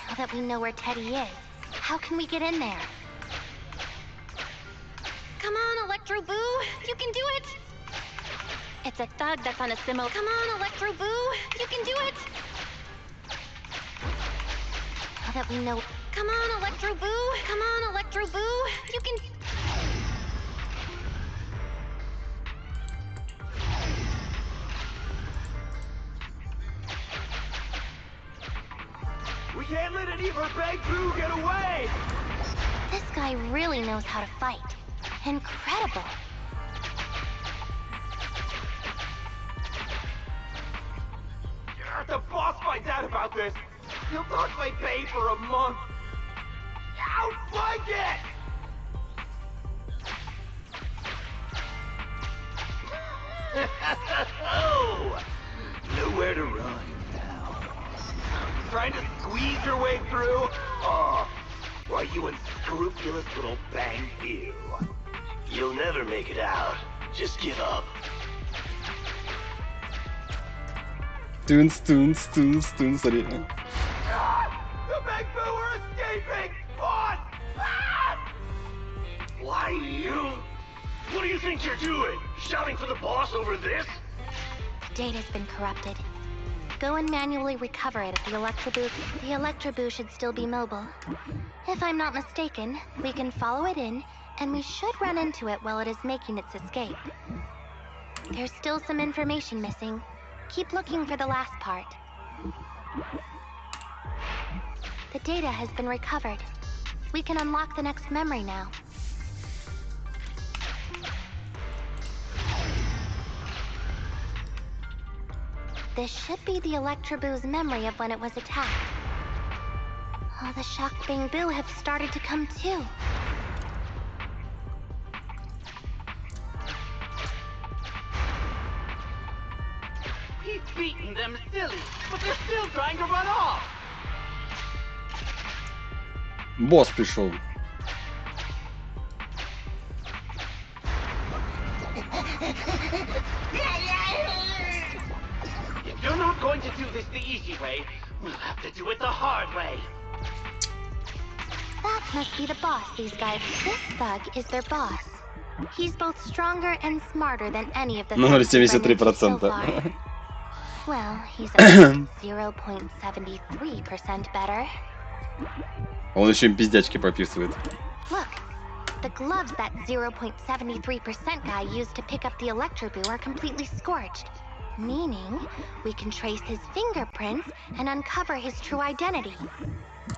Now that we know where Teddy is, how can we get in there? Come on, Electroboo! You can do it! It's a thug that's on a similar... Come on, Electroboo! You can do it! Now that we know... Come on, Electroboo! Come on, Electroboo! You can... We can't let any of her big boo get away! This guy really knows how to fight. Incredible. The boss finds out about this. He'll touch my pay for a month. Outflank it! Oh, nowhere to run now. Trying to squeeze your way through? Oh, why, you unscrupulous little bang you. You'll never make it out. Just give up. Тунс, смотри. The big boo are escaping! On! Ah! Why you? What do you think you're doing? Shouting for the boss over this? The data's been corrupted. Go and manually recover it at the Electroboo. The Electroboo should still be mobile. If I'm not mistaken, we can follow it in, and we should run into it while it is making its escape. There's still some information missing. Keep looking for the last part. The data has been recovered. We can unlock the next memory now. This should be the Electroboo's memory of when it was attacked. Oh, the shocked Bing Boo have started to come too. He's beaten them silly, but they're still trying to run off. Босс пришел. If you're not going to do this the easy way, we'll have to do it the hard way. That must be the boss, these guys. This thug is their boss. He's both stronger and smarter than any of the Ну, thugs we've run into so 73%. far. Well, he's about 0.73% better. Он еще им пиздячки пописывает. Look, the gloves that 0.73% guy used to pick up the Electroboo are completely scorched. Meaning, we can trace his fingerprints and uncover his true identity.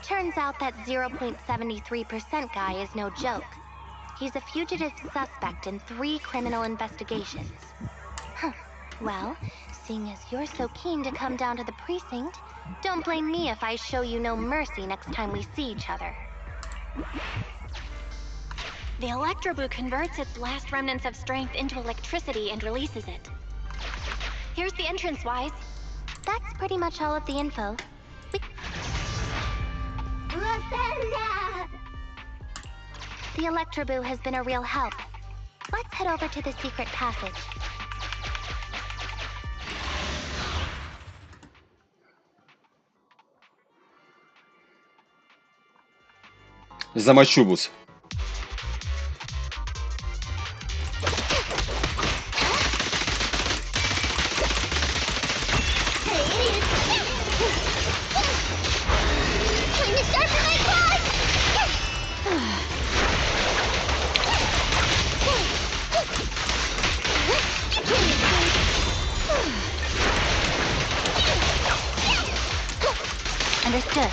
Turns out that 0.73% guy is no joke. He's a fugitive suspect in 3 criminal investigations. Huh. Well, seeing as you're so keen to come down to the precinct, don't blame me if I show you no mercy next time we see each other. The Electroboo converts its last remnants of strength into electricity and releases it. Here's the entrance, Wise. That's pretty much all of the info. The Electroboo has been a real help. Let's head over to the secret passage. Замочубус. Understood.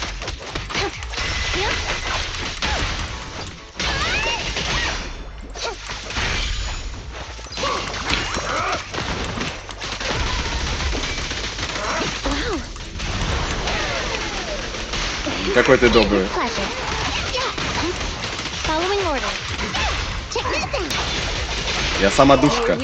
Какой ты добрый. Following order. Я сама душка.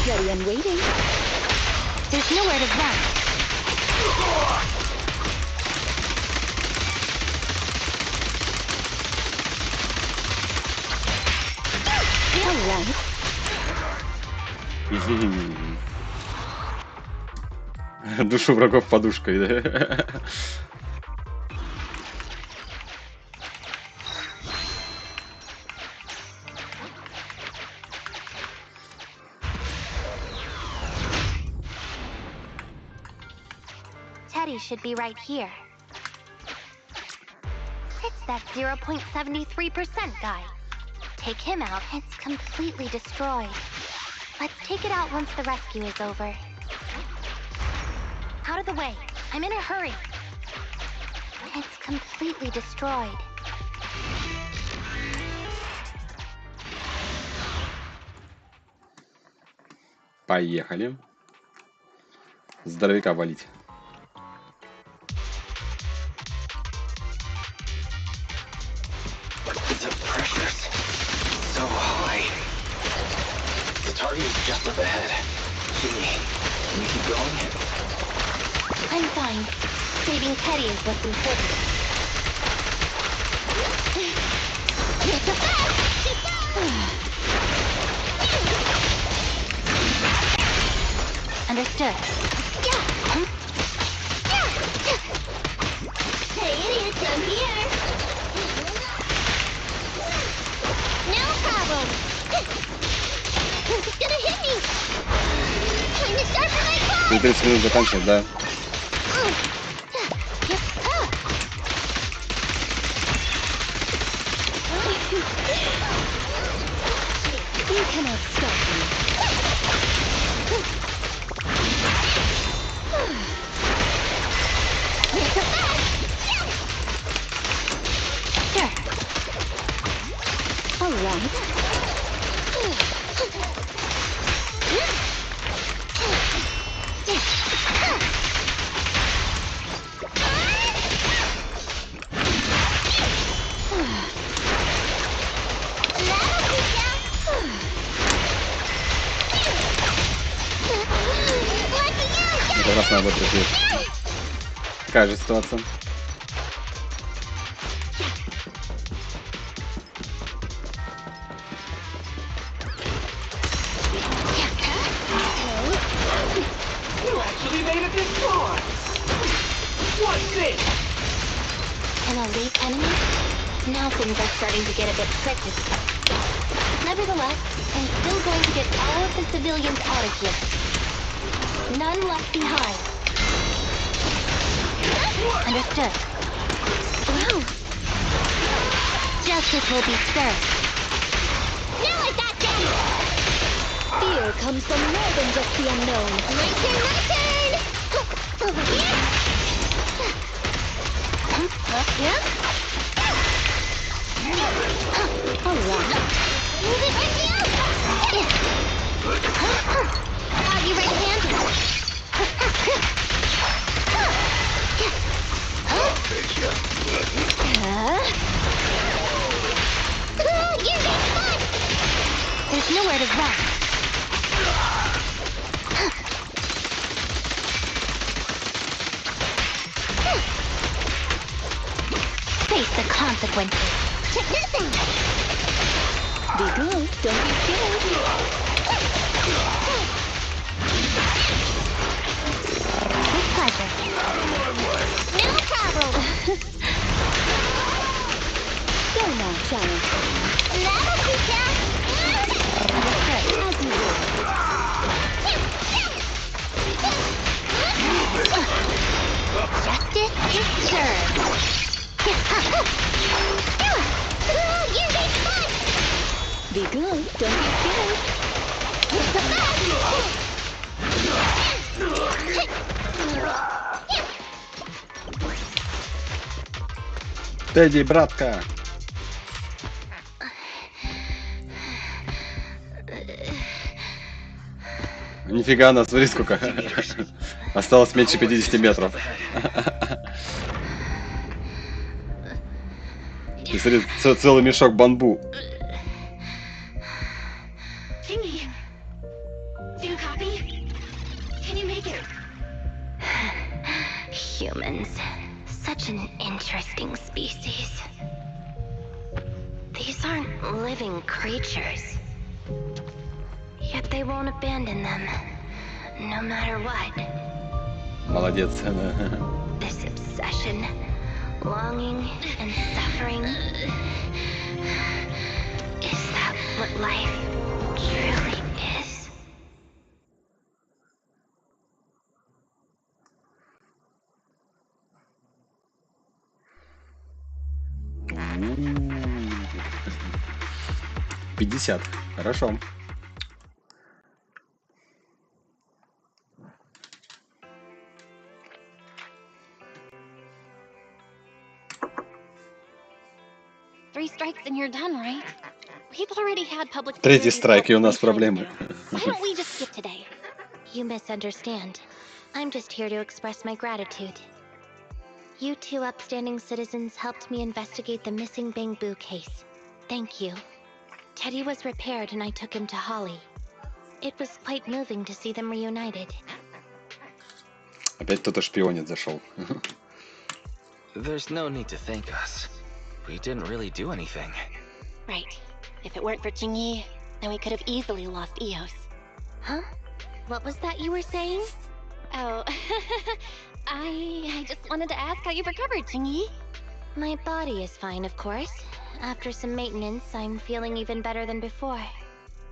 Ready and waiting. There's nowhere to run. Душу врагов подушкой, да? should be right here. It's that 0.73% guy. Take him out, it's completely destroyed. Let's take it out once the rescue is over. Out of the way. I'm in a hurry. It's completely destroyed. Поехали. Здоровяка валить. The pressure's so high. The target is just up ahead. Jimmy, can we keep going? I'm fine. Saving Teddy is what's important. Understood. Hey, idiots, I'm here. No problem. Who's gonna hit me? Time to start for my call. 30 минут заканчивать, да. You cannot stop me. Sure. All right. Это раз надо прийти. Какая же ситуация? You actually made it this far! What's this? An elite enemy? Now things are starting to get a bit tricky. Nevertheless, I'm still going to get all of the civilians out of here. None left behind. Understood. Wow. Justice will be served. Now I got them! Fear comes from more than just the unknown. My turn, my turn! Over here! Yeah? All right. Move it right here! Got you right-handed. You're being fun! There's nowhere to run. Face the consequences. Check this out! Be good, don't be scared. With pleasure. No problem! Go now, child. That'll teach ya! Understood. As you will. Justice is served. You're being fun! Be good, don't be scared. Тедди, братка! Нифига, она, смотри сколько. Осталось меньше 50 метров. И смотри, целый мешок бамбу. Jimmy, do you copy? Can you make it? Humans. Such an interesting species. These aren't living creatures. Yet they won't abandon them, no matter what. Молодец. This obsession, longing, and suffering. Is that what life truly is? 50. Хорошо. Three strikes and you're done, right? We've already had public. Третий страйк, и у нас проблемы. Why don't we just skip today? You misunderstand. I'm just here to express my gratitude. You two upstanding citizens helped me investigate the missing Bangbu case. Thank you. Teddy was repaired and I took him to Holly. It was quite moving to see them reunited. Опять кто-то шпионит зашел. There's no need to thank us. We didn't really do anything. Right. If it weren't for Jingyi, then we could have easily lost Eos. Huh? What was that you were saying? Oh, I just wanted to ask how you've recovered, Jingyi. My body is fine, of course. After some maintenance, I'm feeling even better than before.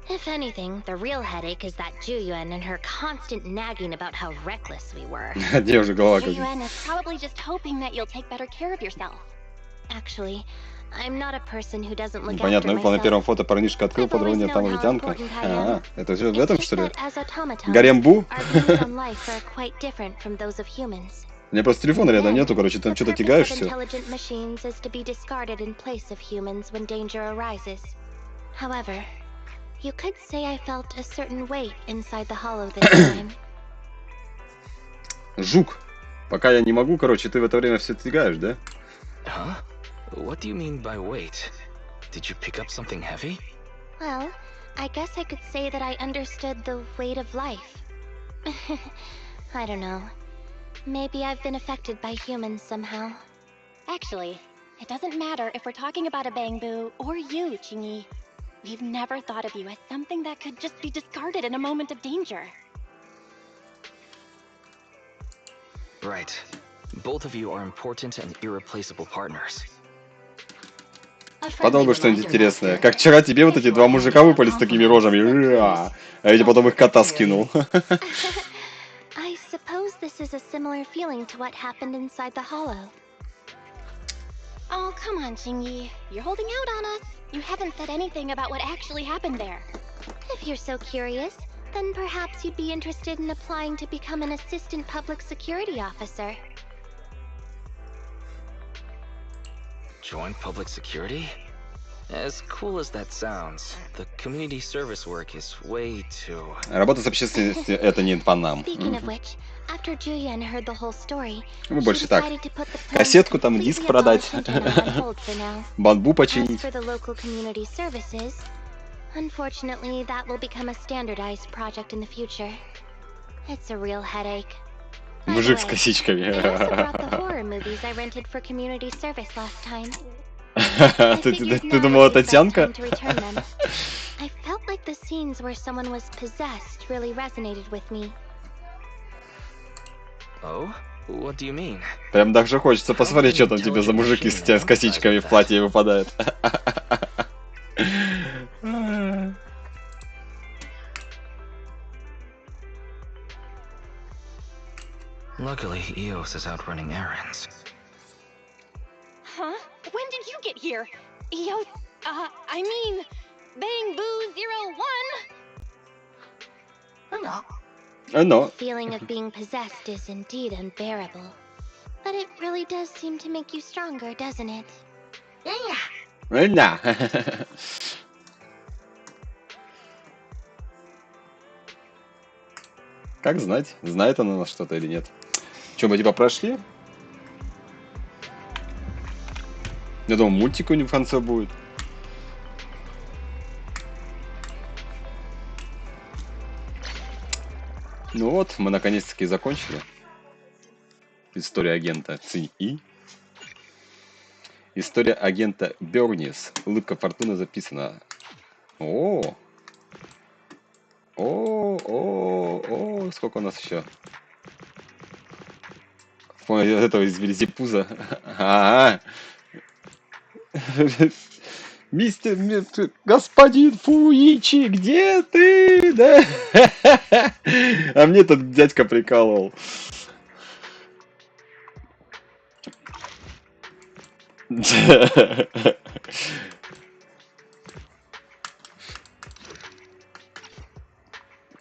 If anything, the real headache is that Juyuan and her constant nagging about how reckless we were. Где уже голова как? Juyuan is probably just hoping that you'll take better care of yourself. Actually, I'm not a person who doesn't look after Понятно, выпал на первом myself. фото, парнишка открыл I've always подробнее, known там how улетянка. important I am. Это все в It's этом, just что ли? that as automatons, Гарембу? our views on life are quite different from those of humans. У меня просто телефона рядом нету, короче, там The что-то purpose тягаешь, of все. intelligent machines is to be discarded in place of humans when danger arises. However, you could say I felt a certain weight inside the hollow this time. Жук. Пока я не могу, короче, ты в это время все тягаешь, да? Huh? What do you mean by weight? Did you pick up something heavy? Well, I guess I could say that I understood the weight of life. I don't know. Maybe I've been affected by humans somehow. Actually, it doesn't matter if we're talking about a Bangbu or you, Jingyi. We've never thought of you as something that could just be discarded in a moment of danger. Right. Both of you are important and irreplaceable partners. Подумал бы что-нибудь интересное. Как вчера тебе вот эти два мужика выпали с такими рожами. А я потом их кота скинул. I suppose this is a similar feeling to what happened inside the hollow. Oh, come on, Jingyi. You're holding out on us. You haven't said anything about what actually happened there. If you're so curious, then perhaps you'd be interested in applying to become an assistant public security officer. Join public security? As cool as that sounds, the community service work is way too... Работа с общественностью — это не по нам. Speaking of which, after Julian heard the whole story, Мы she больше так. decided to put the plan Кассетку там, диск completely продать. abolished internet on hold for now. Бамбу As починить. for the local community services, unfortunately, that will become a standardized project in the future. It's a real headache. By the Мужик с way, косичками. I also brought the horror movies I rented for community service last time. Ты думала, Татьянка? Time to return them. I felt like the scenes where someone was possessed really resonated with me. Oh? What do you mean? Прям даже хочется посмотреть, что там тебе за мужики с косичками в платье выпадают. Luckily, Eos is out running errands. Huh? When did you get here? Eos, I mean, Bangbu 01? No. The feeling of being possessed is indeed unbearable. But it really does seem to make you stronger, doesn't it? Да. Как знать, знает она нас что-то или нет. Че, мы типа прошли? Я думал, мультик у них в конце будет. Ну вот, мы наконец-таки закончили. История агента Цинь-И. История агента Бернис. Улыбка фортуны записана. О, сколько у нас еще? Помню этого из Вельзепуза. Господин Фуичи, где ты? Да? А мне этот дядька прикалывал.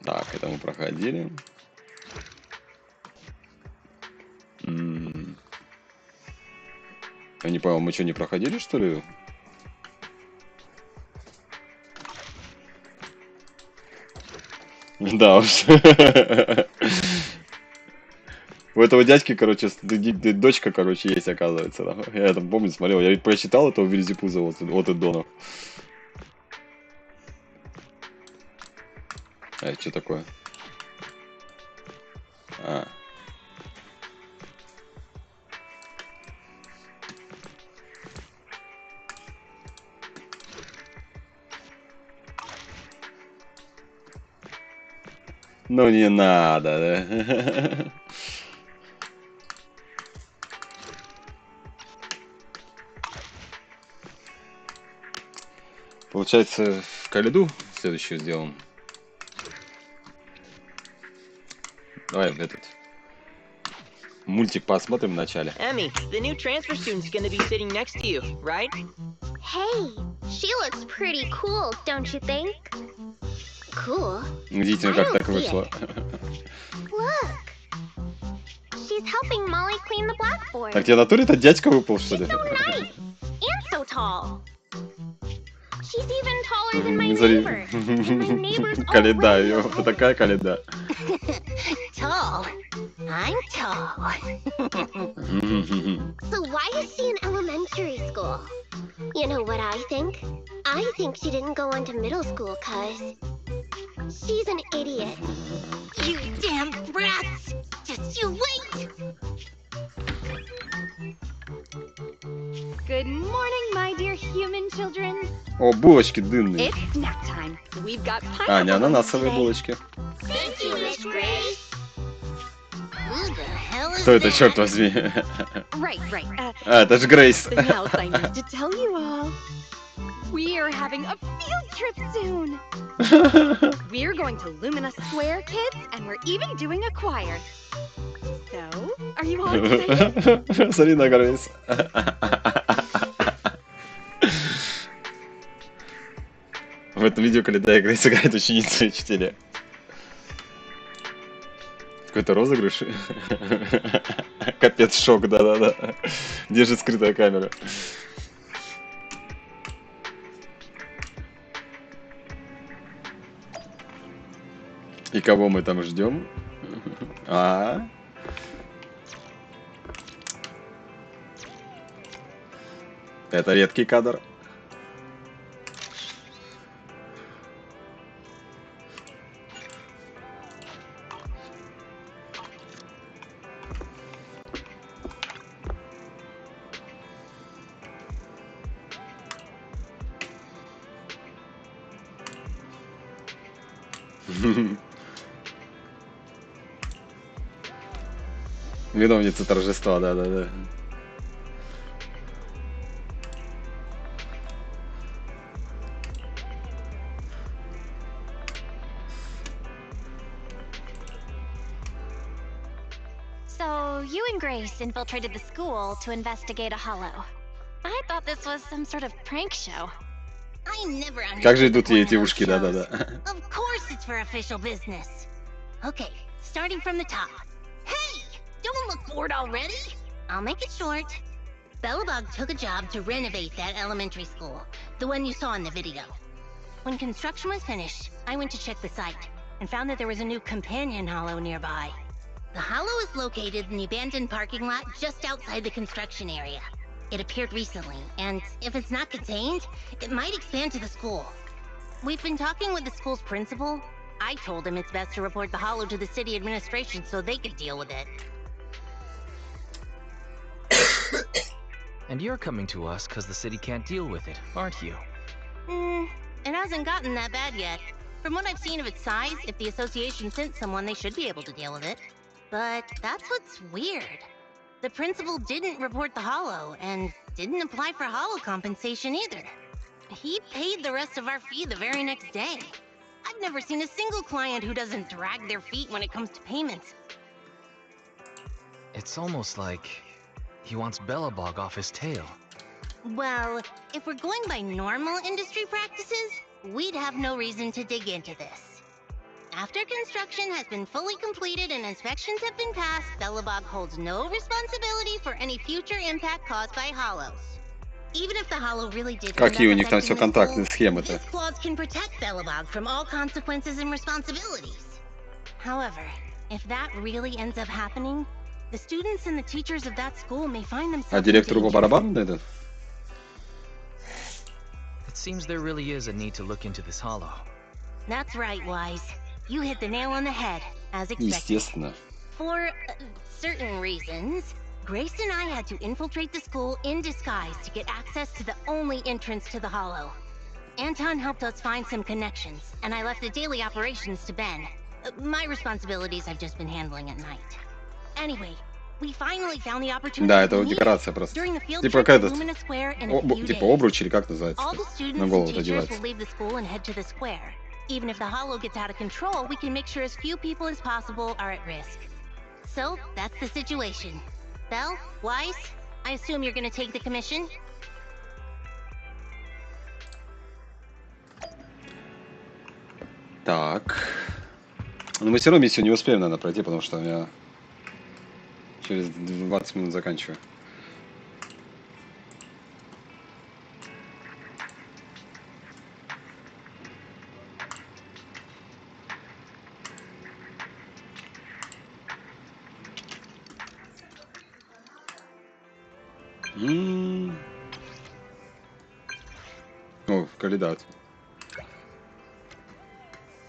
Так, это мы проходили. Я не понял, мы что, не проходили, что ли? Да уж. У этого дядьки, короче, дочка, короче, есть, оказывается. Я там, помню, смотрел, я ведь прочитал этого Вильзепуза от Эддона. А, что такое? А. Ну не надо, да? Получается, в Калиду следующую сделаем. Давай этот мультик посмотрим вначале. Emmy, the new transfer student's gonna be sitting next to you, right? Hey, she looks pretty cool, don't you think? Cool? Удивительно, как так вышло. Look. She's helping Molly clean the blackboard. Так тебе на туре этот дядька выпал, что ли? So nice and so tall. She's even taller than my Смотри. neighbor. And my neighbor's Каледа, ее, такая каледа. tall. I'm tall. So why is she in elementary school? You know what I think? I think she didn't go on to middle school cause she's an idiot. You damn brats! Just you wait! Good morning, my dear human children. О, булочки дынные. It's snack time. We've got А, не pineapple ананасовые today. булочки. Thank you, Miss Grace. Who the hell is Кто это, that? черт возьми? Right, right. А, это же Грейс. Something else I need to tell you all. We are having a field trip soon. We're going to Lumina Square, kids, and we're even doing a choir. So, are you all excited? Смотри на Грейс. В этом видео Каледа и Грейс играет ученицу и учителя. Какой-то розыгрыш. Капец, шок, да-да-да. Держит скрытая камера. И кого мы там ждем? А? Это редкий кадр. Виновница торжества, да-да-да. So, you and Grace infiltrated the school to investigate a hollow. I thought this was some sort of prank show. I never understood Как же идут the point эти of those ушки, shows. да-да-да. Of course it's for official business. Okay, starting from the top. Hey! Don't look bored already! I'll make it short. Bellabog took a job to renovate that elementary school, the one you saw in the video. When construction was finished, I went to check the site and found that there was a new companion hollow nearby. The hollow is located in the abandoned parking lot just outside the construction area. It appeared recently, and if it's not contained, it might expand to the school. We've been talking with the school's principal. I told him it's best to report the hollow to the city administration so they could deal with it. And you're coming to us because the city can't deal with it, aren't you? It hasn't gotten that bad yet. From what I've seen of its size, if the association sent someone, they should be able to deal with it. But that's what's weird. The principal didn't report the hollow, and didn't apply for hollow compensation either. He paid the rest of our fee the very next day. I've never seen a single client who doesn't drag their feet when it comes to payments. It's almost like he wants Bellabog off his tail. Well, if we're going by normal industry practices, we'd have no reason to dig into this. After construction has been fully completed and inspections have been passed, Belobog holds no responsibility for any future impact caused by hollows. Even if the hollow really did end up Какие у них там affecting все the контактные school, схемы-то? this clause can protect Belobog from all consequences and responsibilities. However, if that really ends up happening, the students and the teachers of that school may find А themselves in директору по danger. барабану на этот? It seems there really is a need to look into this hollow. That's right, Wise. You hit the nail on the head, as expected. Естественно. For certain reasons, Grace and I had to infiltrate the school in disguise to get access to the only entrance to the hollow. Anton helped us find some connections, and I left the daily operations to Ben. My responsibilities I've just been handling at night. Anyway, we finally found the opportunity Да, we это needed декорация просто. during the field Типа trip как to этот, Lumina Square in a few типа days. обруч или как называется? All the На students and голову teachers одевается. will leave the school and head to the square. Even if the hollow gets out of control, we can make sure as few people as possible are at risk. So, that's the situation. Belle, Wise, I assume you're gonna take the commission? Так. Но мы все равно миссию не успеем, наверное, пройти, потому что я через 20 минут заканчиваю. О, калидат.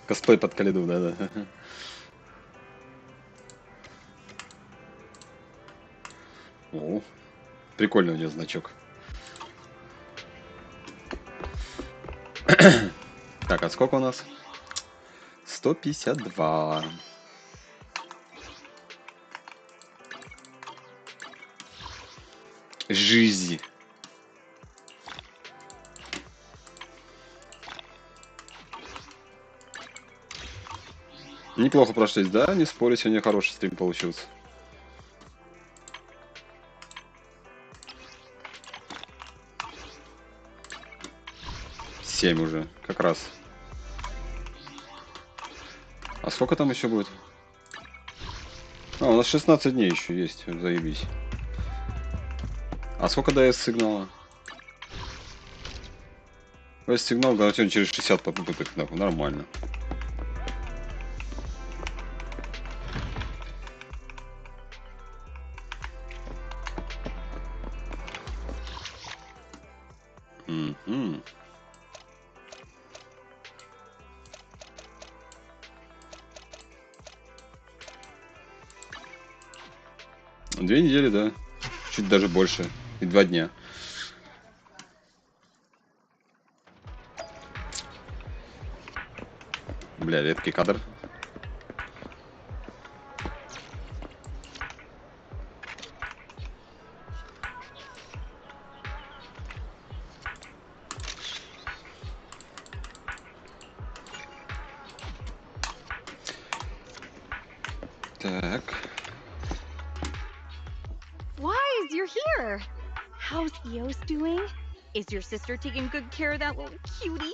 Косплей под калиду, да-да. О, прикольный у нее значок. Так, а сколько у нас? 152. Жизнь. Неплохо прошлись, да? Не спорю, сегодня хороший стрим получился. Семь уже, как раз. А сколько там еще будет? А, у нас 16 дней еще есть, заебись. А сколько до S-сигнала? S-сигнал гарантирован через 60 попыток, да, нормально. Угу. Две недели, да. Чуть даже больше. И 2 дня. Бля, редкий кадр. Так. Wise, you're here. How's Eos doing? Is your sister taking good care of that little cutie?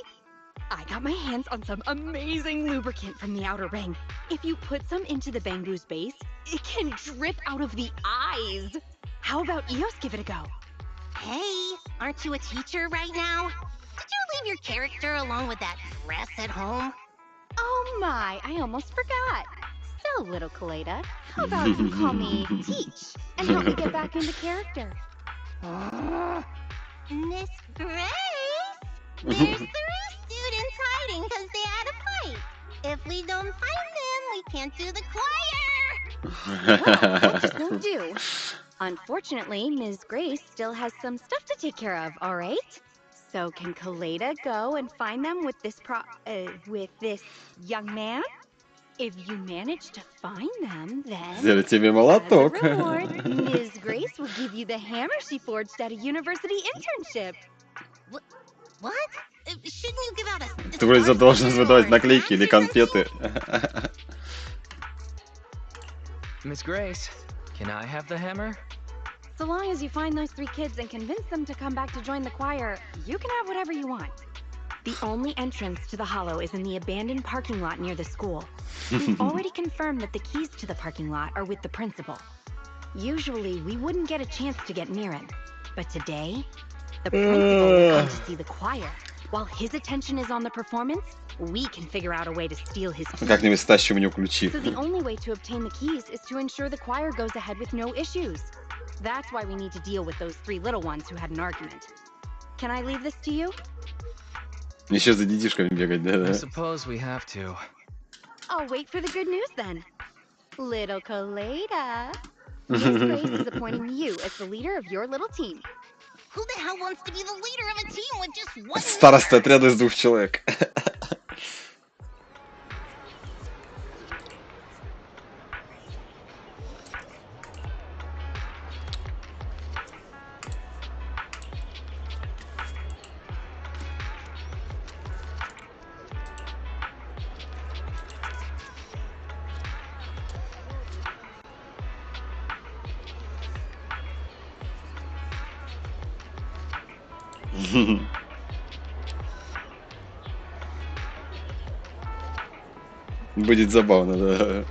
I got my hands on some amazing lubricant from the Outer Ring. If you put some into the Bangu's base, it can drip out of the eyes. How about Eos give it a go? Hey, aren't you a teacher right now? Did you leave your character along with that dress at home? Oh my, I almost forgot. So, little Kaleda, how about you call me Teach and help me get back into character? Miss Grace? There's 3 students hiding because they had a fight. If we don't find them, we can't do the choir. Well, what just won't do? Unfortunately, Ms. Grace still has some stuff to take care of, all right? So can Kaleda go and find them with this young man? If you manage to find them, then Сделать тебе as a молоток. reward, Ms. Grace will give you the hammer she forged at a university internship. What? Shouldn't you give out a Ты вроде должен выдавать наклейки или конфеты. Miss Grace, can I have the hammer? So long as you find those 3 kids and convince them to come back to join the choir, you can have whatever you want. The only entrance to the Hollow is in the abandoned parking lot near the school. We've already confirmed that the keys to the parking lot are with the principal. Usually, we wouldn't get a chance to get near him. But today, the principal will come to see the choir. While his attention is on the performance, we can figure out a way to steal his keys. Как-нибудь стащим у него ключи. So the only way to obtain the keys is to ensure the choir goes ahead with no issues. That's why we need to deal with those 3 little ones who had an argument. Can I leave this to you? Еще за детишками бегать, I да? suppose we have to. I'll wait for the good news then. Little Kaleda, Miss Grace is appointing you as the leader of your little team. Who the hell wants to be the leader of a team with just one Староста отряда из 2 человек. Будет забавно, да.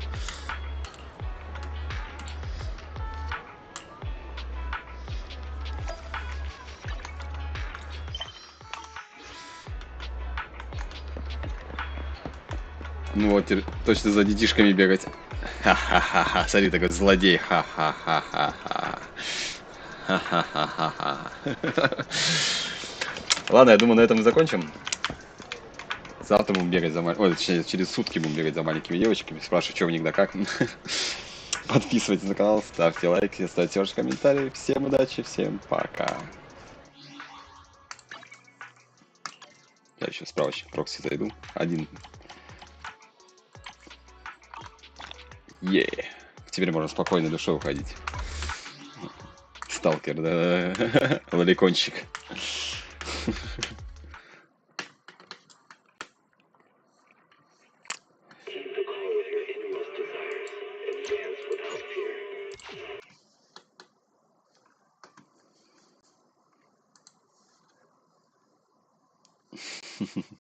Ну вот, теперь точно за детишками бегать. Ха-ха-ха-ха. Смотри, такой злодей. Ха-ха-ха-ха-ха. Ха-ха-ха-ха-ха. Ладно, я думаю, на этом и закончим. Завтра будем бегать за маленькими... Ой, точнее, через сутки будем бегать за маленькими девочками. Спрашиваю, что у них да как. Подписывайтесь на канал, ставьте лайки, ставьте ваши комментарии. Всем удачи, всем пока. Я еще справочник прокси зайду. Один. Теперь можно спокойно душой уходить. Сталкер, да. Лоликончик.